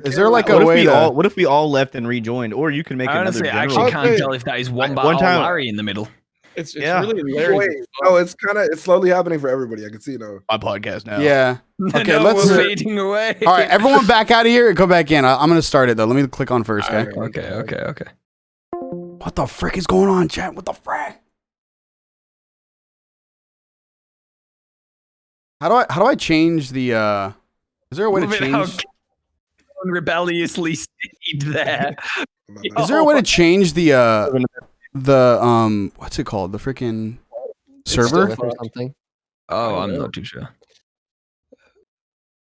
is there like a What if way we to? all? What if we all left and rejoined? Or you can make I another. honestly general. actually can't tell if that is Wombat one or time- Larry in the middle. It's Yeah. really Larry. Wait, no, it's slowly happening for everybody. I can see now. My podcast now. Yeah. Okay, No, let's. we're fading away. All right, everyone, back out of here and go back in. I'm gonna start it though. Let me click on first, okay? Okay. What the frick is going on, chat? What the frick? How do I change the? Is there a way to Look at how change? rebelliously stayed there. Is there a way to change the what's it called? The freaking server? Or something. Oh, I'm not too sure.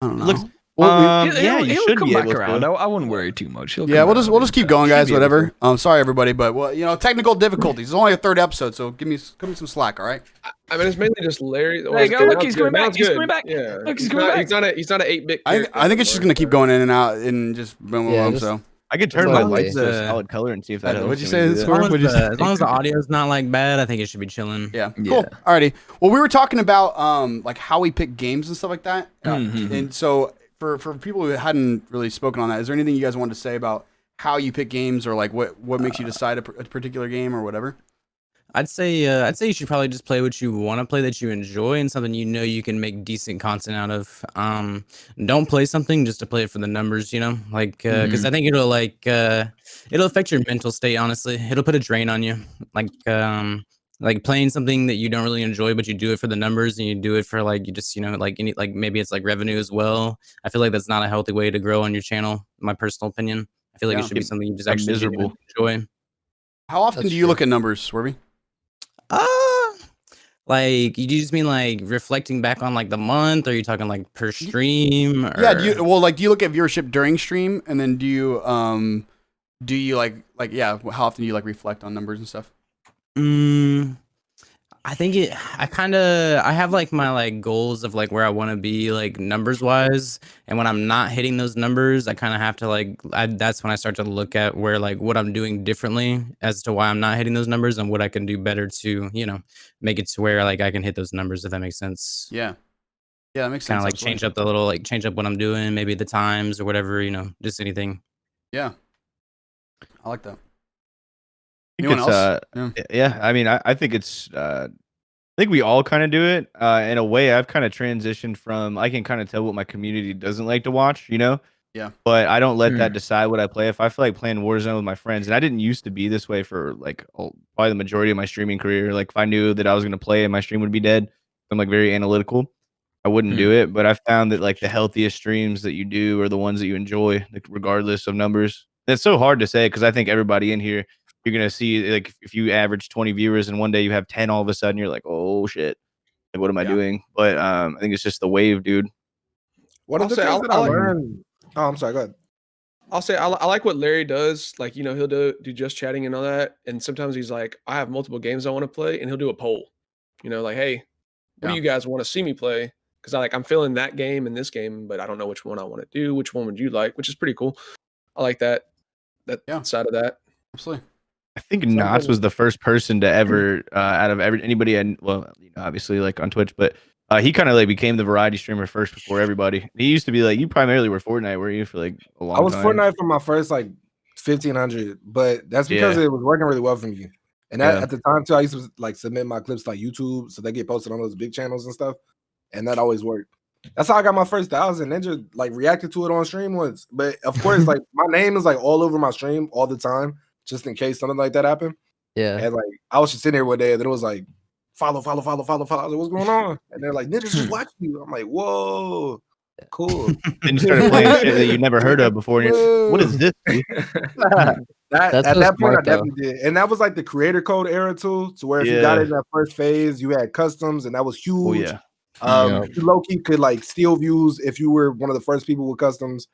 I don't know. Looks- Well, yeah, you he'll should come be back able to. around. I wouldn't worry too much. yeah, we'll just keep going, guys. Whatever. Sorry everybody, but well, technical difficulties. It's only a third episode, so give me some slack, all right? I mean, it's mainly just Larry. There you go. Look, he's coming back. He's coming back. Yeah, Look, he's coming back. He's not an 8-bit. I think it's just gonna keep going in and out and just boom, boom, Yeah, boom. just- So I could turn As my long lights as, to a solid color and see if that helps. what'd you Let me say, do that. Swerve? What'd you say? As long as the audio's not like bad, I think it should be chilling. Yeah, Yeah. cool. Alrighty. Well, we were talking about like how we pick games and stuff like that, Mhm. and so for people who hadn't really spoken on that, is there anything you guys wanted to say about how you pick games or like what makes you decide a particular game or whatever? I'd say you should probably just play what you want to play that you enjoy and something you can make decent content out of. Don't play something just to play it for the numbers, like because I think it'll it'll affect your mental state. Honestly, it'll put a drain on you. Like playing something that you don't really enjoy, but you do it for the numbers and you do it for like you just maybe it's like revenue as well. I feel like that's not a healthy way to grow on your channel. My personal opinion. I feel like Yeah. it should be something you just I'm actually miserable. enjoy. How often That's do you true. look at numbers, Swervy? Like you just mean like reflecting back on like the month, or are you talking like per stream? Or... Yeah. Do you look at viewership during stream, and then do you how often do you like reflect on numbers and stuff? I think I have like my like goals of like where I want to be like numbers wise, and when I'm not hitting those numbers, I kind of have to that's when I start to look at where like what I'm doing differently as to why I'm not hitting those numbers and what I can do better to make it to where like I can hit those numbers, if that makes sense. Yeah. Yeah, that makes sense. Kind of like change up what I'm doing, maybe the times or whatever, just anything. Yeah. I like that. I think Anyone it's, else? yeah, I mean, I think it's I think we all kind of do it. In a way, I've kind of transitioned from I can kind of tell what my community doesn't like to watch, you know? Yeah. But I don't let that decide what I play. If I feel like playing Warzone with my friends, and I didn't used to be this way for like probably the majority of my streaming career. Like if I knew that I was going to play and my stream would be dead, I'm like very analytical. I wouldn't do it. But I found that like the healthiest streams that you do are the ones that you enjoy, like regardless of numbers. It's so hard to say because I think everybody in here, you're gonna see like if you average 20 viewers and one day you have 10 all of a sudden, you're like, oh shit, like what am I doing? But I think it's just the wave, dude. One of the things that I learned. Oh, I'm sorry. Go ahead. I'll say I like what Larry does. Like, you know, he'll do just chatting and all that. And sometimes he's like, I have multiple games I want to play, and he'll do a poll. You know, like, hey, what do you guys want to see me play? Because I'm feeling that game and this game, but I don't know which one I want to do. Which one would you like? Which is pretty cool. I like that side of that. Absolutely. I think Knots was the first person to ever out of anybody, and well, you know, obviously like on Twitch, but he kind of like became the variety streamer first before everybody. He used to be like, you primarily were Fortnite, were you, for like a long time? I was Fortnite for my first like 1500, but that's because it was working really well for me. And that, at the time too, I used to like submit my clips to like YouTube, so they get posted on those big channels and stuff, and that always worked. That's how I got my first 1,000. Ninja like reacted to it on stream once, but of course, like my name is like all over my stream all the time, just in case something like that happened. Yeah. And like I was just sitting here one day, and then it was like follow. I was like, what's going on? And they're like, Ninja just watching you. I'm like, whoa, cool. Then you started playing shit that you never heard of before. And you're, what is this? At that point, I definitely did. And that was like the creator code era too, to where if you got it in that first phase, you had customs, and that was huge. You low-key could like steal views if you were one of the first people with customs.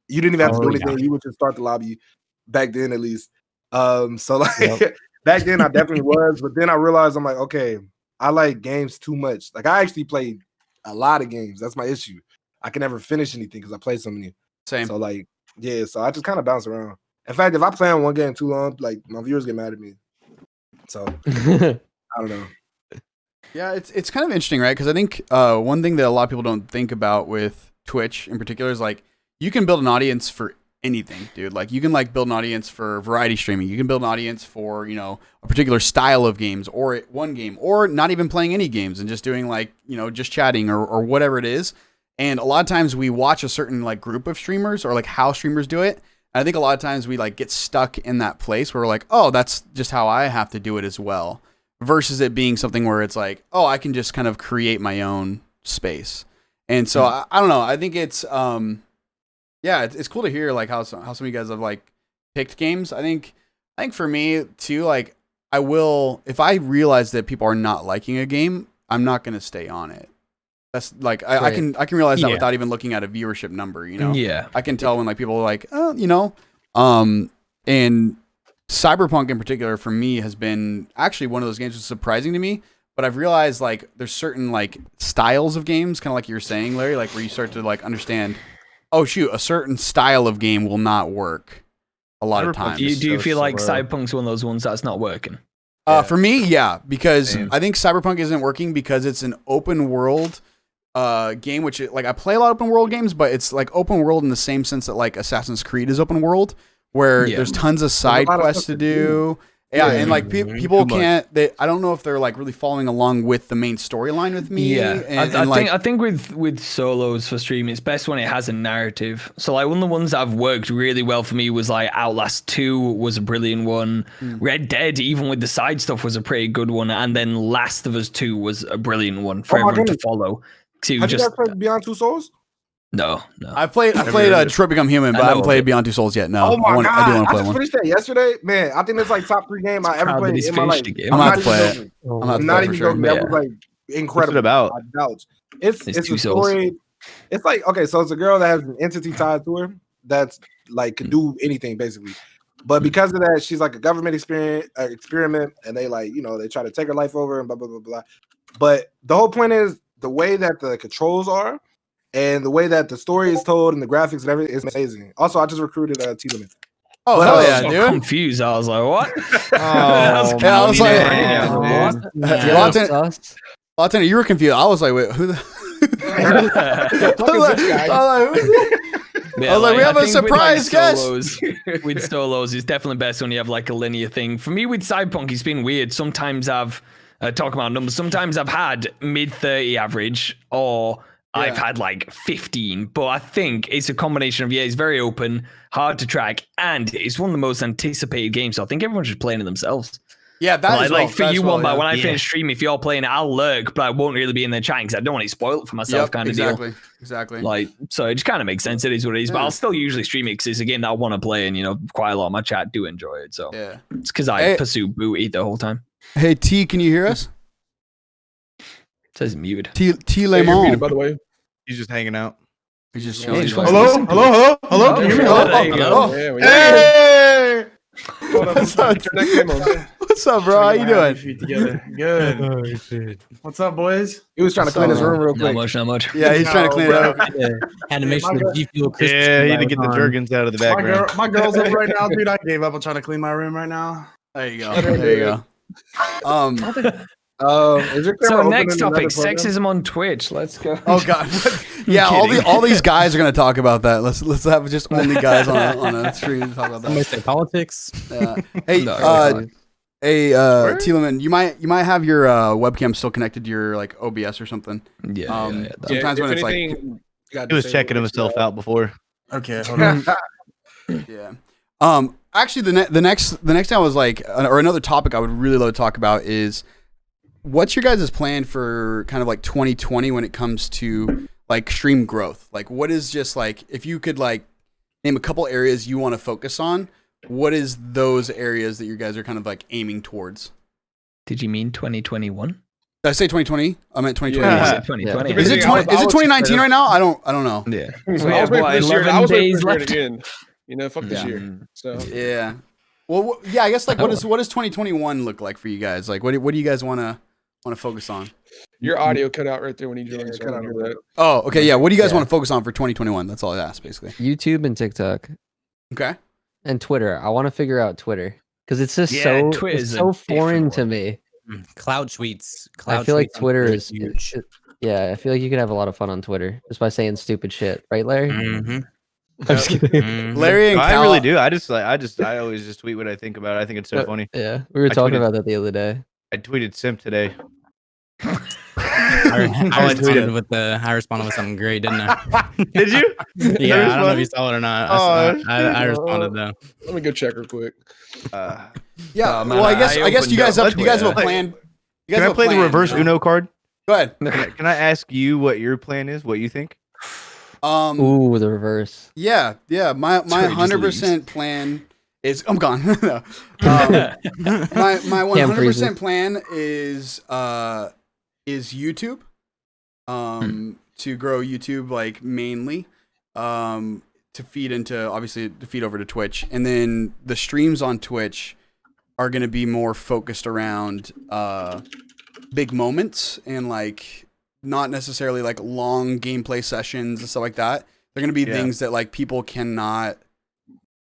You didn't even have to do anything. You would just start the lobby back then, at least. So like back then I definitely was, but then I realized I'm like, okay, I like games too much. Like I actually played a lot of games. That's my issue. I can never finish anything because I play so many. Same. So like, yeah, so I just kind of bounce around. In fact, if I play on one game too long, like my viewers get mad at me. So I don't know. Yeah, it's kind of interesting, right? Because I think one thing that a lot of people don't think about with Twitch in particular is like you can build an audience for anything, dude. Like you can like build an audience for variety streaming. You can build an audience for, you know, a particular style of games or one game or not even playing any games and just doing like, you know, just chatting or whatever it is. And a lot of times we watch a certain like group of streamers or like how streamers do it. And I think a lot of times we like get stuck in that place where we're like, oh, that's just how I have to do it as well. Versus it being something where it's like, oh, I can just kind of create my own space. And so I don't know. I think it's it's cool to hear like how some of you guys have like picked games. I think for me too, like I will, if I realize that people are not liking a game, I'm not going to stay on it. That's like I can realize that without even looking at a viewership number, you know. Yeah, I can tell when like people are like, oh, you know, and Cyberpunk in particular for me has been actually one of those games that's surprising to me. But I've realized like there's certain like styles of games, kind of like you were saying, Larry, like where you start to like understand, oh shoot, a certain style of game will not work a lot of times. Do you feel like Cyberpunk's one of those ones that's not working? For me, yeah, because I think Cyberpunk isn't working because it's an open world game, which like I play a lot of open world games, but it's like open world in the same sense that like Assassin's Creed is open world, where there's tons of side quests to do. Yeah, and like people can't. I don't know if they're like really following along with the main storyline with me. Yeah, I think with solos for stream, it's best when it has a narrative. So like one of the ones that have worked really well for me was like Outlast 2 was a brilliant one. Red Dead, even with the side stuff, was a pretty good one, and then Last of Us 2 was a brilliant one for everyone to follow. Have you guys played Beyond Two Souls? No. I played Detroit Become Human, but I haven't played Beyond Two Souls yet. No. Oh my God. I do want to play one. I just finished that yesterday. Man, I think it's like top 3 game I ever played in my life. I'm not to play it. I'm not even joking. That was like incredible. What's it about? It's a story. It's like, okay, so it's a girl that has an entity tied to her that's like could do anything basically. But because of that, she's like a government experiment, and they like, you know, they try to take her life over and blah, blah, blah, blah. But the whole point is the way that the controls are and the way that the story is told and the graphics and everything is amazing. Also, I just recruited Tiedemann. Oh, hell yeah, dude. I'm confused. I was like, what? I was like, Latina, you were confused. I was like, wait, who the I was like, we have a surprise guest. With solos, it's definitely best when you have like a linear thing. For me with Cyberpunk, it's been weird. Sometimes I've talk about numbers. Sometimes I've had mid 30 average, or I've had like 15. But I think it's a combination of it's very open, hard to track, and it's one of the most anticipated games. So I think everyone's just playing it themselves. Yeah, that like for you, Wombat, when I Yeah. finish streaming, if you're playing it, I'll lurk, but I won't really be in there chatting because I don't want it spoiled for myself, kind of deal. Exactly. Like, so it just kind of makes sense. It is what it is, but I'll still usually stream it because it's a game that I want to play, and quite a lot of my chat do enjoy it. So it's because I pursue booty the whole time. Hey T, can you hear us? It says muted. T You're Lemon. muted, by the way. He's just hanging out. He's just Yeah, chilling. he just wants to listen to it. Hello. Can you hear me? There you go. Yeah, we Hey! Hold on, turn that camera on. What's up, bro? How you doing? Together. Good. What's up, boys? He was trying to clean his room real quick. Not much. Yeah, he's trying to clean it up. Had to make sure the G Fuel crisp. Yeah, he had to get the Jergens out of the background. My girl's up right now, dude. I gave up on trying to clean my room right now. There you go. There you go. Is your So camera open next in another topic, program? sexism on Twitch. Let's go. Oh god. Yeah, all these guys are gonna talk about that. Let's have just only guys on a stream to talk about I'm gonna that. say politics. Hey, No, Telaman, you might have your webcam still connected to your like OBS or something. Yeah. Sometimes when it's like He was checking himself out before. Okay, hold on. yeah. Actually, the next thing I was like, or another topic I would really love to talk about is what's your guys' plan for kind of like 2020 when it comes to like stream growth? Like, what is just like, if you could like name a couple areas you want to focus on, what is those areas that you guys are kind of like aiming towards? Did you mean 2021? Did I say 2020? I meant 2020. Yeah, Is 2020. it 2019 right now? I don't know. Yeah. I was waiting for this year. I was waiting for it again. Fuck this Yeah. year. So Yeah. Well, yeah, I guess like what does 2021 look like for you guys? Like, what do you guys want to focus on? your audio cut out right there when you joined. So I don't hear that. Oh, okay, yeah. What do you guys want to focus on for 2021? That's all I asked, basically. YouTube and TikTok Okay. and Twitter. I want to figure out Twitter because it's just Twitter's it's a so different foreign to one. me. Cloud tweets. I feel like tweets Twitter are is huge. yeah. I feel like you could have a lot of fun on Twitter just by saying stupid shit, right, Larry? Mhm. I'm just kidding. Mhm. Larry and No, I Cal, really do. I always just tweet what I think about it. I think it's so funny. Yeah, we were I talking tweeted- about that the other day. I tweeted Simp today. I responded with something great, didn't I? Did you? Yeah, I don't know if you saw it or not. I responded though. Let me go check real quick. yeah. Oh, man, well, I guess you opened guys up have a Twitter. plan. You guys Can I have a play the plan, reverse you know? Uno card? Go ahead. Can I ask you what your plan is? What you think? Ooh, the reverse. Yeah. My Twitter just 100% plan is I'm gone. No. My 100% plan is YouTube. To grow YouTube like mainly. To feed over to Twitch, and then the streams on Twitch are going to be more focused around big moments and like not necessarily like long gameplay sessions and stuff like that. They're going to be things that like people cannot,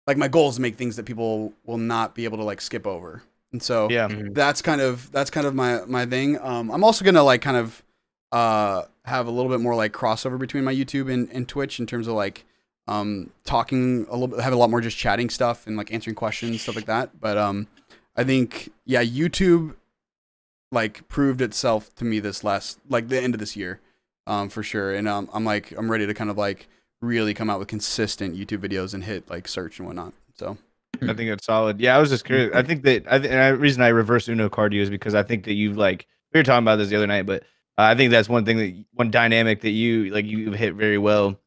like my goal is to make things that people will not be able to like skip over. And so that's kind of my thing. I'm also going to like kind of have a little bit more like crossover between my YouTube and Twitch in terms of like talking a little bit, have a lot more just chatting stuff and like answering questions, stuff like that. But I think YouTube like proved itself to me this last like the end of this year, for sure. And I'm ready to kind of like really come out with consistent YouTube videos and hit like search and whatnot. So I think that's solid. Yeah, I was just curious. I think that the reason I reverse Uno card you is because I think that you've like we were talking about this the other night, but I think that's one dynamic that you hit very well.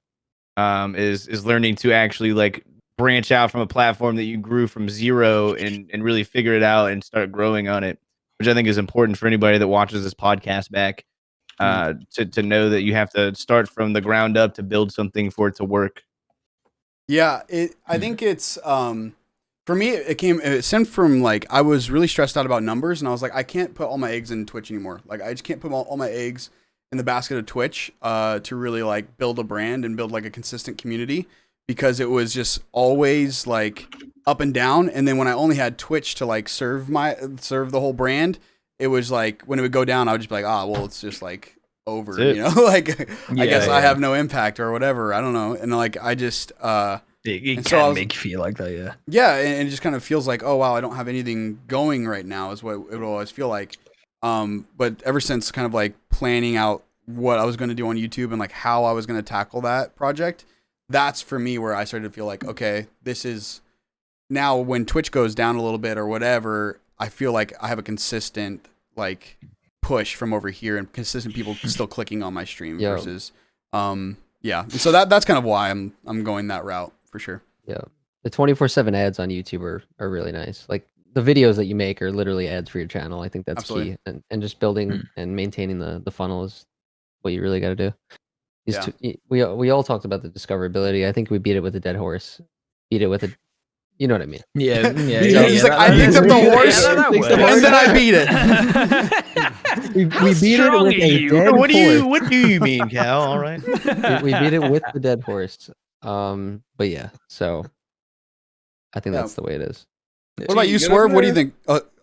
Is learning to actually like branch out from a platform that you grew from zero and really figure it out and start growing on it, which I think is important for anybody that watches this podcast back, to know that you have to start from the ground up to build something for it to work. Yeah, I think it's for me it stemmed from like I was really stressed out about numbers and I was like I can't put all my eggs in Twitch anymore. Like I just can't put all my eggs in the basket of Twitch to really like build a brand and build like a consistent community, because it was just always like up and down. And then when I only had Twitch to like serve the whole brand, it was like when it would go down, I would just be like, well, it's just like over, like I guess I have no impact or whatever. I don't know. And like, I just, it can make you feel like that. Yeah. Yeah. And it just kind of feels like, oh wow, I don't have anything going right now is what it will always feel like. But ever since kind of like planning out what I was going to do on YouTube and like how I was going to tackle that project, that's for me where I started to feel like, okay, this is now when Twitch goes down a little bit or whatever, I feel like I have a consistent like push from over here and consistent people still clicking on my stream versus, yeah. So that's kind of why I'm going that route for sure. Yeah. The 24/7 ads on YouTube are really nice. Like the videos that you make are literally ads for your channel. I think that's key. And just building and maintaining the funnel is what you really got to do. We all talked about the discoverability. I think we beat it with a dead horse. Beat it with a, you know what I mean? Yeah. He's like, I picked up the horse and then I beat it. we beat it with a dead horse. What do you mean, Cal? All right. we beat it with the dead horse. But yeah, so I think that's the way it is. What about you, Swerve? What do you think?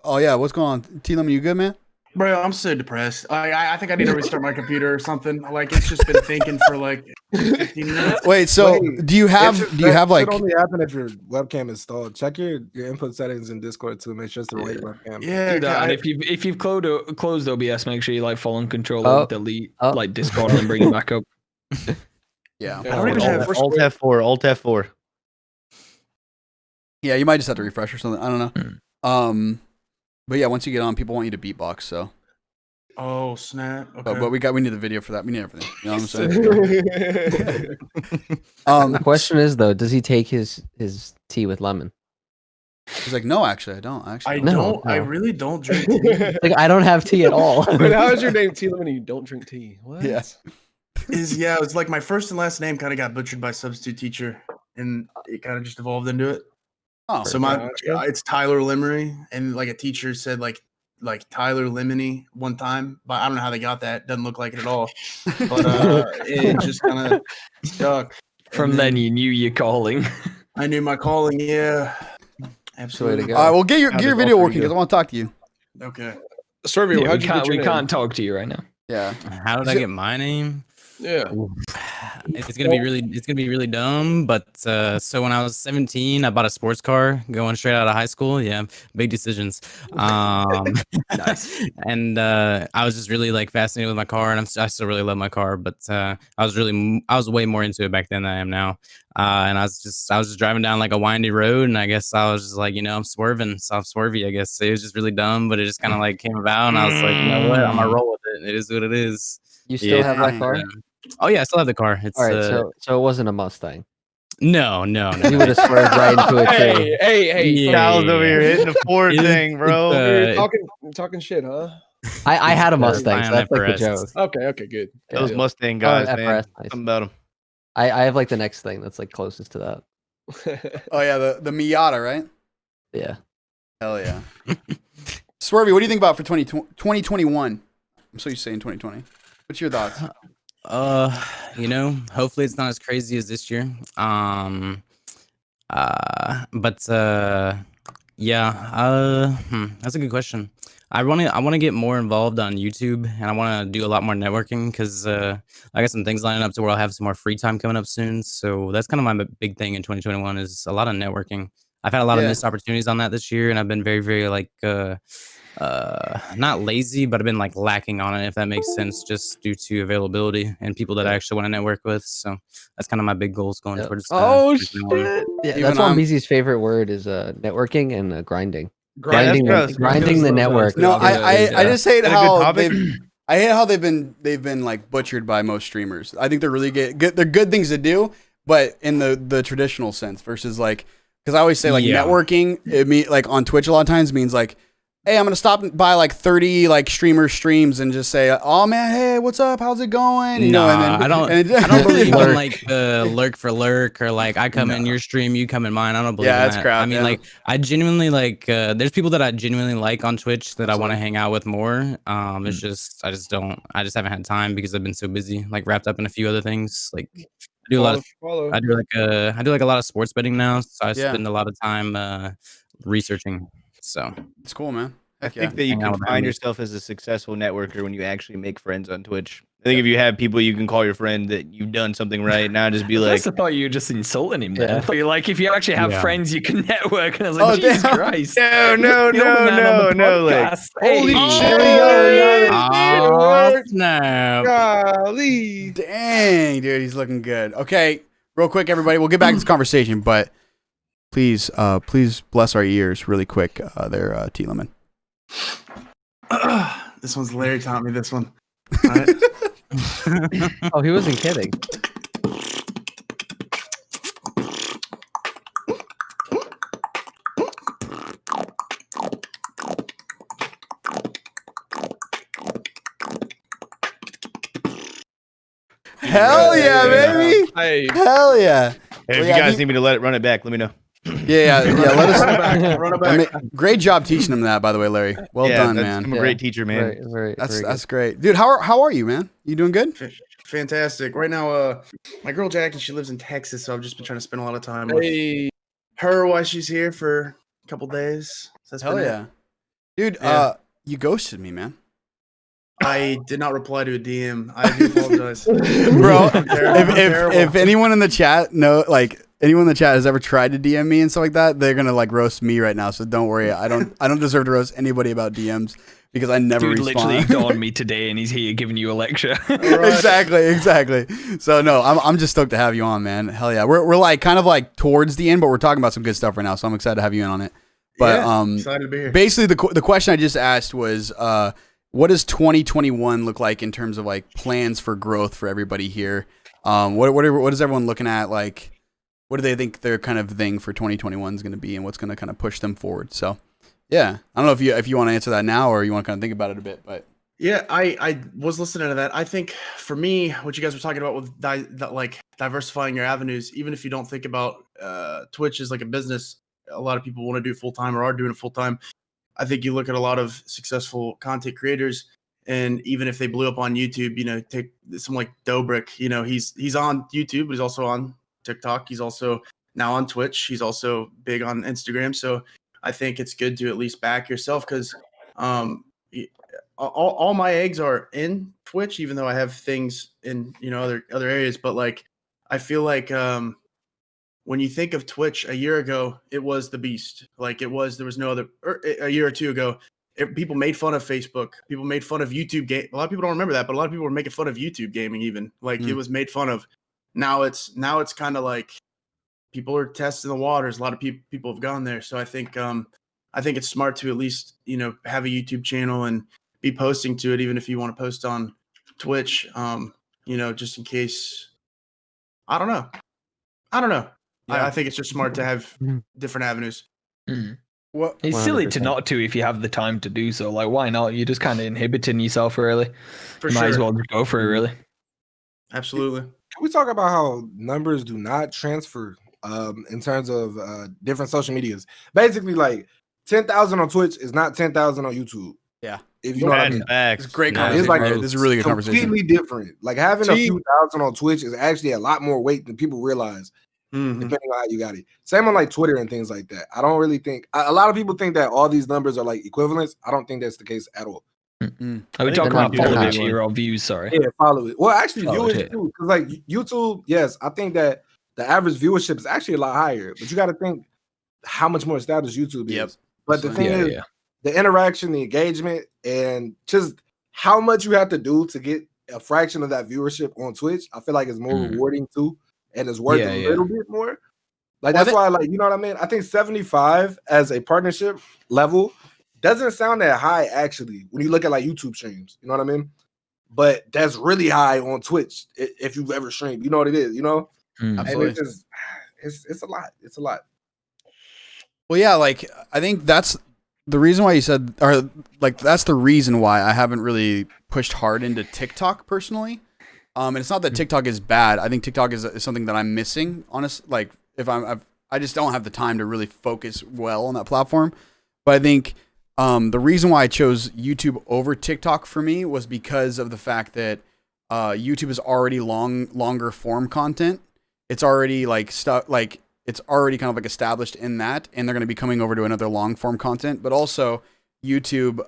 Oh yeah, what's going on? T-Lim, you good, man? Bro, I'm so depressed. I think I need to restart my computer or something. Like it's just been thinking for like 15 minutes. Wait, so do you have like? It only happen if your webcam is installed. Check your input settings in Discord to make sure it's the right webcam. Yeah, and if you've closed OBS, make sure you like follow and control delete like Discord and bring it back up. Yeah, I don't even have Alt F4. Yeah, you might just have to refresh or something. I don't know. But yeah, once you get on, people want you to beatbox. So. Oh snap! Okay. But we need the video for that. We need everything. You know what I'm saying? The question is though, does he take his tea with lemon? He's like, no, actually, I don't. I really don't drink tea. Like I don't have tea at all. But how is your name T when you don't drink tea? What? Yes. It was like my first and last name kind of got butchered by a substitute teacher, and it kind of just evolved into it. Oh, so it's Tyler Limery, and like a teacher said like Tyler Lemony one time, but I don't know how they got that. Doesn't look like it at all. But it just kind of stuck. From then you knew your calling. I knew my calling. Yeah, absolutely. All right, well, get your video working because I want to talk to you. Okay. Survey, we can't talk to you right now. Yeah. How did I get my name? Yeah. It's gonna be really dumb, but so when I was 17, I bought a sports car going straight out of high school. Yeah, big decisions. Nice. And I was just really like fascinated with my car, and I still really love my car, but I was way more into it back then than I am now. And I was just driving down like a windy road, and I guess I was just like, I'm swerving, soft swervy. I guess it was just really dumb, but it just kind of like came about, and I was like, you know what, I'm gonna roll with it. It is what it is. You still have that car? Oh yeah, I still have the car. It's all right. So it wasn't a Mustang. No. You would have swerved right into it too. Hey! Cal's over here hitting the Ford thing, bro. You're talking shit, huh? I had a Mustang, so that's like the joke. Okay, good. Those Mustang guys, man. FRS, nice. Something about them. I have like the next thing that's like closest to that. Oh yeah, the Miata, right? Yeah. Hell yeah. Swervy, what do you think about for 2021? I'm so used to saying 2020. What's your thoughts? Hopefully it's not as crazy as this year. That's a good question. I want to get more involved on YouTube, and I want to do a lot more networking because I got some things lining up to where I'll have some more free time coming up soon. So that's kind of my big thing in 2021 is a lot of networking. I've had a lot of missed opportunities on that this year, and I've been very, very like not lazy, but I've been like lacking on it, if that makes sense, just due to availability and people that I actually want to network with. So that's kind of my big goals going towards. Shit! Yeah, that's one BZ's favorite word is networking and grinding. Grinding the network. No, I just hate how they've been like butchered by most streamers. I think they're really good. They're good things to do, but in the traditional sense versus like, because I always say like networking, like on Twitch a lot of times means like, hey, I'm gonna stop by like 30 like streams and just say, oh man, hey, what's up? How's it going? I don't believe in like the lurk for lurk or like I come in your stream, you come in mine. I don't believe in that. Crap. I mean, like I genuinely like. There's people that I genuinely like on Twitch that I want to hang out with more. It's just I just haven't had time because I've been so busy, like wrapped up in a few other things. Like I do a lot of, I do like a lot of sports betting now, so I spend a lot of time researching. So it's cool, man. I think that you can find yourself as a successful networker when you actually make friends on Twitch. I think if you have people you can call your friend that you've done something right, now just be like. I thought you were just insulting him there. I thought you like if you actually have friends you can network, and I was like, Jesus Christ. No. Like, holy shit! snap. Golly. Dang, dude, he's looking good. Okay, real quick, everybody, we'll get back to this conversation, but please bless our ears really quick. There, T Lemon. This one's Larry taught me this one. All right. Oh, he wasn't kidding. Hell yeah, baby! Hey, Hell yeah! Hey, if Well, you yeah, guys need me to run it back, let me know. Yeah. Let us. Run it I back. mean, great job teaching him that, by the way, Larry. Well Yeah, done, that's- man. I'm a great teacher, man. Very That's good. great, dude. How are you, man? You doing good? Fantastic. Right now, my girl Jackie, she lives in Texas, so I've just been trying to spend a lot of time with hey. her while she's here for a couple days. So that's Hell been it. yeah, dude. Yeah. You ghosted me, man. I did not reply to a DM. I do apologize. Bro, I'm terrible. I'm terrible. if anyone in the chat anyone in the chat has ever tried to DM me and stuff like that, they're gonna like roast me right now. So don't worry. I don't deserve to roast anybody about DMs because I never Dude literally respond. ignored me today, and he's here giving you a lecture. Exactly. So no, I'm just stoked to have you on, man. Hell yeah. We're like kind of like towards the end, but we're talking about some good stuff right now. So I'm excited to have you in on it. But Yeah, excited to be here. basically the question I just asked was what does 2021 look like in terms of like plans for growth for everybody here? What is everyone looking at? Like, what do they think their kind of thing for 2021 is going to be, and what's going to kind of push them forward? So, yeah, I don't know if you want to answer that now or you want to kind of think about it a bit, but Yeah, I was listening to that. I think for me, what you guys were talking about with like diversifying your avenues, even if you don't think about Twitch as like a business, a lot of people want to do full time or are doing it full time. I think you look at a lot of successful content creators, and even if they blew up on YouTube, you know, take someone like Dobrik, you know, he's on YouTube, but he's also on TikTok. He's also now on Twitch. He's also big on Instagram. So I think it's good to at least back yourself because all my eggs are in Twitch, even though I have things in, you know, other areas. But like, I feel like when you think of Twitch a year ago, it was the beast. Like there was no other, a year or two ago, people made fun of Facebook. People made fun of YouTube game. A lot of people don't remember that, but a lot of people were making fun of YouTube gaming even. Like it was made fun of. Now it's kind of like people are testing the waters. A lot of people have gone there. So I think it's smart to at least, you know, have a YouTube channel and be posting to it, even if you want to post on Twitch, you know, just in case. I don't know. Yeah. I think it's just smart to have different avenues. what? It's silly to 100%. not to if you have the time to do so. Like, why not? You're just kind of inhibiting yourself, really. For You might as sure. well just go for it, really. Absolutely. Can we talk about how numbers do not transfer in terms of different social medias? Basically, like 10,000 on Twitch is not 10,000 on YouTube. Yeah. If you know what I mean. It's a great No, conversation. it's like bro. This is a really good conversation. Completely different. Like having a few thousand on Twitch is actually a lot more weight than people realize, depending on how you got it. Same on like Twitter and things like that. I don't really think a lot of people think that all these numbers are like equivalents. I don't think that's the case at all. Are we think talking they're about not followers big. here or views? Sorry. Yeah, follow it. Well, actually, Oh, viewers shit. too, because like YouTube, yes, I think that the average viewership is actually a lot higher, but you got to think how much more established YouTube is. Yep. But the thing Yeah, is, yeah. the interaction, the engagement, and just how much you have to do to get a fraction of that viewership on Twitch, I feel like it's more rewarding too, and it's worth Yeah, a yeah. little bit more. Like Well, that's why, like, you know what I mean? I think 75 as a partnership level doesn't sound that high actually when you look at like YouTube streams. You know what I mean? But that's really high on Twitch if you've ever streamed. You know what it is, you know? And Absolutely. it's just it's a lot. It's a lot. Well, yeah, like I think that's the reason why you said, or like that's the reason why I haven't really pushed hard into TikTok personally. And it's not that TikTok is bad. I think TikTok is something that I'm missing. Honest, like if I just don't have the time to really focus well on that platform. But I think the reason why I chose YouTube over TikTok for me was because of the fact that YouTube is already longer form content. It's already like stuff like it's already kind of like established in that, and they're going to be coming over to another long form content. But also YouTube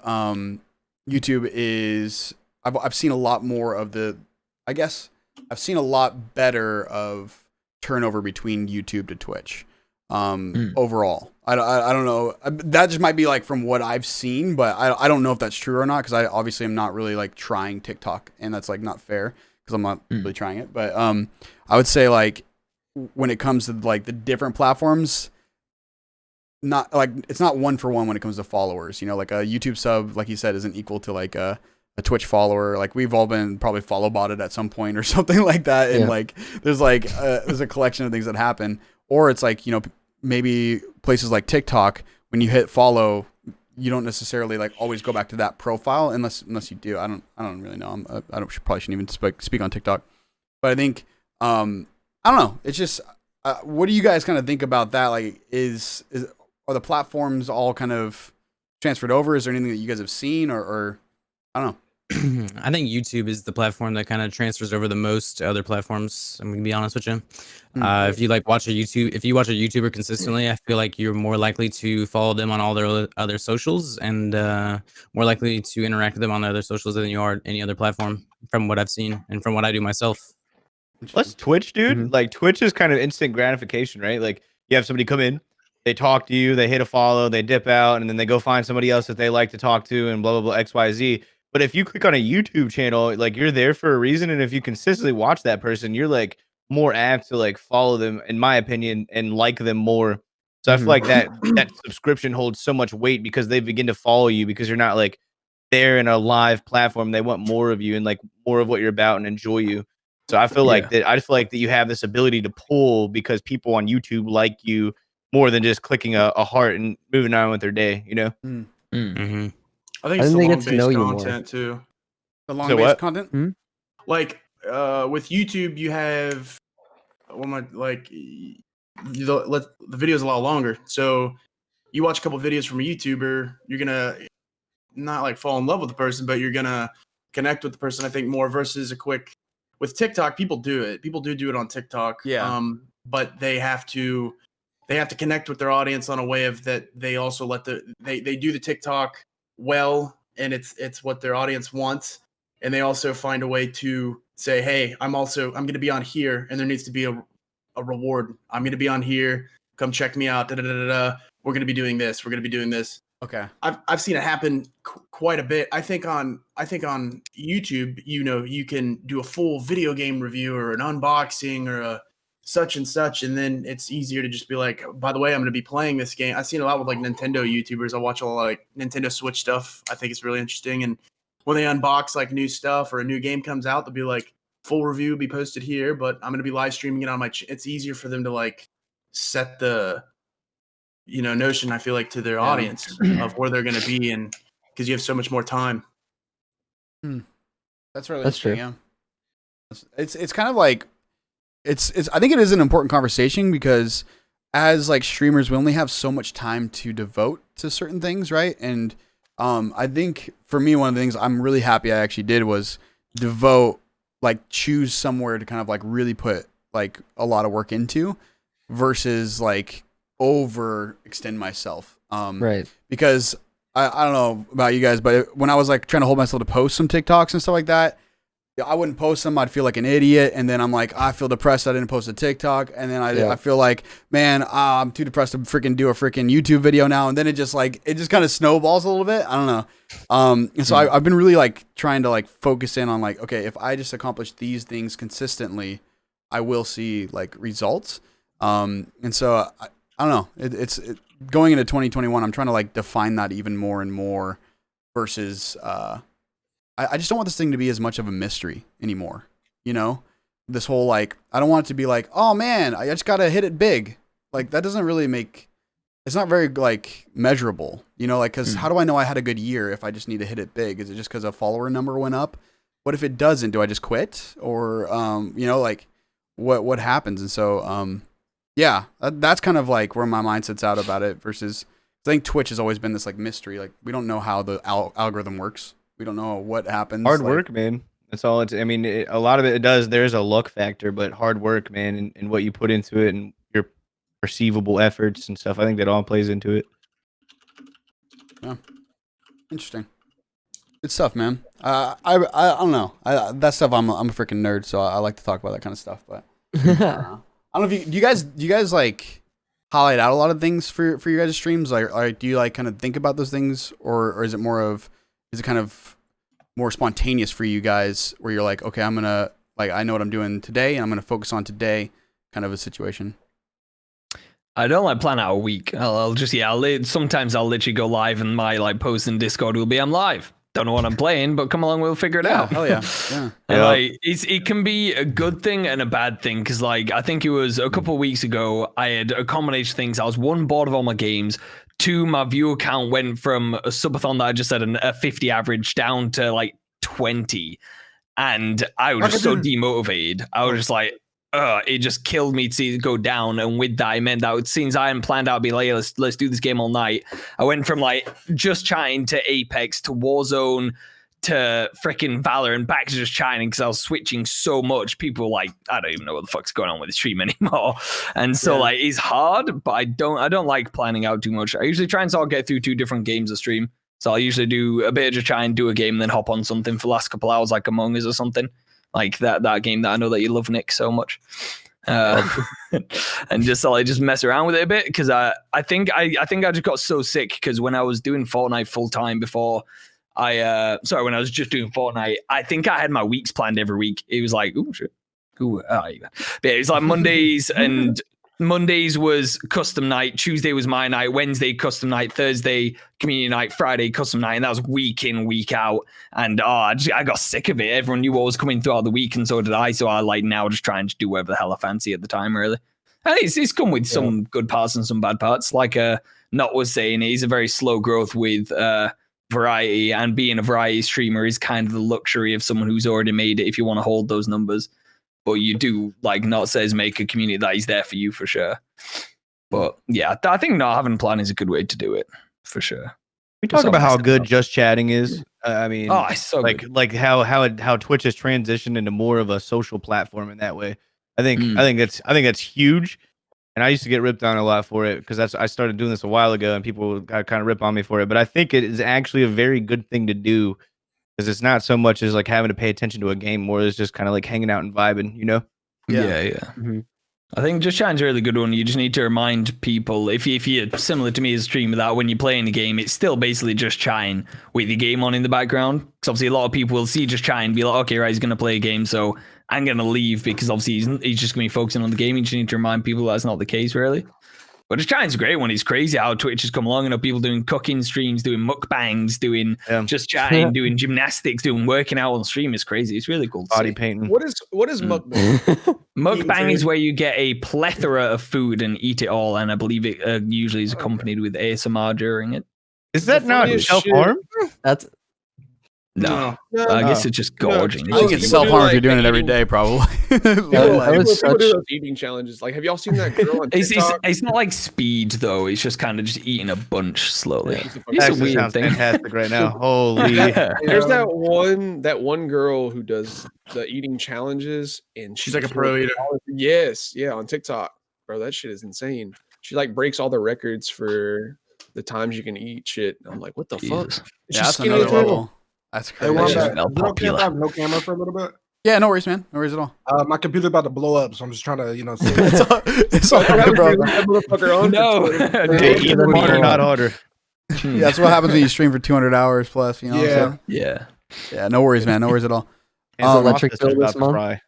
is I've seen a lot more of the, I guess I've seen a lot better of turnover between YouTube to Twitch. overall. I don't know. That just might be like from what I've seen, but I don't know if that's true or not because I obviously am not really like trying TikTok, and that's like not fair because I'm not really trying it. But I would say like when it comes to like the different platforms, not like it's not one for one when it comes to followers. You know, like a YouTube sub, like you said, isn't equal to like a Twitch follower. Like we've all been probably follow botted at some point or something like that, and like there's a collection of things that happen, or it's like, you know, maybe places like TikTok, when you hit follow, you don't necessarily like always go back to that profile unless you do. I don't really know. Probably shouldn't even speak on TikTok, but I think I don't know. It's just what do you guys kind of think about that? Like, are the platforms all kind of transferred over? Is there anything that you guys have seen or I don't know? I think YouTube is the platform that kind of transfers over the most to other platforms. I'm gonna be honest with you. If you watch a YouTuber consistently, I feel like you're more likely to follow them on all their other socials and more likely to interact with them on their other socials than you are any other platform, from what I've seen and from what I do myself. Plus Twitch, dude. Like Twitch is kind of instant gratification, right? Like you have somebody come in, they talk to you, they hit a follow, they dip out, and then they go find somebody else that they like to talk to, and blah blah blah XYZ. But if you click on a YouTube channel, like you're there for a reason, and if you consistently watch that person, you're like more apt to like follow them, in my opinion, and like them more. So I feel like that subscription holds so much weight because they begin to follow you because you're not like there in a live platform. They want more of you and like more of what you're about and enjoy you. So I feel like that. I feel like that you have this ability to pull because people on YouTube like you more than just clicking a heart and moving on with their day. You know. Mm-hmm. I think it's the long-based content too. The long-based content? Like with YouTube, you have the video is a lot longer. So you watch a couple videos from a YouTuber, you're gonna not like fall in love with the person, but you're gonna connect with the person, I think, more versus a quick. With TikTok, people do it. People do it on TikTok. Yeah. But they have to connect with their audience on a way of that they also they do the TikTok well, and it's what their audience wants, and they also find a way to say, hey, I'm going to be on here, and there needs to be a reward. I'm going to be on here, come check me out, we're going to be doing this. Okay. I've seen it happen quite a bit. I think on YouTube, you know, you can do a full video game review or an unboxing or a such and such, and then it's easier to just be like, by the way, I'm going to be playing this game. I've seen a lot with like Nintendo YouTubers. I watch a lot of like Nintendo Switch stuff. I think it's really interesting. And when they unbox like new stuff or a new game comes out, they'll be like, full review will be posted here, but I'm going to be live streaming it on my it's easier for them to like set the, you know, notion, I feel like, to their audience of where they're going to be, and because you have so much more time. That's really interesting. Yeah. It's kind of like, I think it is an important conversation because as like streamers, we only have so much time to devote to certain things, right? And I think for me, one of the things I'm really happy I actually did was choose somewhere to kind of like really put like a lot of work into versus like overextend myself. Right. Because I don't know about you guys, but when I was like trying to hold myself to post some TikToks and stuff like that, I wouldn't post them. I'd feel like an idiot. And then I'm like, I feel depressed I didn't post a TikTok. And then I feel like, man, I'm too depressed to freaking do a freaking YouTube video now. And then it just kind of snowballs a little bit. I don't know. And so I've been really like trying to like focus in on like, okay, if I just accomplish these things consistently, I will see like results. And so I don't know. It's going into 2021. I'm trying to like define that even more and more versus, I just don't want this thing to be as much of a mystery anymore. You know, this whole like, I don't want it to be like, oh man, I just got to hit it big. Like that doesn't really it's not very like measurable, you know, like, cause how do I know I had a good year if I just need to hit it big? Is it just cause a follower number went up? What if it doesn't? Do I just quit? Or, you know, like what happens? And so, yeah, that's kind of like where my mind sits out about it versus I think Twitch has always been this like mystery. Like we don't know how the algorithm works. We don't know what happens. Hard work, man. That's all. I mean, a lot of it does. There's a luck factor, but hard work, man, and what you put into it and your perceivable efforts and stuff. I think that all plays into it. Yeah, interesting. Good stuff, man. I don't know. That stuff. I'm a freaking nerd, so I like to talk about that kind of stuff. But I don't know if do you guys like highlight out a lot of things for your guys' streams? Like, do you like kind of think about those things, or is it kind of more spontaneous for you guys, where you're like, okay, I know what I'm doing today, and I'm gonna focus on today, kind of a situation? I don't like plan out a week. Sometimes I'll literally go live and my like post in Discord will be I'm live. Don't know what I'm playing, but come along, we'll figure it out. Hell yeah. Yeah. And like it can be a good thing and a bad thing, because like I think it was a couple of weeks ago, I had a combination of things. I was one, bored of all my games. Two, my viewer count went from a subathon that I just had a 50 average down to like 20, and I was just so demotivated. I was just like, it just killed me to see it go down. And with that, it meant that since I hadn't planned out, be like, let's do this game all night. I went from like just chatting to Apex to Warzone to freaking Valor and back to just chatting, because I was switching so much. People were like, I don't even know what the fuck's going on with the stream anymore. And so like it's hard, but I don't like planning out too much. I usually try and sort of get through 2 different games a stream. So I'll usually do a bit of just try and do a game and then hop on something for the last couple hours, like Among Us or something. Like that game that I know that you love, Nick, so much. And just mess around with it a bit, because I think I just got so sick, because when I was doing Fortnite full time before when I was just doing Fortnite, I think I had my weeks planned every week. It was like, oh shit. But it was like Mondays, and Mondays was custom night, Tuesday was my night, Wednesday custom night, Thursday community night, Friday custom night, and that was week in, week out. And I got sick of it. Everyone knew what was coming throughout the week, and so did I. So I like now just try and just do whatever the hell I fancy at the time, really. And it's come with some good parts and some bad parts. Like Not was saying, it is a very slow growth with variety, and being a variety streamer is kind of the luxury of someone who's already made it if you want to hold those numbers. But you do, like Not says, make a community that is there for you for sure. But yeah, I think not having a plan is a good way to do it for sure. We talk about how good just chatting is. I mean, it's so good. like how Twitch has transitioned into more of a social platform in that way. I think that's huge. And I used to get ripped on a lot for it, because I started doing this a while ago, and people got kind of rip on me for it. But I think it is actually a very good thing to do, because it's not so much as like having to pay attention to a game, more it's just kind of like hanging out and vibing, you know? Yeah. Mm-hmm. I think just chatting's a really good one. You just need to remind people, if you're similar to me as a streamer, that when you're playing the game, it's still basically just chatting with the game on in the background. Because obviously a lot of people will see just chatting and be like, okay, right, he's going to play a game, so I'm going to leave, because obviously he's just going to be focusing on the game. You just need to remind people that's not the case, really. But just chatting's a great one. It's crazy how Twitch has come along. People doing cooking streams, doing mukbangs, doing just chatting, doing gymnastics, doing working out on stream. Is crazy. It's really cool. Body painting. What is mukbang? Mukbang is where you get a plethora of food and eat it all, and I believe it usually is accompanied with ASMR during it. Is that not self-harm? That's No. I guess it's just gorging. I think it's self-harm if you're doing it every day, probably. People do those eating challenges. Like, have y'all seen that girl on TikTok? It's not like speed, though. It's just kind of just eating a bunch slowly. It's a weird sounds thing. Fantastic right now. Holy. There's that one girl who does the eating challenges, and she's like a pro eater. Yes, yeah, on TikTok, bro. That shit is insane. She like breaks all the records for the times you can eat shit. I'm like, what the fuck? Yeah, that's another level. That's crazy. Okay, I have no camera for a little bit. Yeah, no worries, man. No worries at all. My computer's about to blow up, so I'm just trying to, it's all right, bro. No. Either harder, not harder. Yeah, that's what happens when you stream for 200 hours plus, you know? Yeah. Yeah, no worries, man. No worries at all. Electric bill this month?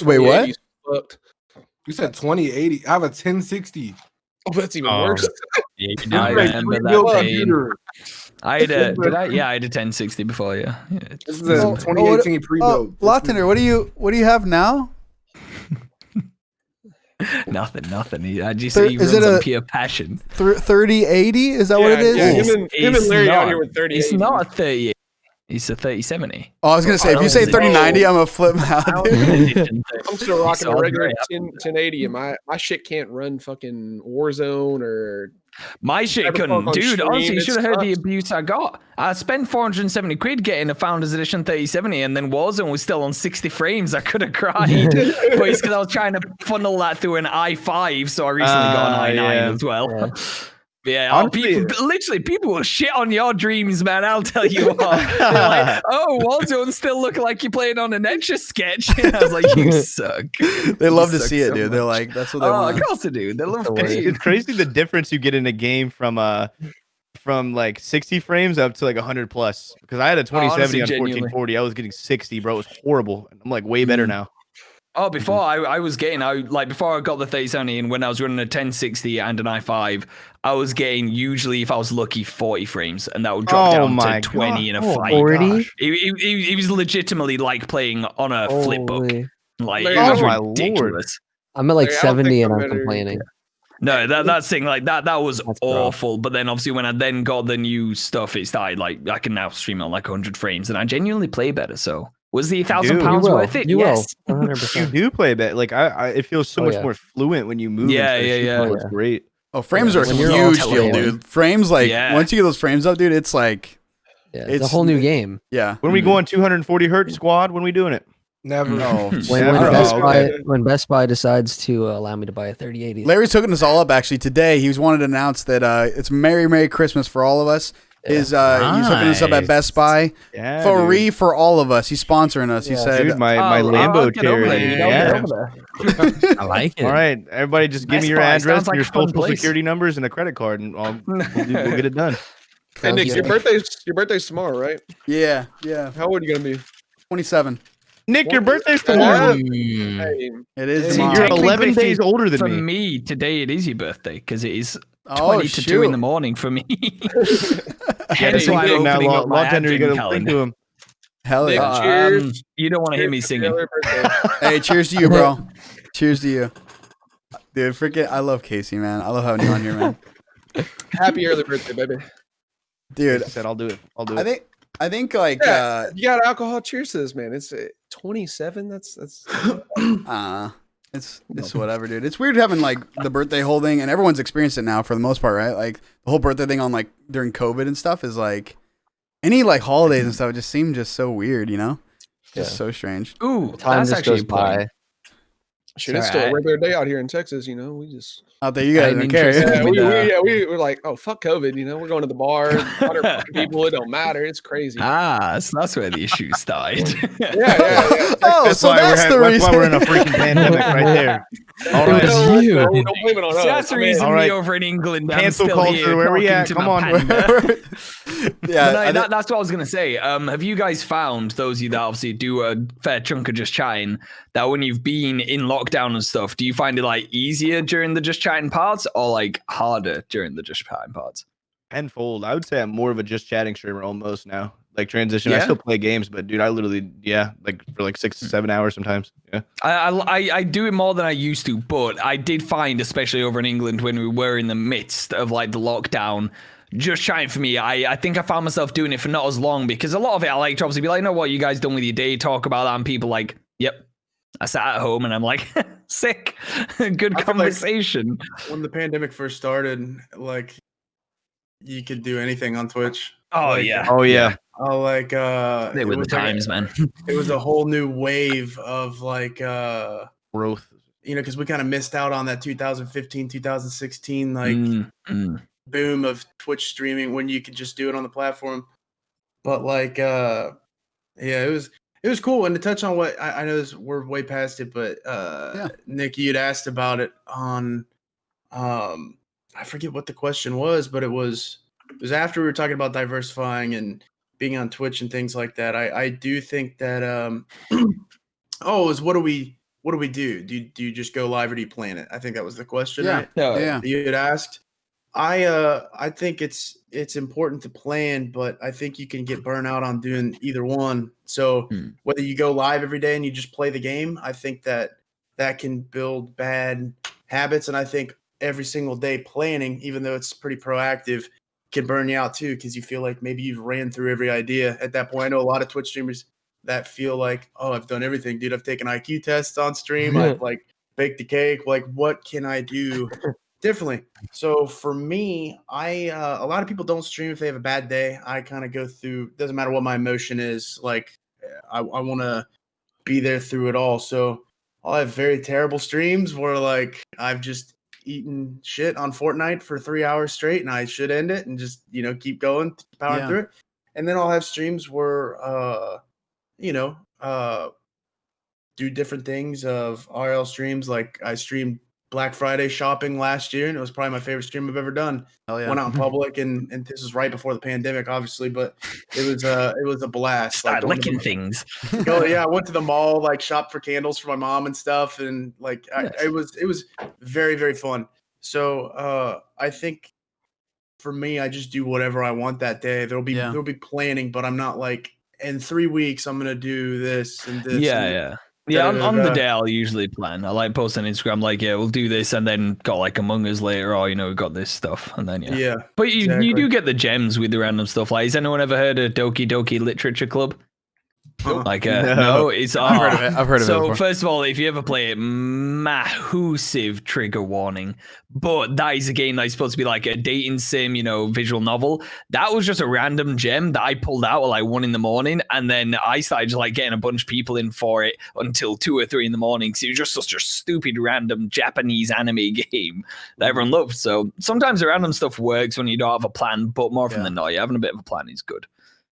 Wait, what? You said 2080. I have a 1060. Oh, that's even worse. Yeah, I remember that pain. I had a 1060 before, yeah. This is a 2018 pre-build. Locktinder, what do you have now? Nothing. I just say he runs on pure passion. 3080? Is that what it is? Yeah, him and Larry out here with 3080. It's not a 3080. It's a 3070. Oh, I was gonna say, if you say 3090, I'm gonna flip out. I'm still rocking a regular 1080, and my shit can't run fucking Warzone or. My shit couldn't, dude. Honestly, you should have heard the abuse I got. I spent 470 quid getting a Founders Edition 3070, and then Warzone was still on 60 frames. I could have cried, but it's because I was trying to funnel that through an i5, so I recently got an i9 as well. Yeah, Honestly, people will shit on your dreams, man. I'll tell you what. They're like, oh, Warzone still look like you're playing on an Etch a Sketch. And I was like, you suck. They love to suck see it, so dude. They're much. like, that's what they Oh, want. of course they do. They love it's crazy the difference you get in a game from like 60 frames up to like 100 plus. Because I had a 2070 on genuinely. 1440. I was getting 60, bro. It was horrible. I'm like way better now. Oh, before I was getting, before I got the 3070 and when I was running a 1060 and an i5, I was getting usually, if I was lucky, 40 frames, and that would drop down to 20 in a fight. 40? He was legitimately like playing on a flip book. Like, it Oh was my ridiculous. I'm at like Like, I don't 70 think and I'm I'm better. complaining. No, that's thing like that was That's rough. awful. But then obviously when I then got the new stuff, it started like I can now stream on like 100 frames, and I genuinely play better. So was the £1,000 will. worth it? You Yes. will. You 100%. do play a bit. Like it feels so Oh, much yeah. more fluent when you move. Yeah, and stuff. yeah, It's yeah. great. Oh, frames Yeah, are a when you're all huge deal, teleporting. dude. Frames, like, Yeah. once you get those frames up, dude, it's like, Yeah, It's- it's a whole new game. yeah. When we go on 240 hertz squad, when we doing it? Never. No. When, Yeah, when, bro. Best Oh, Buy, okay. when Best Buy decides to allow me to buy a 3080. Larry's hooking us all up actually today. He was wanted to announce that it's Merry Christmas for all of us. He's hooking us up at Nice. Best Buy Yeah, free for all of us. He's sponsoring us. He Yeah. said, dude, my I'll Lambo get over chair. there, dude. dude. I'll Yeah. get over there. I like it. All right, everybody, just give Best me your Buy address, sounds like your a fun social place. security numbers, and a credit card, and we'll get it done. Hey Nick, Sounds your good. birthday's tomorrow, right? yeah, How old are you gonna be? 27. Nick, your birthday's Yeah. tomorrow. Hey, It is See, tomorrow. You're technically 11 days for- older than For me. me, today it is your birthday because it is Oh, 20 to 2 in the shoot. morning for me. Yeah, Hence Hey, why I'm Nick, now, opening up my Lawtender, you advent gotta link calendar. to him. Hell Nick, yeah. cheers. You don't want to hear me Cheers, singing. happy birthday. Hey, cheers to you, bro. Cheers to you. Dude, freaking, I love Casey, man. I love having you on here, man. Happy early birthday, baby. Dude, I said I'll do it. I'll do I it. think like, Yeah, you got alcohol. Cheers to this, man. It's 27. That's it's whatever, dude. It's weird having like the birthday whole thing, and everyone's experienced it now for the most part, right? Like the whole birthday thing on like during COVID and stuff is like any like holidays and stuff. It just seemed just so weird, you know? Just Yeah. so strange. Ooh, Time that's just actually goes a point. by. shit. It's Sorry, still a regular day out here in Texas. You know, we just Out there, you guys I'm don't care. interested. yeah, With, we're like, oh fuck COVID. You know, we're going to the bar. 100 fucking people. It don't matter. It's crazy. So that's where the issue started. Yeah. Oh, That's so why that's the that's why reason. we're in a freaking pandemic right there. All It right, was you. Don't blame it on us. So that's the I mean, reason all right. me over in England. I'm Cancel still culture, here where we talking at? to Come my on. panda. Yeah, No, I think- that's what I was gonna say. Have you guys found, those of you that obviously do a fair chunk of just chatting, that when you've been in lockdown and stuff, do you find it like easier during the just chatting parts or like harder during the just chatting parts? tenfold. I would say I'm more of a just chatting streamer almost now. Like transition. I Yeah? still play games, but dude, I literally like for like 6 to 7 hours sometimes. Yeah. I do it more than I used to, but I did find, especially over in England when we were in the midst of like the lockdown, just chatting for me, I think I found myself doing it for not as long because a lot of it I like to obviously be like, know what you guys done with your day, talk about that, and people like, yep. I sat at home and I'm like, sick, good like- conversation. When the pandemic first started, like you could do anything on Twitch. Oh Like, yeah. Oh yeah. Like They it were the was like times, man. it was a whole new wave of like Growth. you know, because we kind of missed out on that 2015 2016 like boom of Twitch streaming when you could just do it on the platform. But like yeah, it was cool. And to touch on what I know this, we're way past it, but Nick, you'd asked about it on I forget what the question was, but it was after we were talking about diversifying and being on Twitch and things like that. I do think that oh, is what do we do? Do you just go live or do you plan it? I think that was the question, Yeah. right? Yeah. You had asked. I think it's important to plan, but I think you can get burnt out on doing either one. So whether you go live every day and you just play the game, I think that can build bad habits. And I think every single day planning, even though it's pretty proactive, can burn you out too, because you feel like maybe you've ran through every idea at that point. I know a lot of Twitch streamers that feel like, oh, I've done everything, dude. I've taken IQ tests on stream. I've like baked a cake. Like, what can I do differently? So for me, a lot of people don't stream if they have a bad day. I kind of go through, doesn't matter what my emotion is. Like, I want to be there through it all. So I'll have very terrible streams where like I've just eating shit on Fortnite for 3 hours straight, and I should end it and just keep going, powering through it. And then I'll have streams where do different things of RL streams. Like I streamed Black Friday shopping last year, and it was probably my favorite stream I've ever done. Hell yeah. Went out in public, and this was right before the pandemic, obviously, but it was a blast. Start licking things. I went to the mall, like shopped for candles for my mom and stuff, and like it was very, very fun. So I think for me, I just do whatever I want that day. There'll be planning, but I'm not like in 3 weeks I'm gonna do this and this. Yeah, on the day I'll usually plan. I like post on Instagram like, we'll do this, and then got like Among Us later, or we've got this stuff, and then But you do get the gems with the random stuff. Like, has anyone ever heard of Doki Doki Literature Club? Like no, it's I've heard of it. I've heard of it. So first of all, if you ever play it, massive trigger warning. But that is a game that is supposed to be like a dating sim, visual novel. That was just a random gem that I pulled out at like 1 a.m, and then I started just like getting a bunch of people in for it until 2 or 3 a.m. So it was just such a stupid random Japanese anime game that everyone loved. So sometimes the random stuff works when you don't have a plan, but more often than not, having a bit of a plan is good.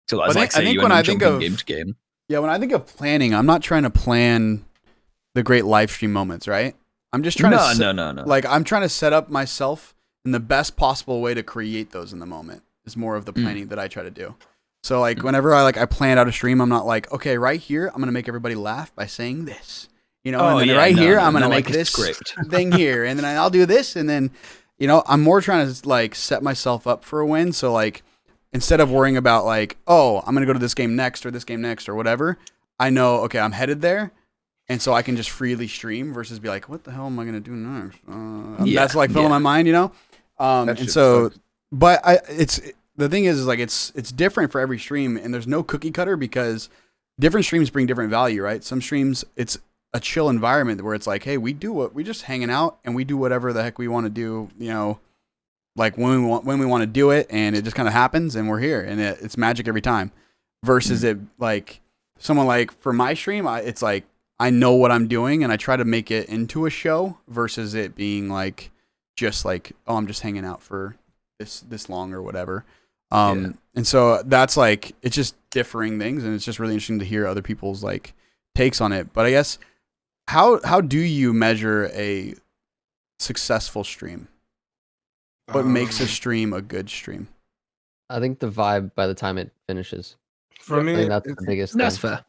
So that's like say you end up jumping game to game. Yeah, when I think of planning, I'm not trying to plan the great live stream moments, right? I'm just trying No. Like, I'm trying to set up myself in the best possible way to create those in the moment is more of the planning that I try to do. So, like, whenever I plan out a stream, I'm not like, okay, right here, I'm going to make everybody laugh by saying this. And then here, I'm going to make this thing here. And then I'll do this. And then, I'm more trying to, like, set myself up for a win. So, like, instead of worrying about like, oh, I'm going to go to this game next or whatever, I know, okay, I'm headed there. And so I can just freely stream versus be like, what the hell am I going to do next? That's like filling my mind, and so, but the thing is like, it's different for every stream, and there's no cookie cutter because different streams bring different value, right? Some streams, it's a chill environment where it's like, hey, we just hanging out and we do whatever the heck we want to do, like when we want to do it, and it just kind of happens, and we're here, and it's magic every time. Versus it like someone like for my stream, it's like I know what I'm doing, and I try to make it into a show. Versus it being like just like, oh, I'm just hanging out for this long or whatever. And so that's like, it's just differing things, and it's just really interesting to hear other people's like takes on it. But I guess how do you measure a successful stream? What makes a stream a good stream? I think the vibe by the time it finishes. For me, I think that's the biggest thing. That's fair.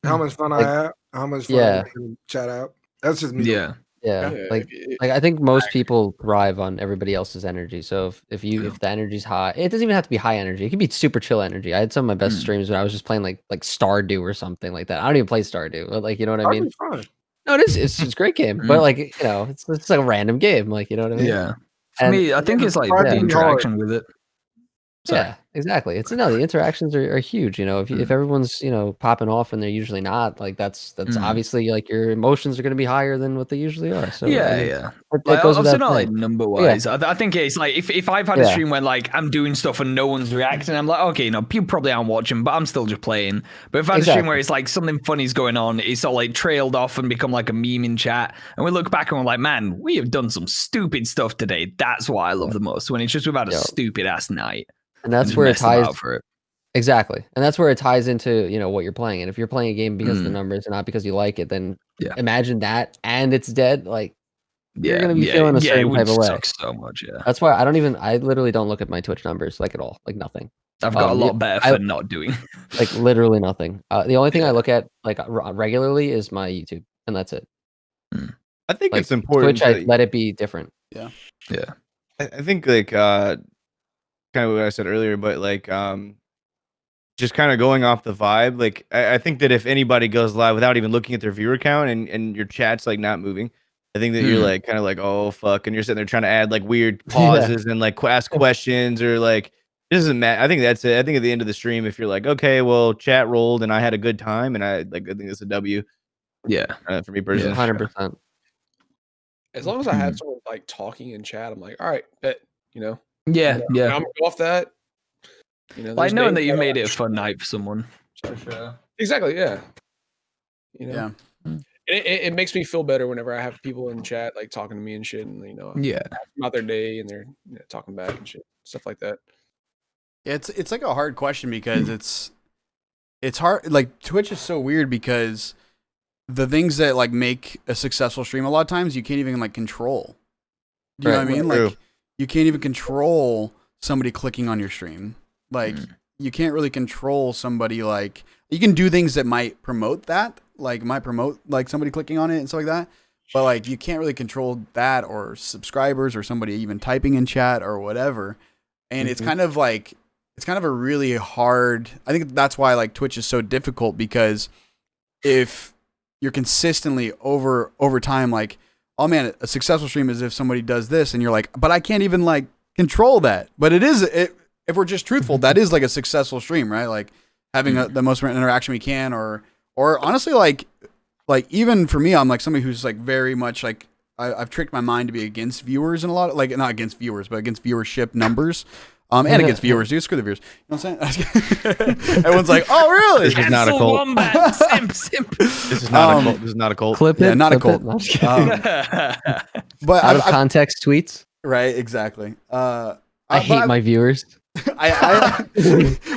How much fun I have, how much fun I can chat out. That's just me. Yeah. Like I think most people thrive on everybody else's energy. So if the energy's high, it doesn't even have to be high energy. It can be super chill energy. I had some of my best streams when I was just playing like Stardew or something like that. I don't even play Stardew, but like, you know what I mean? No, it's a great game, but like, it's like a random game. Like, you know what I mean? Yeah. For me, I think it's like the interaction with it. Sorry. Yeah, exactly. The interactions are huge. If everyone's popping off and they're usually not, like that's obviously like your emotions are going to be higher than what they usually are. So It goes obviously not like number wise. I think it's like if I've had a stream where like I'm doing stuff and no one's reacting, I'm like, okay, people probably aren't watching, but I'm still just playing. But if I had a stream where it's like something funny's going on, it's all like trailed off and become like a meme in chat, and we look back and we're like, man, we have done some stupid stuff today. That's what I love the most, when it's just we've had a stupid ass night. And that's where it ties for it. Exactly. And that's where it ties into, what you're playing. And if you're playing a game because of the numbers and not because you like it, then imagine that and it's dead. Like you're going to be feeling a certain type of way. Suck so much, That's why I literally don't look at my Twitch numbers like at all, like nothing. I've got a lot better for not doing. Like literally nothing. The only thing I look at like regularly is my YouTube, and that's it. I think it's important. Twitch, I let it be different. Yeah. I think like kind of what I said earlier, but like just kind of going off the vibe, like I think that if anybody goes live without even looking at their viewer count and your chat's like not moving, I think that you're like kind of like, oh fuck, and you're sitting there trying to add like weird pauses and like ask questions or like, it doesn't matter. I think that's it. I think at the end of the stream, if you're like, okay, well, chat rolled and I had a good time, and I think it's a W. Yeah, for me personally, 100%. As long as I had someone like talking in chat, I'm like, all right, bet, Yeah. I'm gonna go off that. Like knowing that you've made it a fun night for someone. Exactly. Yeah. It makes me feel better whenever I have people in chat like talking to me and shit, and about their day and they're talking back and shit, stuff like that. It's like a hard question because it's hard. Like Twitch is so weird because the things that like make a successful stream a lot of times you can't even like control. Do you know what I mean? Like you can't even control somebody clicking on your stream. Like you can't really control somebody. Like you can do things that might promote that, like might promote like somebody clicking on it and stuff like that. But like you can't really control that or subscribers or somebody even typing in chat or whatever. And it's kind of like a really hard. I think that's why like Twitch is so difficult because if you're consistently over time like, oh man, a successful stream is if somebody does this and you're like, but I can't even like control that. But if we're just truthful, that is like a successful stream, right? Like having the most interaction we can, or honestly, like even for me, I'm like somebody who's like very much like I've tricked my mind to be against viewers and a lot of, like not against viewers, but against viewership numbers. And against viewers, dude. Screw the viewers. You know what I'm saying? Everyone's like, "Oh, really?" This is not a cult. Wombat, simp. This is not a cult. This is not a cult. Clip it. Yeah, not a clip cult. it. No, I'm just kidding. But Out of context tweets. right, exactly. I hate my viewers.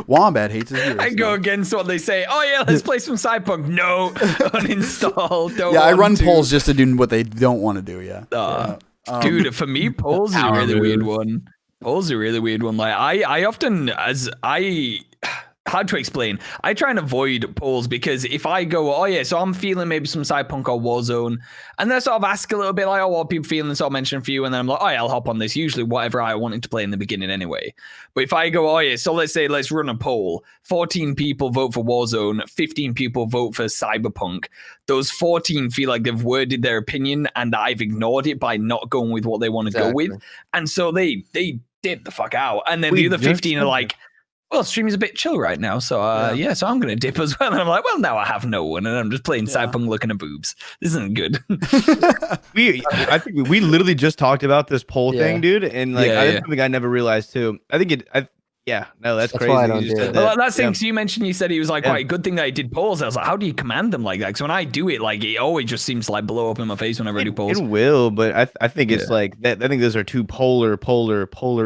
Wombat hates his viewers. I go against what they say. Oh yeah, let's play some Cyberpunk. No, uninstall. Don't. Yeah, I run to. polls just to do what they don't want to do. Yeah. Dude, for me, polls is a really weird one. Polls are a really weird one. Like I often, how to explain? I try and avoid polls because if I go, oh yeah, so I'm feeling maybe some Cyberpunk or Warzone, and then I sort of ask a little bit like, oh, what are people feeling, and sort of mention a few, and then I'm like, oh yeah, I'll hop on this. Usually whatever I wanted to play in the beginning anyway. But if I go, oh yeah, so let's run a poll. 14 people vote for Warzone, 15 people vote for Cyberpunk. Those 14 feel like they've worded their opinion, and I've ignored it by not going with what they want to go with, and so they dip the fuck out, and then the other 15 are like, well, stream is a bit chill right now, so so I'm gonna dip as well. And I'm like, well, now I have no one, and I'm just playing Cyberpunk looking at boobs. This isn't good. I think we literally just talked about this poll thing, dude, and like that's something I never realized too. I think that's crazy. Why I don't do it. Well, that's thing. So you said he was like, quite a good thing that I did polls. I was like, how do you command them like that? Because when I do it, like it always just seems to like blow up in my face whenever I do polls. It will, but I think it's like that. I think those are two polar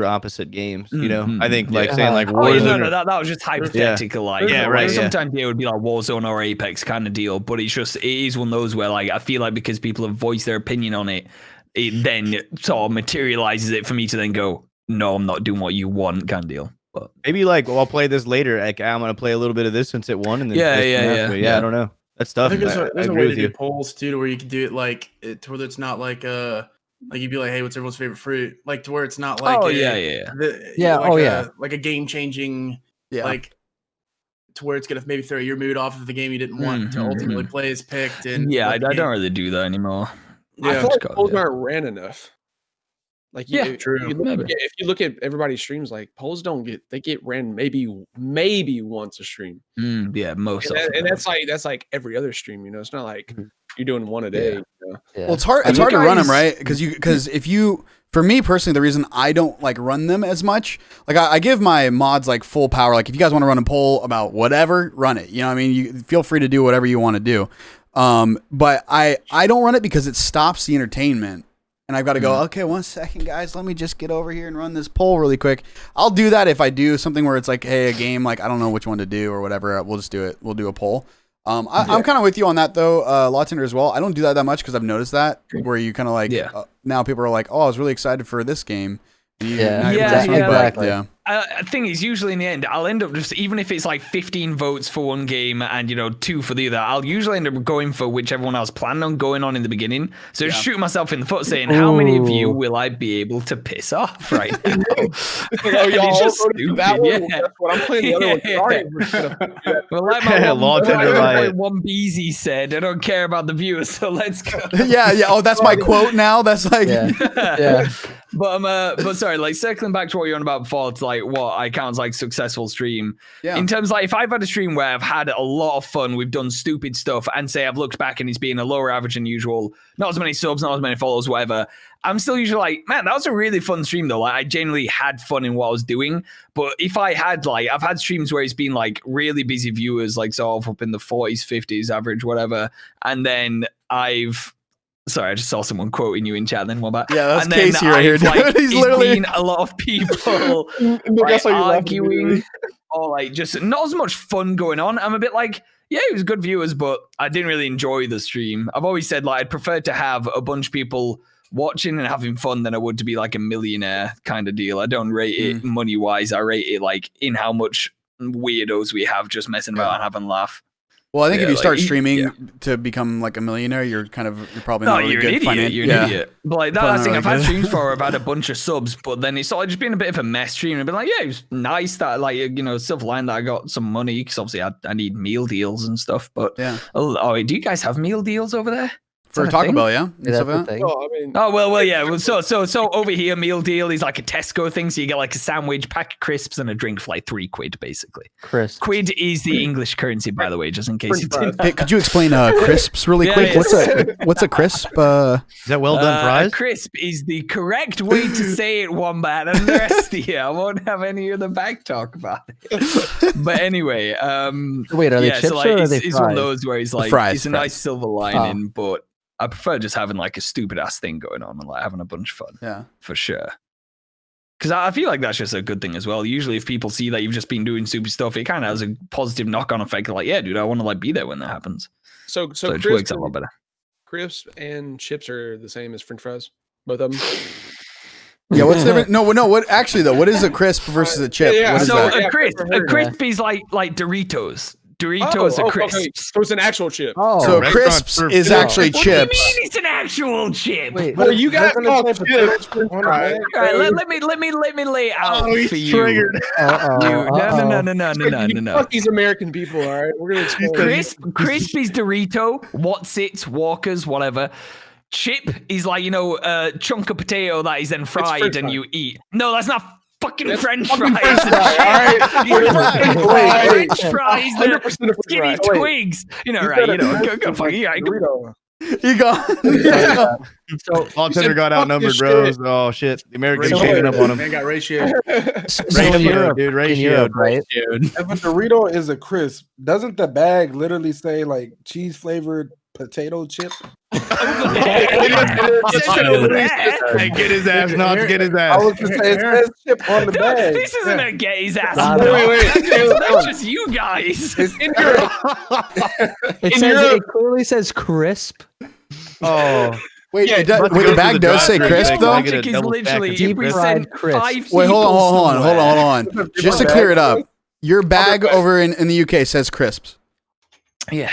opposite games. You know, I think like saying like Warzone. That was just hypothetical. Like, right. Sometimes it would be like Warzone or Apex kind of deal, but it is one of those where like I feel like because people have voiced their opinion on it, it then sort of materializes it for me to then go, no, I'm not doing what you want, kind of deal. But maybe like I'll play this later. Like I'm gonna play a little bit of this since it won, and then I don't know. That's tough. I think there's a way to do polls too, to where you can do it like to where it's not like you'd be like, hey, what's everyone's favorite fruit? Like to where it's not like like a game changing like to where it's gonna maybe throw your mood off of the game you didn't want to ultimately play is picked. And I don't really do that anymore. I feel like polls aren't ran enough. Like true. If you look at everybody's streams, like polls they get ran maybe once a stream. Most of and that's like every other stream. You know, it's not like you're doing one a day. You know? Well, it's hard to run them, right? Because if you, for me personally, the reason I don't like run them as much, like I give my mods like full power. Like if you guys want to run a poll about whatever, run it. You know what I mean? You feel free to do whatever you want to do. But I don't run it because it stops the entertainment. And I've got to go, okay, 1 second, guys. Let me just get over here and run this poll really quick. I'll do that if I do something where it's like, hey, a game, like I don't know which one to do or whatever. We'll just do it. We'll do a poll. I'm kind of with you on that, though, Law Tender as well. I don't do that much because I've noticed that where you kind of like, now people are like, oh, I was really excited for this game. Exactly. Thing is, usually in the end, I'll end up just, even if it's like 15 votes for one game and 2 for the other, I'll usually end up going for whichever one I was planning on going on in the beginning. So just shooting myself in the foot, saying, how many of you will I be able to piss off right now? It's just stupid. That's what I'm playing. The other one. Well, like my WOMBAT'S said, I don't care about the viewers, so let's go. Oh, that's my quote now. That's like But sorry, like circling back to what you're on about before, it's like what I count as like successful stream. In terms of, like, if I've had a stream where I've had a lot of fun, we've done stupid stuff, and say I've looked back and it's been a lower average than usual, not as many subs, not as many followers, whatever, I'm still usually like, man, that was a really fun stream though. Like I genuinely had fun in what I was doing. But if I had I've had streams where it's been like really busy viewers, like sort of up in the 40s, 50s average, whatever, and then Sorry, I just saw someone quoting you in chat. Then Wombat. Yeah, that's and Casey right here, dude. He's literally seen a lot of people like, arguing or like just not as much fun going on. I'm a bit like, yeah, it was good viewers, but I didn't really enjoy the stream. I've always said like I'd prefer to have a bunch of people watching and having fun than I would to be like a millionaire kind of deal. I don't rate it money wise. I rate it like in how much weirdos we have just messing about and having a laugh. Well, I think if you start streaming to become like a millionaire, you're probably not really good financially. You're an idiot. But like that's the thing. I've had streams for, I've had a bunch of subs, but then it's sort of just been a bit of a mess stream. And been like, yeah, it was nice that like silver line that I got some money because obviously I need meal deals and stuff. But do you guys have meal deals over there? For Taco Bell, yeah. Yeah. So over here, meal deal is like a Tesco thing. So you get like a sandwich, pack of crisps, and a drink for like £3, basically. Crisps. Quid is the English currency, by the way, just in case you didn't. Hey, could you explain crisps really quick? What's a crisp? Is that well done fries? A crisp is the correct way to say it, Wombat, and the rest of you. I won't have any of the back talk about it. But anyway, wait, are they chips or are they fries? It's one of those where it's like fries. A nice silver lining, but I prefer just having like a stupid ass thing going on and like having a bunch of fun. Yeah, for sure. Because I feel like that's just a good thing as well. Usually, if people see that you've just been doing stupid stuff, it kind of has a positive knock-on effect. Like, yeah, dude, I want to like be there when that happens. So it works a lot better. Crisps and chips are the same as French fries, both of them. Yeah, what's different? No. What actually though? What is a crisp versus a chip? Yeah, what is that? A crisp is like Doritos. Doritos are crisps. Okay. So it's an actual chip. So crisps is actually chips. What do you mean it's an actual chip? Wait, well, you got chips. All right, let me lay it out for you. Triggered. No. Fuck these American people. All right, we're gonna explain. Crisp is Dorito. What's it? Walkers, whatever. Chip is like a chunk of potato that is then fried and you eat. No, that's not. Fucking French fries. French fries. 100% of skinny twigs. Go fuck you. He got. So bartender got outnumbered, bros. Oh shit, the Americans changing up on him. Man got ratioed. Ratioed, dude. Ratioed, right? If a Dorito is a crisp, doesn't the bag literally say like cheese flavored potato chip? Hey, get his ass, not get his ass. I was just saying, it says chip on the bag. This isn't a get his ass. Wait. That's just you guys. It's in Europe. It clearly says crisp. Oh. Wait, the bag does say crisp though? Logic is literally if we send 5 Wait, hold on. Just to clear it up, your bag over in the UK says crisps. Yeah.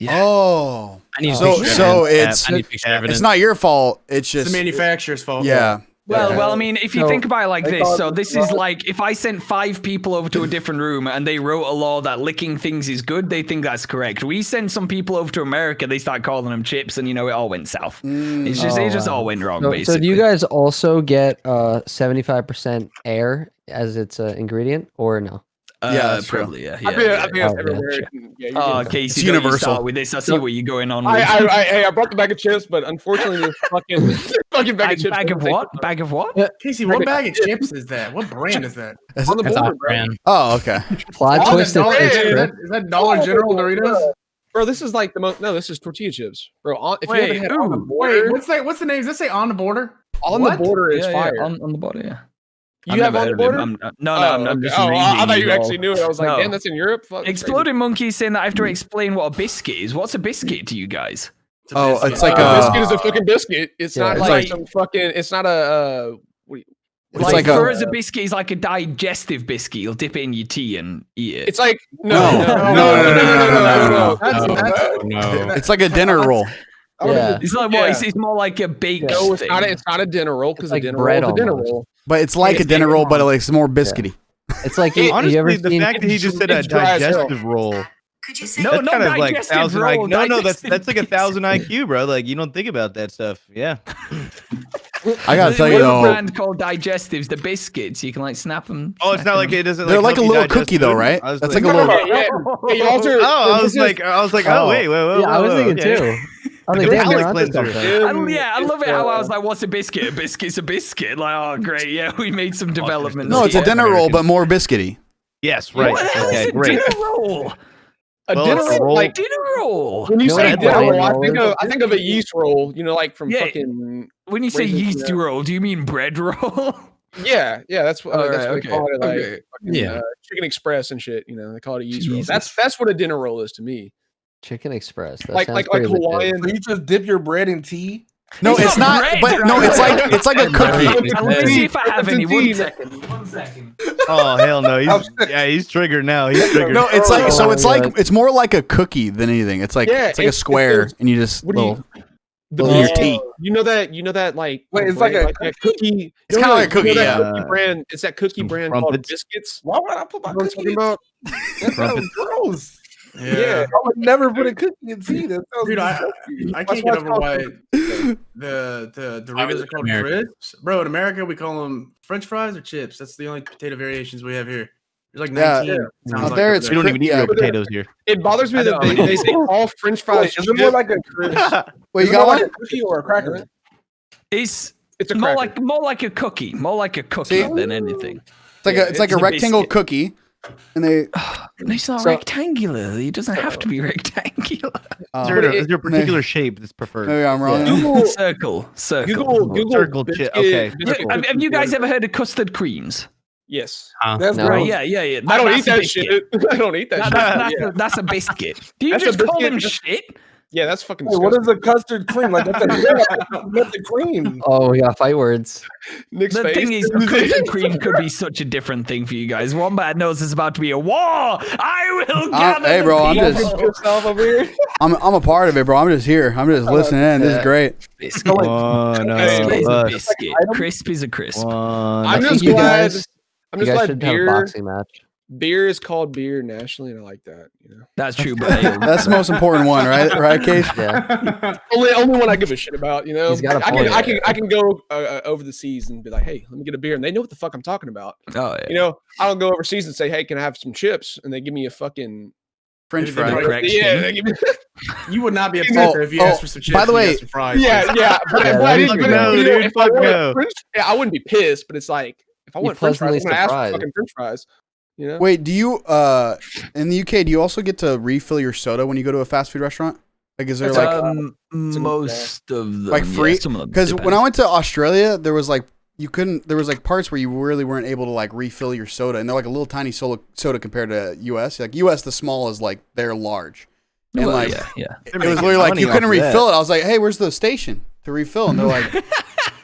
Oh. So it's not your fault. It's just the manufacturer's fault. Yeah. Well, I mean, if you think about it like this, so this is like if I sent 5 people over to a different room and they wrote a law that licking things is good, they think that's correct. We send some people over to America, they start calling them chips, and it all went south. It just all went wrong, basically. So do you guys also get 75% air as its ingredient, or no? Yeah, probably. Yeah. I think that's everywhere. Casey, it's universal. With this, I see what you're going on with. I brought the bag of chips, but unfortunately, the fucking bag of chips. Bag of what? Bag of what? Casey, what bag of chips is that? What brand is that? On the border, bro. Oh, okay. Plot twist. Is that Dollar General Doritos? Bro, this is like the most. No, this is tortilla chips, bro. If you haven't had on the border, what's the name? Does that say on the border? On the border is fire. On the border, yeah. You have on the border? I'm just reading. I thought you actually knew it. I was like, damn, that's in Europe? Exploding Monkey saying that I have to explain what a biscuit is. What's a biscuit to you guys? It's like a biscuit is a fucking biscuit. It's not like some fucking. It's not a. Like as a biscuit is like a digestive biscuit. You'll dip it in your tea and eat it. It's like no. It's like a dinner roll. Yeah. It's like what? It's more like a baked. No, it's not a dinner roll because a dinner roll is a dinner roll. But it's like a dinner roll, but it's more biscuity. It's like honestly, the fact that he just said a digestive roll. Could you say no, kind of like 1,000 IQ. No, that's like 1,000 IQ, bro. Like you don't think about that stuff. Yeah. I gotta tell you though. There's a brand called Digestives, the biscuits. You can like snap them. Oh, it's not like it doesn't. They're like a little cookie though, right? That's like a little. I was like, oh wait. Yeah, I was thinking too. I was like, damn, I love it how I was like, what's a biscuit? A biscuit's a biscuit. Like, oh, great. Yeah, we made some developments. No, it's a dinner roll, but more biscuity. Yes, right. What the hell is a dinner roll? A Well, dinner it's a roll, roll. like Dinner roll. when you know say what dinner a roll, wine roll I think of a yeast roll. You know, like from Yeah. fucking. When you say Raisins, yeast yeah. roll, do you mean bread roll? Yeah, that's what that's Alright, what they call it. Like okay. fucking, Yeah. Chicken Express and shit. You know, they call it a yeast roll. Jesus. That's what a dinner roll is to me. Chicken Express. That Like sounds like pretty legit. Hawaiian. So you just dip your bread in tea? No, it's not. bread, But no, right? it's like a cookie. Let me see if I have any. One Tea. second. 1 second. Oh hell no! He's triggered now. He's triggered. No, it's like Oh my God. it's more like a cookie than anything. It's like Yeah, it's like a it's square, those- and you just what do you- little. The Well, your beer- tea. You know that like Wait, it's brand, like a that cookie. It's kinda like a cookie, that yeah. cookie brand. It's that cookie Some brand called crumpets. Biscuits. Why would I put my You know what I'm cookie talking in? about? That sounds gross. Yeah. I would never put a cookie in tea. That sounds Dude, I disgusting. can't That's get why over it's called why the Doritos are called America. crisps. Bro, in America, we call them French fries or chips. That's the only potato variations we have here. There's like Yeah. 19. sounds Out like there over it's We don't even eat Yeah, real but potatoes here. It bothers me I that know. they call French fries. Wait, is it more like a crisp? Wait, Is you it got more like one? a cookie or a cracker? It's It's a more cracker. like a cookie. More like a cookie See? than anything. It's like it's a a rectangle biscuit. cookie, and they. It's not So- rectangular. It doesn't have to be rectangular. Is there, it- is there a particular shape that's preferred? Maybe I'm wrong. Yeah. Google Circle. Google Circle biscuit, okay. biscuit Have you guys cookies. ever heard of custard creams? Yes. That's No. gross. Yeah. I don't That's eat a that biscuit. shit. I don't eat that shit. That's a biscuit. Do you That's a just call biscuit. them shit? Yeah, that's fucking Wait, what disgusting. is a custard cream? Like that's a cream. Oh, we got fight words. Nick's The face. thing is, custard cream could be such a different thing for you guys. Wombat knows it's about to be a war. I will gather hey, the bro, I'm people. just- pissed off over here. I'm a part of it, bro. I'm just here. I'm just listening in. This is Yeah. great. Biscuit. One Hey, Biscuit is a of us. biscuit. Crisp is a crisp. One. I'm I just think you glad. guys- I'm You just guys glad should have a beer. boxing match. Beer is called beer nationally, and I like that. You know, That's true, but hey, That's the most important one, right? Right, Case? Yeah. only one I give a shit about. You know, He's got a I point. can go over the seas and be like, hey, let me get a beer, and they know what the fuck I'm talking about. oh yeah. You know, I don't go overseas and say, hey, can I have some chips? And they give me a fucking French Dude, fry. right. correct yeah. thing. They give me, You would not be upset if you asked for some chips. by the and you way- got some fries. yeah. But Yeah, I that'd didn't be but, no, you know, dude, if I fuck wanted no. French, yeah, I wouldn't be pissed, but it's like if I Be want French fries, I'm pleasantly gonna ask for surprised. fucking French fries. You know, Wait, do you in the UK do you also get to refill your soda when you go to a fast food restaurant? Like, is there It's like Most of them, Like free? Yeah, some of them because when I depends. went to Australia, there was like you couldn't. There was like parts where you really weren't able to like refill your soda, and they're like a little tiny soda compared to US. Like US, the small is like they're large, and Well, like yeah. it was literally like you couldn't refill it. I was like, hey, where's the station to refill? And they're like,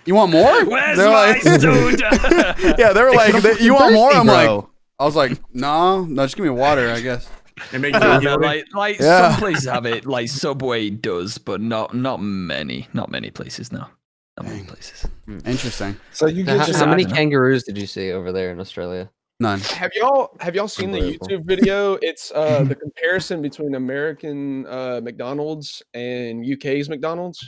you want more? Where's They're my like, soda? yeah, they were like, you want more? I'm like, Bro. I was like, no, just give me water, I guess. They make No, you like Yeah. some places have it, like Subway does, but not many places. No, not many places. Interesting. So you Now, get how, your how many Yeah. kangaroos did you see over there in Australia? None. have y'all seen the Unbelievable. YouTube video? It's the comparison between American McDonald's and UK's McDonald's,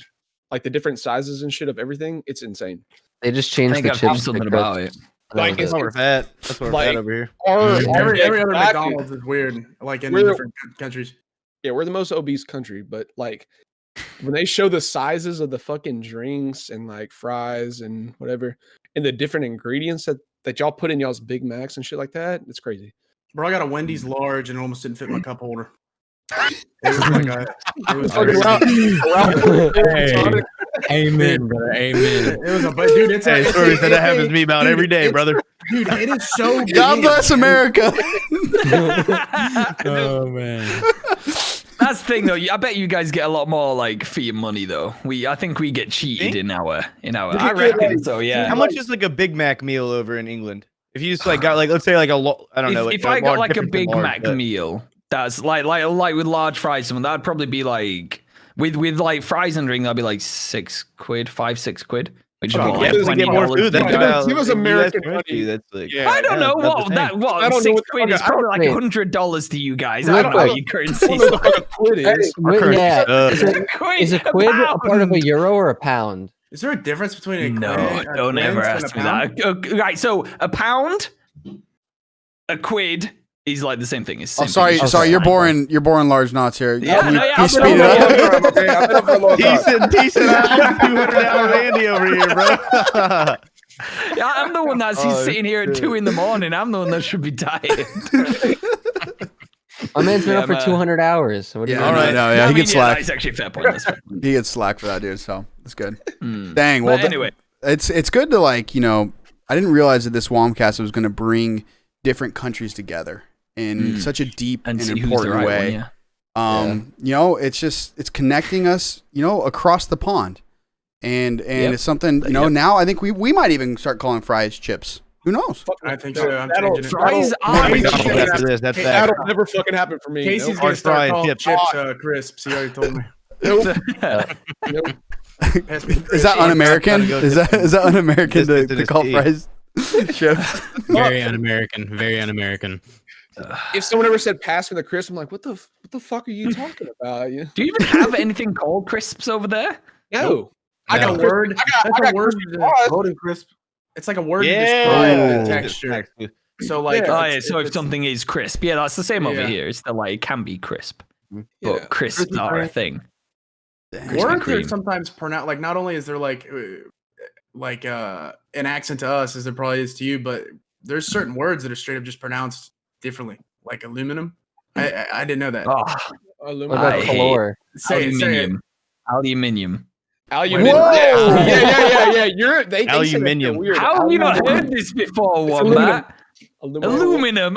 like the different sizes and shit of everything. It's insane. They just I changed think the I've seen chips. to something crisps, about it. and that Like, was That's it. why we're fat. That's why we're Like- fat over here. every other exactly. McDonald's is weird, like in We're- different countries. Yeah, we're the most obese country, but like when they show the sizes of the fucking drinks and like fries and whatever, and the different ingredients that y'all put in y'all's Big Macs and shit like that, it's crazy. Bro, I got a Wendy's large and it almost didn't fit my cup holder. It was like it was Fucking crazy. Sonic. Amen, brother. Amen. It was a but dude, it's Hey, a, stories that it's happens a- to me about dude, every day, it's- brother. Dude, it is so God big. bless America. Oh man. That's the thing, though. I bet you guys get a lot more like for your money, though. I think we get cheated in our. I reckon so. Yeah. How much is like a Big Mac meal over in England? If you just like got like let's say like I don't know. If I got like a different than Big large, Mac but- meal, that's like with large fries, someone that'd probably be like with like fries and drink, that'd be like 6 quid, 5-6 quid. Which is Oh, what, yeah, like doesn't get $20 more food. That's Give us- about give us like, American US currency, money. That's like Yeah. I don't yeah, know about what the that same. I what don't know 6 what- quid is I don't- probably like wait. $100 to you guys. Real I don't know quick. what your I currency don't is. know what the fuck a quid is. Our currency Yeah, sucks. is a quid a part of a euro or a pound? Is there a difference between a No, quid, a don't ever quince, and ask a me pound? that. Okay, right, so a pound, a quid is like the same thing. It's the Oh, same sorry, thing. sorry, you're boring large knots here. Yeah, Can you, no, yeah, can you I've speed been it over up? here. Okay, I've been up for a long time. Decent. I'm $200 Andy over here, bro. Yeah, I'm the one that's Oh, sitting here at shit. 2 a.m. I'm the one that should be tired. My man's been up for 200 hours. What do you Yeah, mean? all right. No, yeah, he gets slack. That's actually a fair point. That's fair. He gets slack for that, dude. So it's good. Mm. Dang. Well, But anyway, it's good to like, you know, I didn't realize that this Womcast was going to bring different countries together in such a deep and see who's the important right way. one, yeah. You know, it's connecting us, you know, across the pond. And it's something, you know, now I think we might even start calling fries chips. Who knows? I think so. I'm That'll- changing it. fries that'll- are that'll- chips. After this, that's That'll that. never fucking happen for me. Casey's Nope. gonna start frying calling chips. chips crisps. He already told me. Nope. Is that un-American? Is that un-American This to is call tea. fries chips? Very un-American. Very un-American. If someone ever said pass me the crisp, I'm like, what the fuck are you talking about? Yeah. Do you even have anything called crisps over there? No. I got a word. That's a word. Golden crisp. It's like a word to Yeah. describe the texture. So like, Yeah. Oh, yeah. So if something is crisp, yeah, that's the same over Yeah. here. It's the like can be crisp, Yeah. but crisps Krispy are a Kreme. thing. words are Kreme. sometimes pronounced like not only is there like an accent to us as there probably is to you, but there's certain words that are straight up just pronounced differently, like aluminum. I didn't know that. Oh, What Aluminum. about I hate- color? Say it. aluminium. Aluminium. Aluminium. Whoa! Yeah. They say that Aluminium. weird. How have you not heard this before, Wombat? Aluminum.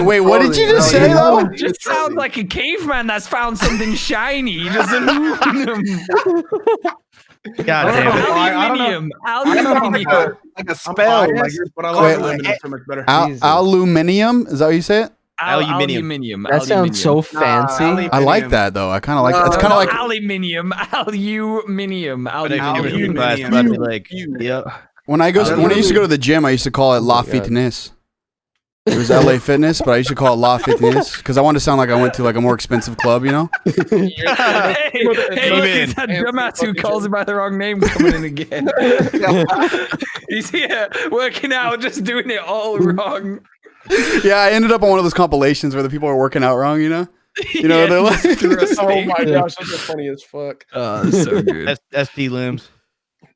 Wait, what did you just say though? It just sounds like a caveman that's found something shiny. Just aluminum. God damn it. Aluminium. I don't know, Aluminium. like a I'm spell. Like biased, you're, but I Wait, like aluminum so much better. Jesus. Aluminium? Is that what you say it? Aluminium. That sounds so fancy. I like that though. I kind of like. It's kind of like. aluminium. Aluminium. But if you Aluminium. give it to class, I'd be like, yep. When I used to go to the gym, I used to call it La Fitness. It was LA Fitness, but I used to call it La Fitness because I wanted to sound like I went to like a more expensive club, you know? Hey, it's that dumbass who calls him by the wrong name coming in again. He's here working out, just doing it all wrong. Yeah, I ended up on one of those compilations where the people are working out wrong, you know? You know, they're like, Oh my gosh, that's funny as fuck. Oh, that's so good. SD limbs.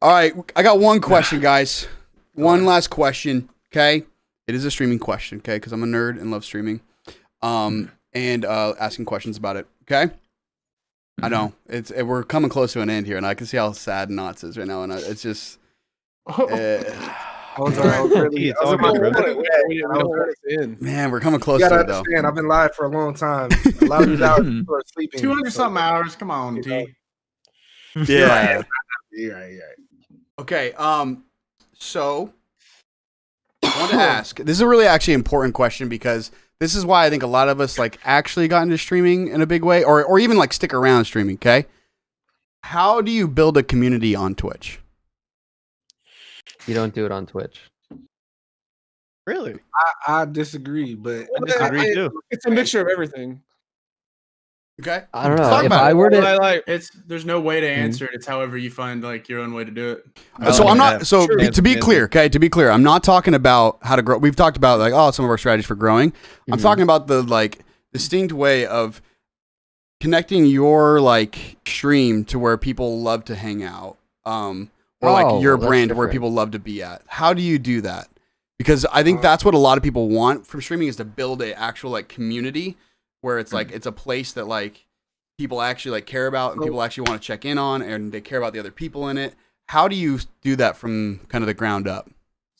all right, I got one question, guys. One last question, okay? It is a streaming question, okay? Because I'm a nerd and love streaming, and asking questions about it, okay? I know we're coming close to an end here, and I can see how sad Knots is right now, and it's just. Man, we're coming close You to gotta it though. understand, I've been live for a long time. A lot of these hours people are sleeping. 200 something hours. Come on, T. Yeah. You're right. Okay. So I wanted to ask. This is a really actually important question because this is why I think a lot of us like actually got into streaming in a big way, or even like stick around streaming. Okay. How do you build a community on Twitch? You don't do it on Twitch. Really? I disagree, but I disagree too. It's a mixture of everything. Okay. I don't know. Talk If about I it. were But to, I like There's no way to answer it. It's however you find like your own way to do it. So I'm Yeah. not. So Sure. to be clear, okay. To be clear, I'm not talking about how to grow. We've talked about like some of our strategies for growing. I'm talking about the like distinct way of connecting your like stream to where people love to hang out, or like your that's brand where different. people love to be at. How do you do that? Because I think that's what a lot of people want from streaming is to build a actual like community where it's like it's a place that like people actually like care about and people actually want to check in on and they care about the other people in it. How do you do that from kind of the ground up?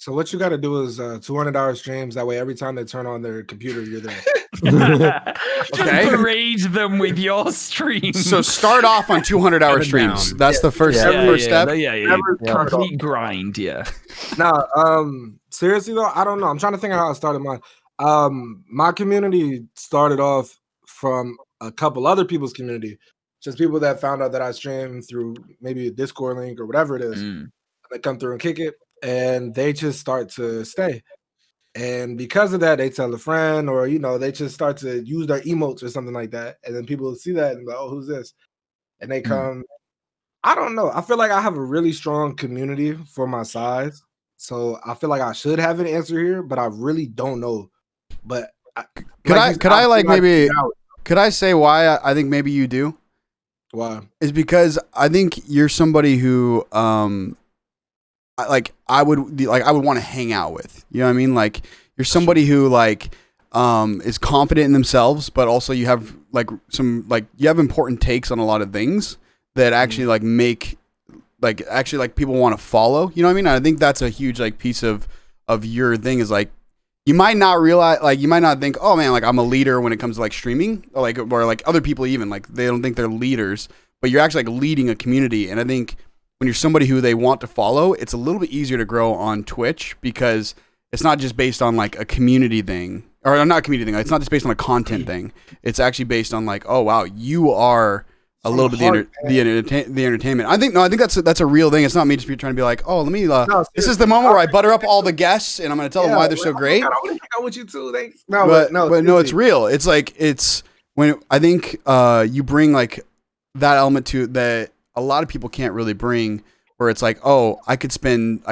so what you got to do is $200 streams. That way, every time they turn on their computer, you're there. Just parade them with your stream. So start off on 200-hour streams. That's the first step. Yeah. Complete grind, yeah. Now, seriously though, I don't know. I'm trying to think of how I started mine. My community started off from a couple other people's community, just people that found out that I stream through maybe a Discord link or whatever it is. They come through and kick it, and they just start to stay. And because of that, they tell a friend, or they just start to use their emotes or something like that. And then people see that and go, "Oh, who's this?" And they come. I don't know. I feel like I have a really strong community for my size, so I feel like I should have an answer here, but I really don't know. But Could I say why I think maybe you do? Why? Is because I think you're somebody who I would want to hang out with. You know what I mean? Like you're somebody who like is confident in themselves, but also you have like you have important takes on a lot of things that actually like make like people want to follow. You know what I mean? I think that's a huge like piece of your thing is like you might not realize, like you might not think, oh man, like I'm a leader when it comes to like streaming, or like other people even like they don't think they're leaders, but you're actually like leading a community. And I think when you're somebody who they want to follow, it's a little bit easier to grow on Twitch because it's not just based on like a community thing, or not a community thing. It's not just based on a content thing. It's actually based on like, oh wow, you are a little bit the entertainment. I think that's a real thing. It's not me just trying to be like, oh, let me. This is the moment where I butter up all the guests and I'm going to tell them why they're so great. I want to hang out with you too. Thanks. But no, it's real. It's like it's when I think you bring like that element to that a lot of people can't really bring, where it's like, oh, I could spend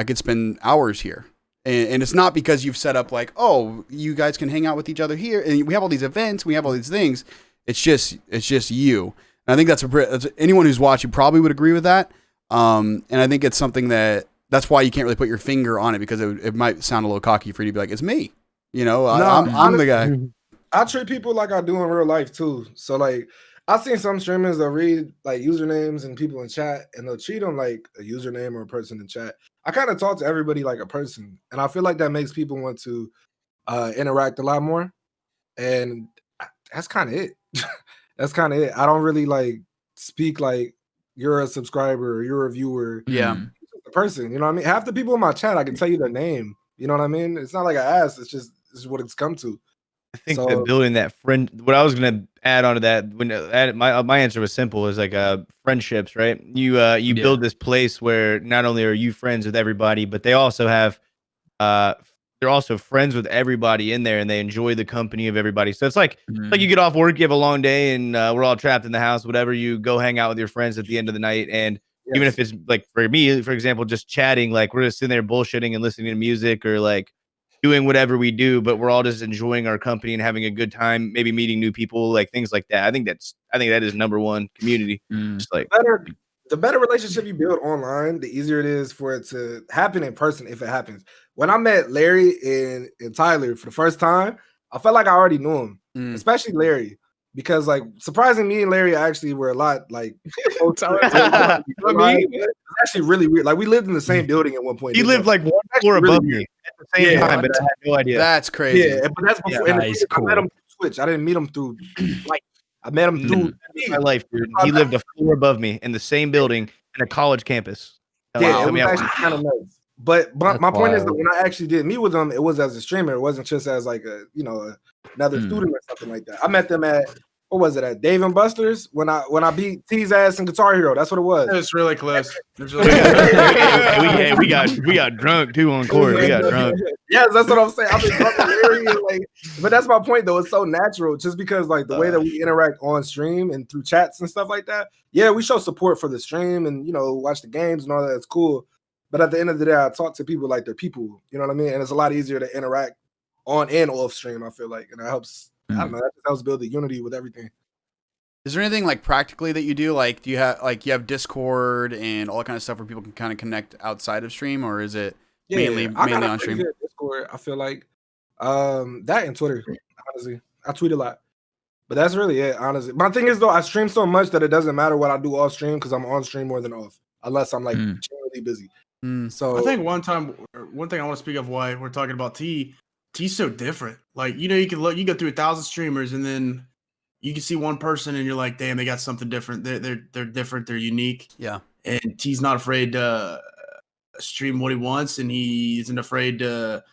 hours here. And it's not because you've set up like, oh, you guys can hang out with each other here, and we have all these events, we have all these things. It's just you. And I think that's anyone who's watching probably would agree with that. And I think it's something that's why you can't really put your finger on it, because it might sound a little cocky for you to be like, it's me. You know, I'm the guy. I treat people like I do in real life too. So like, I've seen some streamers that read like usernames and people in chat, and they'll treat them like a username or a person in chat. I kind of talk to everybody like a person, and I feel like that makes people want to interact a lot more. And that's kind of it. That's kind of it. I don't really like speak like you're a subscriber or you're a viewer. Yeah, a person. You know what I mean? Half the people in my chat, I can tell you their name. You know what I mean? It's not like I asked. It's just this is what it's come to. I think that building that friend. What I was gonna add on to that, when my answer was simple, is like friendships, right? You build this place where not only are you friends with everybody, but they also have they're also friends with everybody in there, and they enjoy the company of everybody. So it's like you get off work, you have a long day, and we're all trapped in the house. Whatever, you go hang out with your friends at the end of the night, and even if it's like for me, for example, just chatting, like we're just sitting there bullshitting and listening to music or like doing whatever we do, but we're all just enjoying our company and having a good time, maybe meeting new people, like things like that. I think that is number one, community. Just like the better relationship you build online, the easier it is for it to happen in person if it happens. When I met Larry and Tyler for the first time, I felt like I already knew him, especially Larry, because like surprising, me and Larry actually were a lot like it's actually really weird. Like we lived in the same building at one point. He lived like one floor above me at the same time, but I had no idea. That's crazy. Yeah, but that's before. And cool. I met him through Twitch. I didn't meet him through like I met him through my life, dude. He lived a floor above me in the same building in a college campus. Yeah, it was actually kind of nice. But my point is that when I actually did meet with them, it was as a streamer. It wasn't just as like another student or something like that. I met them at what was it, at Dave and Buster's when I beat T's ass in Guitar Hero. That's what it was. It was really close. We got drunk too on court. We got drunk. Yes, that's what I'm saying. I've been drunk with Larry, like, but that's my point though. It's so natural just because like the way that we interact on stream and through chats and stuff like that. Yeah, we show support for the stream and watch the games and all that. It's cool. But at the end of the day, I talk to people like they're people. You know what I mean? And it's a lot easier to interact on and off stream, I feel like. And that helps. I don't know. That just helps build the unity with everything. Is there anything like practically that you do? Like, do you have Discord and all that kind of stuff where people can kind of connect outside of stream, or is it mainly on stream? Discord, I feel like that and Twitter. Honestly, I tweet a lot, but that's really it. Honestly, my thing is though, I stream so much that it doesn't matter what I do off stream because I'm on stream more than off, unless I'm like generally busy. So I think one thing I want to speak of why we're talking about T's so different. Like, you go through 1,000 streamers and then you can see one person and you're like, damn, they got something different. They're different. They're unique. Yeah. And T's not afraid to stream what he wants, and he isn't afraid to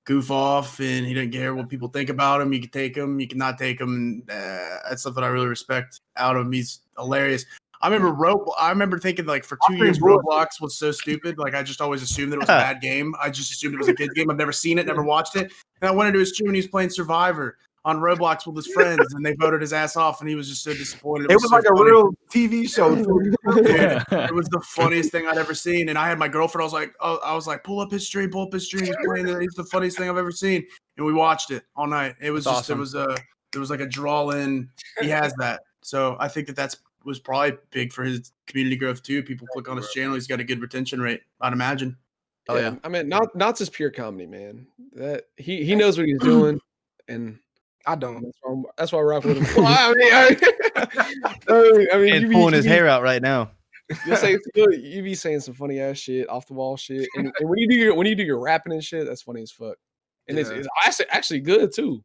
goof off, and he doesn't care what people think about him. You can take him, you cannot take him. That's something I really respect out of him. He's hilarious. I remember thinking like for 2 years Roblox was so stupid. Like I just always assumed that it was a bad game. I just assumed it was a kid's game. I've never seen it, never watched it. And I went into his stream and he was playing Survivor on Roblox with his friends, and they voted his ass off, and he was just so disappointed. It was so like funny. A real TV show. Dude, it was the funniest thing I'd ever seen. And I had my girlfriend. I was like, pull up his stream. He's playing it. He's the funniest thing I've ever seen. And we watched it all night. It was just awesome. It was like a draw in. He has that. So I think that was probably big for his community growth too. People click on his channel. He's got a good retention rate, I'd imagine. Oh yeah. I mean, not just pure comedy, man. That he knows what he's doing, and I don't. That's why I rock with him. Well, I mean, He's pulling his hair out right now. You be saying some funny ass shit, off the wall shit, and when you do your rapping and shit, that's funny as fuck, and it's actually good too.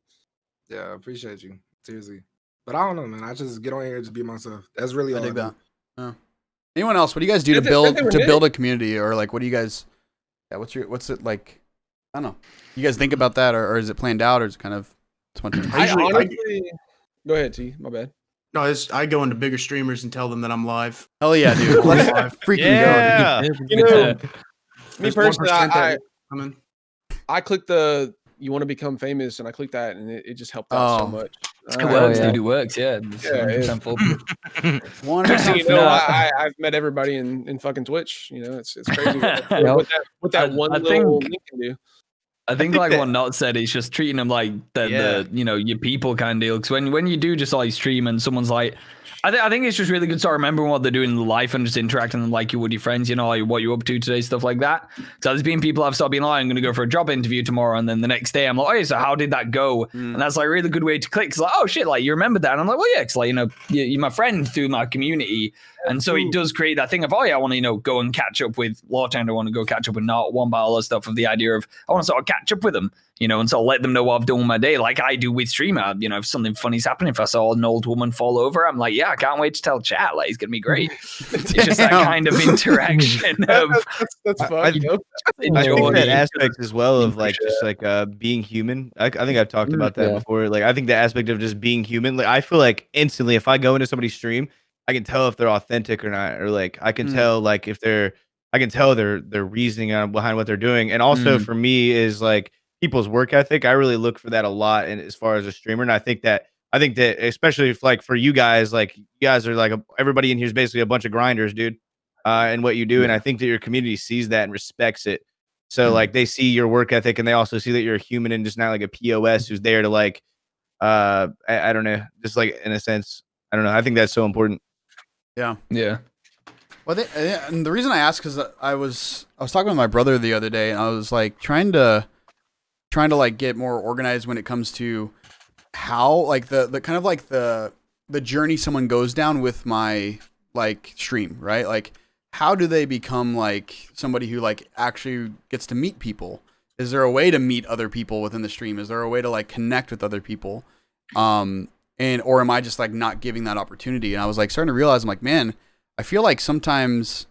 Yeah, I appreciate you, seriously. But I don't know, man. I just get on here and just be myself. That's really all I do. Oh. Anyone else? What do you guys do to build a community, or like what do you guys? Yeah, what's it like? I don't know. You guys think about that, or is it planned out, or is it kind of spontaneous? Go ahead, T. My bad. No, I go into bigger streamers and tell them that I'm live. Hell yeah, dude! Let's freaking go. You know, me personally, I clicked the "you want to become famous" and I clicked that, and it just helped out so much. It works, dude. It works. Yeah. You know, I've met everybody in fucking Twitch. You know, it's crazy what that one little link can do. I think like what Not said is just treating them like the you know, your people kind of deal. Because when you do just like stream and someone's like, I think it's just really good to start remembering what they're doing in life and just interacting with them like you would your friends, you know, like what you're up to today, stuff like that. So there's been people I've started being like, I'm going to go for a job interview tomorrow. And then the next day I'm like, oh, so how did that go? And that's like a really good way to click. Cause like, oh shit, like you remember that. And I'm like, well, yeah, cause like, you know, you're my friend through my community. And so it does create that thing of, oh yeah, I want to, you know, go and catch up with Lawtime. I want to go catch up with Not, Wombat, all that stuff of the idea of, I want to sort of catch up with them, you know, and so I'll let them know what I've done with my day. Like I do with streamer, you know, if something funny's happening, if I saw an old woman fall over, I'm like, yeah, I can't wait to tell chat. Like, it's going to be great. It's just that kind of interaction of, that's fun. I think that aspect as well of like, just like being human. I think I've talked about that before. Like, I think the aspect of just being human, like I feel like instantly, if I go into somebody's stream, I can tell if they're authentic or not, or like I can tell like if I can tell their reasoning behind what they're doing. And also for me is like people's work ethic. I really look for that a lot, and as far as a streamer, and I think that especially if like for you guys, like you guys are like everybody in here is basically a bunch of grinders, dude. And what you do, and I think that your community sees that and respects it. So like they see your work ethic, and they also see that you're a human and just not like a POS who's there to like I don't know, just like in a sense, I don't know. I think that's so important. Yeah. Well, and the reason I asked because I was talking with my brother the other day, and I was like trying to like get more organized when it comes to how like the kind of like the journey someone goes down with my like stream, right? Like how do they become like somebody who like actually gets to meet people? Is there a way to meet other people within the stream? Is there a way to like connect with other people? Or am I just like not giving that opportunity? And I was like starting to realize, I'm like, man, I feel like sometimes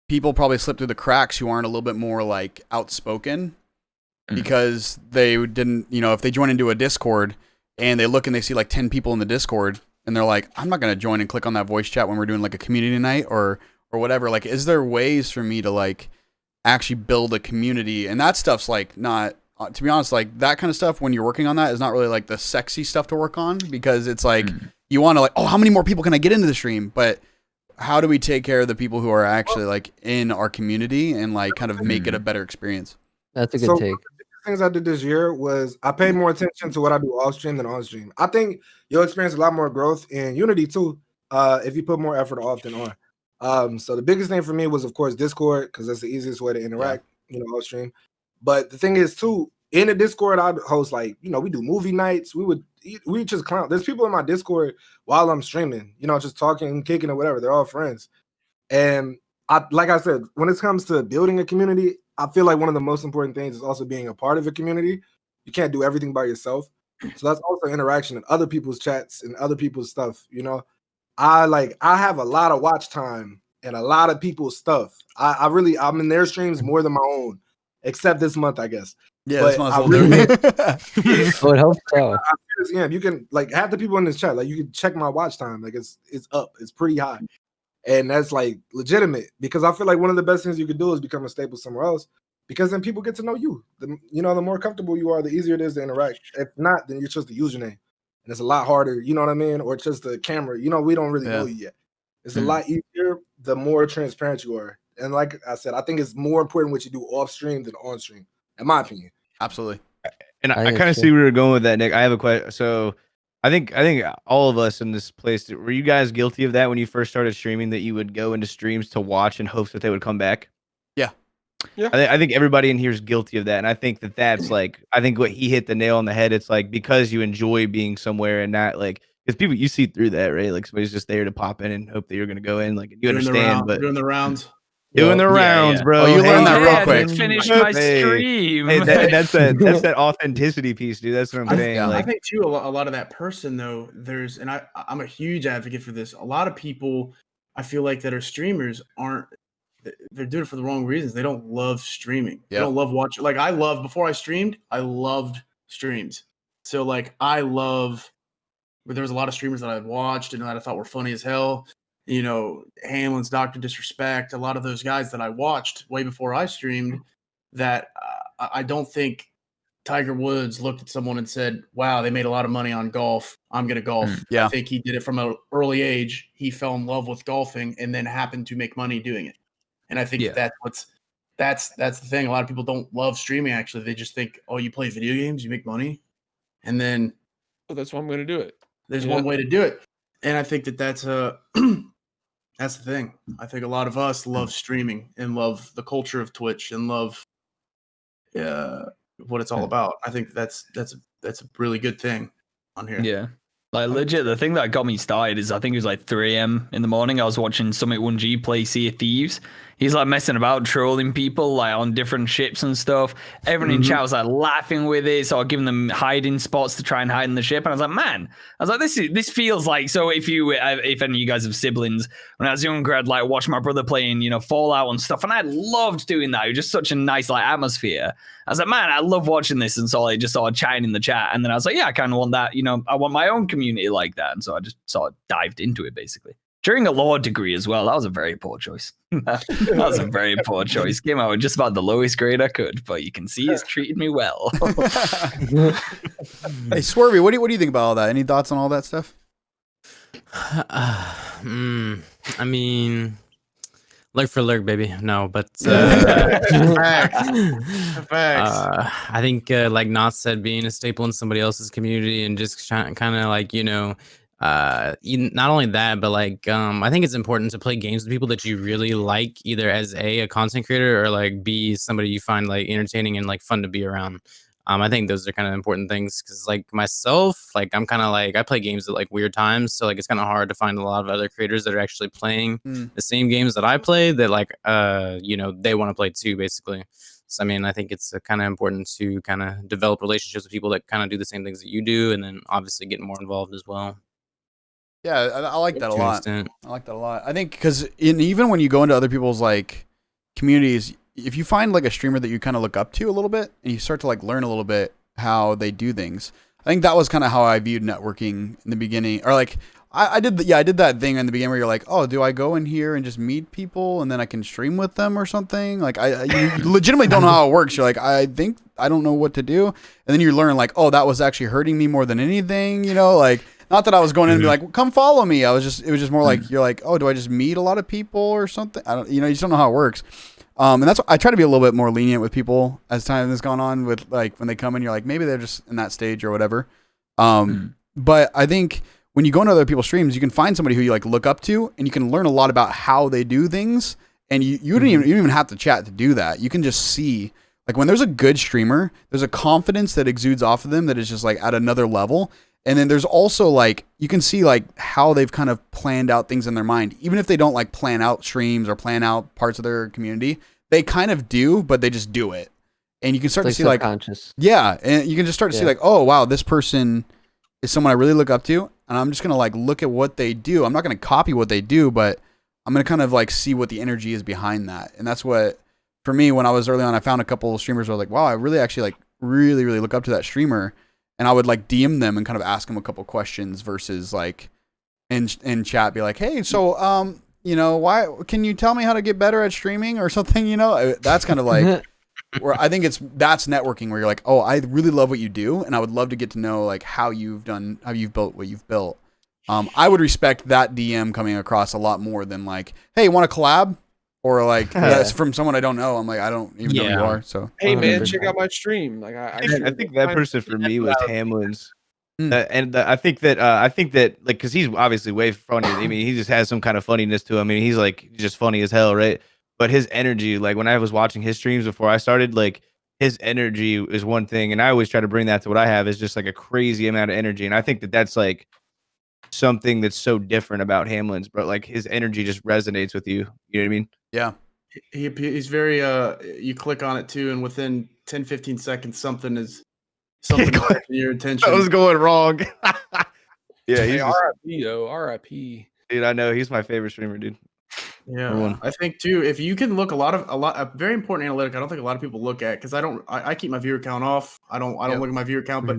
people probably slip through the cracks who aren't a little bit more like outspoken because they didn't, you know, if they join into a Discord and they look and they see like 10 people in the Discord and they're like, I'm not going to join and click on that voice chat when we're doing like a community night or whatever. Like, is there ways for me to like actually build a community? And that stuff's like not, to be honest, like that kind of stuff when you're working on that is not really like the sexy stuff to work on, because it's like you want to like, oh, how many more people can I get into the stream? But how do we take care of the people who are actually like in our community and like kind of make it a better experience? That's a good take. One of the things I did this year was I paid more attention to what I do off stream than on stream. I think you'll experience a lot more growth in Unity too if you put more effort off than on. So the biggest thing for me was, of course, Discord, because that's the easiest way to interact, you know, off stream. But the thing is, too, in the Discord, I host like, you know, we do movie nights. We just clown. There's people in my Discord while I'm streaming, you know, just talking, kicking or whatever. They're all friends. And like I said, when it comes to building a community, I feel like one of the most important things is also being a part of a community. You can't do everything by yourself. So that's also interaction in other people's chats and other people's stuff. You know, I have a lot of watch time and a lot of people's stuff. I'm in their streams more than my own. Except this month, I guess. Yeah, this month's it helps out. Yeah, you can like half the people in this chat, like you can check my watch time. Like it's up, it's pretty high. And that's like legitimate, because I feel like one of the best things you could do is become a staple somewhere else, because then people get to know you. The more comfortable you are, the easier it is to interact. If not, then you're just a username. And it's a lot harder, you know what I mean? Or just a camera. You know, we don't really know you yet. It's a lot easier the more transparent you are. And like I said, I think it's more important what you do off stream than on stream, in my opinion. Absolutely. And I kind of see where you're going with that, Nick. I have a question. So I think all of us in this place, were you guys guilty of that when you first started streaming, that you would go into streams to watch in hopes that they would come back? Yeah. Yeah. I think everybody in here is guilty of that, and I think that's like I think what he hit the nail on the head. It's like because you enjoy being somewhere and not like because people you see through that, right? Like somebody's just there to pop in and hope that you're gonna go in. Like you understand, but doing the rounds. doing the rounds, yeah. bro. Oh, you learned that real I quick. didn't finish my stream. Hey, that's that authenticity piece, dude. That's what I'm saying. I Like, think too, a lot of that person though, and I'm a huge advocate for this. A lot of people I feel like that are streamers they're doing it for the wrong reasons. They don't love streaming. They don't love watching. Like before I streamed, I loved streams. So like but there was a lot of streamers that I watched and that I thought were funny as hell. You know, Hamlin's Dr. Disrespect, a lot of those guys that I watched way before I streamed that I don't think Tiger Woods looked at someone and said, wow, they made a lot of money on golf. I'm going to golf. Yeah. I think he did it from an early age. He fell in love with golfing and then happened to make money doing it. And I think that's the thing. A lot of people don't love streaming, actually. They just think, oh, you play video games, you make money. And then that's why I'm going to do it. There's one way to do it. And I think that's that's the thing. I think a lot of us love streaming and love the culture of Twitch and love what it's all about. I think that's a really good thing on here. Yeah. Like legit, the thing that got me started is I think it was like 3 a.m. in the morning. I was watching Summit 1G play Sea of Thieves. He's like messing about, trolling people like on different ships and stuff. Everyone in chat was like laughing with it, so I giving them hiding spots to try and hide in the ship. And I was like, man, this feels like so. If any of you guys have siblings, when I was younger, I'd like watch my brother playing, Fallout and stuff, and I loved doing that. It was just such a nice like atmosphere. I was like, man, I love watching this, and so I just started chatting in the chat, and then I was like, yeah, I kind of want that. I want my own community like that, and so I just sort of dived into it basically. During a law degree as well. That was a very poor choice. That was a very poor choice. Came out with just about the lowest grade I could, but you can see he's treated me well. Hey, Swervy, what do you think about all that? Any thoughts on all that stuff? I mean, lurk for lurk, baby. No, but Facts. I think, like Knott said, being a staple in somebody else's community and just kind of like, not only that, but like I think it's important to play games with people that you really like, either as a content creator or like B, somebody you find like entertaining and like fun to be around. I think those are kind of important things because like myself, like I'm kind of like I play games at like weird times, so like it's kind of hard to find a lot of other creators that are actually playing the same games that I play that like they want to play too, basically. So I mean, I think it's kind of important to kind of develop relationships with people that kind of do the same things that you do, and then obviously get more involved as well. Yeah, I like that a lot. I like that a lot. I think because even when you go into other people's like communities, if you find like a streamer that you kind of look up to a little bit and you start to like learn a little bit how they do things, I think that was kind of how I viewed networking in the beginning. Or like I did that thing in the beginning where you're like, oh, do I go in here and just meet people and then I can stream with them or something? Like you legitimately don't know how it works. You're like, I think I don't know what to do, and then you learn like, oh, that was actually hurting me more than anything. Like. Not that I was going in and be like, well, come follow me. It was just more like, you're like, oh, do I just meet a lot of people or something? I don't, you just don't know how it works. And that's what I try to be a little bit more lenient with people as time has gone on with like, when they come in, you're like, maybe they're just in that stage or whatever. But I think when you go into other people's streams, you can find somebody who you like look up to and you can learn a lot about how they do things. And you don't even have to chat to do that. You can just see like when there's a good streamer, there's a confidence that exudes off of them that is just like at another level. And then there's also like, you can see like how they've kind of planned out things in their mind. Even if they don't like plan out streams or plan out parts of their community, they kind of do, but they just do it. And you can start to see like, yeah. And you can just start to see like, oh, wow, this person is someone I really look up to. And I'm just going to like look at what they do. I'm not going to copy what they do, but I'm going to kind of like see what the energy is behind that. And that's what, for me, when I was early on, I found a couple of streamers where I was like, wow, I really actually like really, really look up to that streamer. And I would like DM them and kind of ask them a couple questions versus like in chat be like, hey, so why can you tell me how to get better at streaming or something? That's kind of like where I think that's networking where you're like, oh, I really love what you do, and I would love to get to know like how you've built what you've built. I would respect that DM coming across a lot more than like, hey, want to collab? Or like that's from someone I don't know. I'm like, I don't even know who you are. So hey man, check out my stream. Like I think that person for me was Hamlin's, and I think that like because he's obviously way funnier. I mean, he just has some kind of funniness to him. I mean, he's like just funny as hell, right? but his energy, like when I was watching his streams before I started, like his energy is one thing, and I always try to bring that to what I have, is just like a crazy amount of energy, and I think that that's like something that's so different about Hamlin's, but like his energy just resonates with you. You know what I mean? Yeah. He's very you click on it too, and within 10-15 seconds something catching your attention. That was going wrong. Yeah, he's RIP, yo, RIP. dude, I know he's my favorite streamer, dude. Yeah, I think too, if you can look a very important analytic I don't think a lot of people look at, because I keep my viewer count off. I don't look at my viewer count, but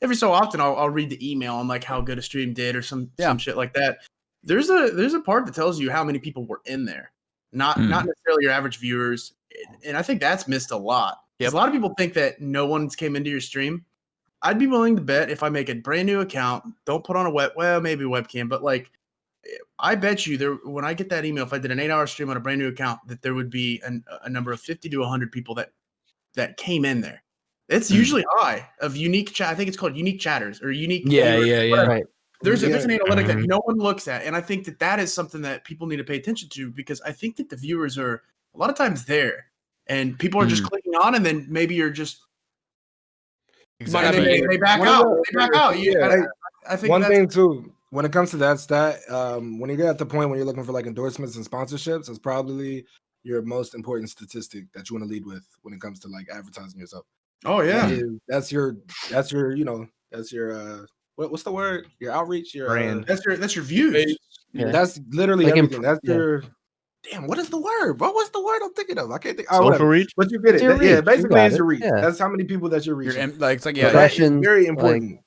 every so often I'll read the email on like how good a stream did or some shit like that. There's a part that tells you how many people were in there, not necessarily your average viewers, and I think that's missed a lot. Because a lot of people think that no one's came into your stream. I'd be willing to bet if I make a brand new account, don't put on maybe webcam, but like I bet you when I get that email, if I did an 8-hour stream on a brand new account, that there would be a number of 50 to 100 people that came in there. It's usually high of unique chat. I think it's called unique chatters or unique. Yeah. Right. There's an analytic that no one looks at, and I think that is something that people need to pay attention to, because I think that the viewers are a lot of times there, and people are just clicking on, and then maybe you're just. Exactly. They back out. They back out. I think one thing too, when it comes to that stat, when you get at the point when you're looking for like endorsements and sponsorships, it's probably your most important statistic that you want to lead with when it comes to like advertising yourself. Oh yeah, that's your what's the word? Your outreach, your brand. That's your views. Yeah. That's literally Like everything. That's your. Damn, what is the word? What was the word I'm thinking of? I can't think. Social reach, but you get it. Yeah, basically it's your reach. Yeah. That's how many people that you're reaching. It's like That is very important.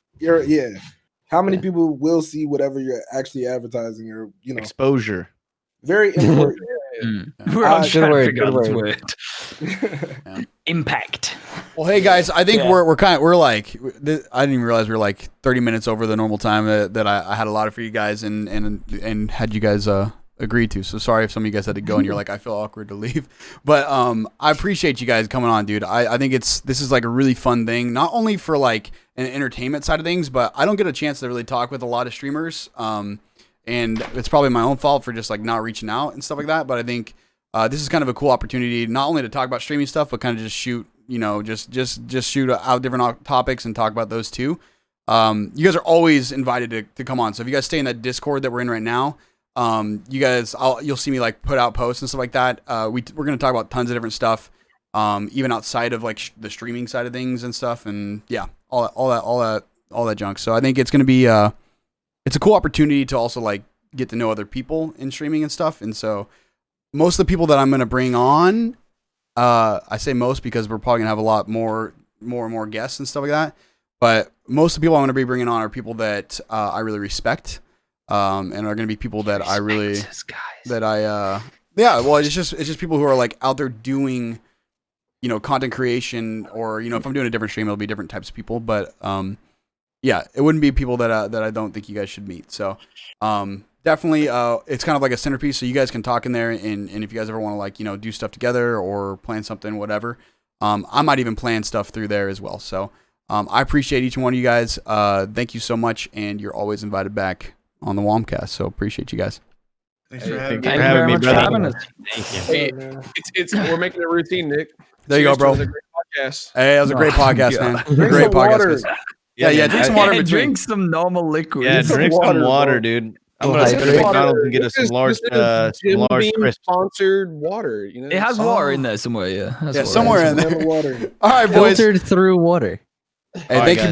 How many people will see whatever you're actually advertising, or exposure. Very important. We're all trying to figure out this word. Impact. Well, hey guys, I think we're like, I didn't even realize we were like 30 minutes over the normal time that I had allotted for you guys and had you guys agreed to. So sorry if some of you guys had to go and you're like, I feel awkward to leave, but I appreciate you guys coming on, dude. I think this is like a really fun thing, not only for like an entertainment side of things, but I don't get a chance to really talk with a lot of streamers, and it's probably my own fault for just like not reaching out and stuff like that. But I think this is kind of a cool opportunity, not only to talk about streaming stuff, but kind of just shoot, just shoot out different topics and talk about those too. You guys are always invited to come on. So if you guys stay in that Discord that we're in right now, you guys, you'll see me like put out posts and stuff like that. We're going to talk about tons of different stuff, even outside of like the streaming side of things and stuff. And yeah, all that junk. So I think it's going to be, it's a cool opportunity to also like get to know other people in streaming and stuff. And so most of the people that I'm going to bring on, I say most because we're probably gonna have a lot more and more guests and stuff like that. But most of the people I'm going to be bringing on are people that I really respect. And are going to be people that I really, it's just people who are like out there doing, content creation, or, if I'm doing a different stream, it'll be different types of people, but, yeah, it wouldn't be people that I don't think you guys should meet. So, definitely, it's kind of like a centerpiece, so you guys can talk in there, and if you guys ever want to like, do stuff together or plan something, whatever, I might even plan stuff through there as well. So, I appreciate each one of you guys. Thank you so much, and you're always invited back on the Womcast, so appreciate you guys. Thanks for having me, brother. Hey, we're making a routine, Nick. There you go, bro. Great podcast. Hey, that was a great podcast, man. Great podcast. Yeah, drink some water in between. Drink some normal liquid. Yeah, drink some water, dude. I'm gonna go to McDonald's and get us some large crisps. Sponsored water. It has water in there somewhere. Yeah, somewhere in there. Water. All right, boys. Filtered through water. Hey, thank you, boys.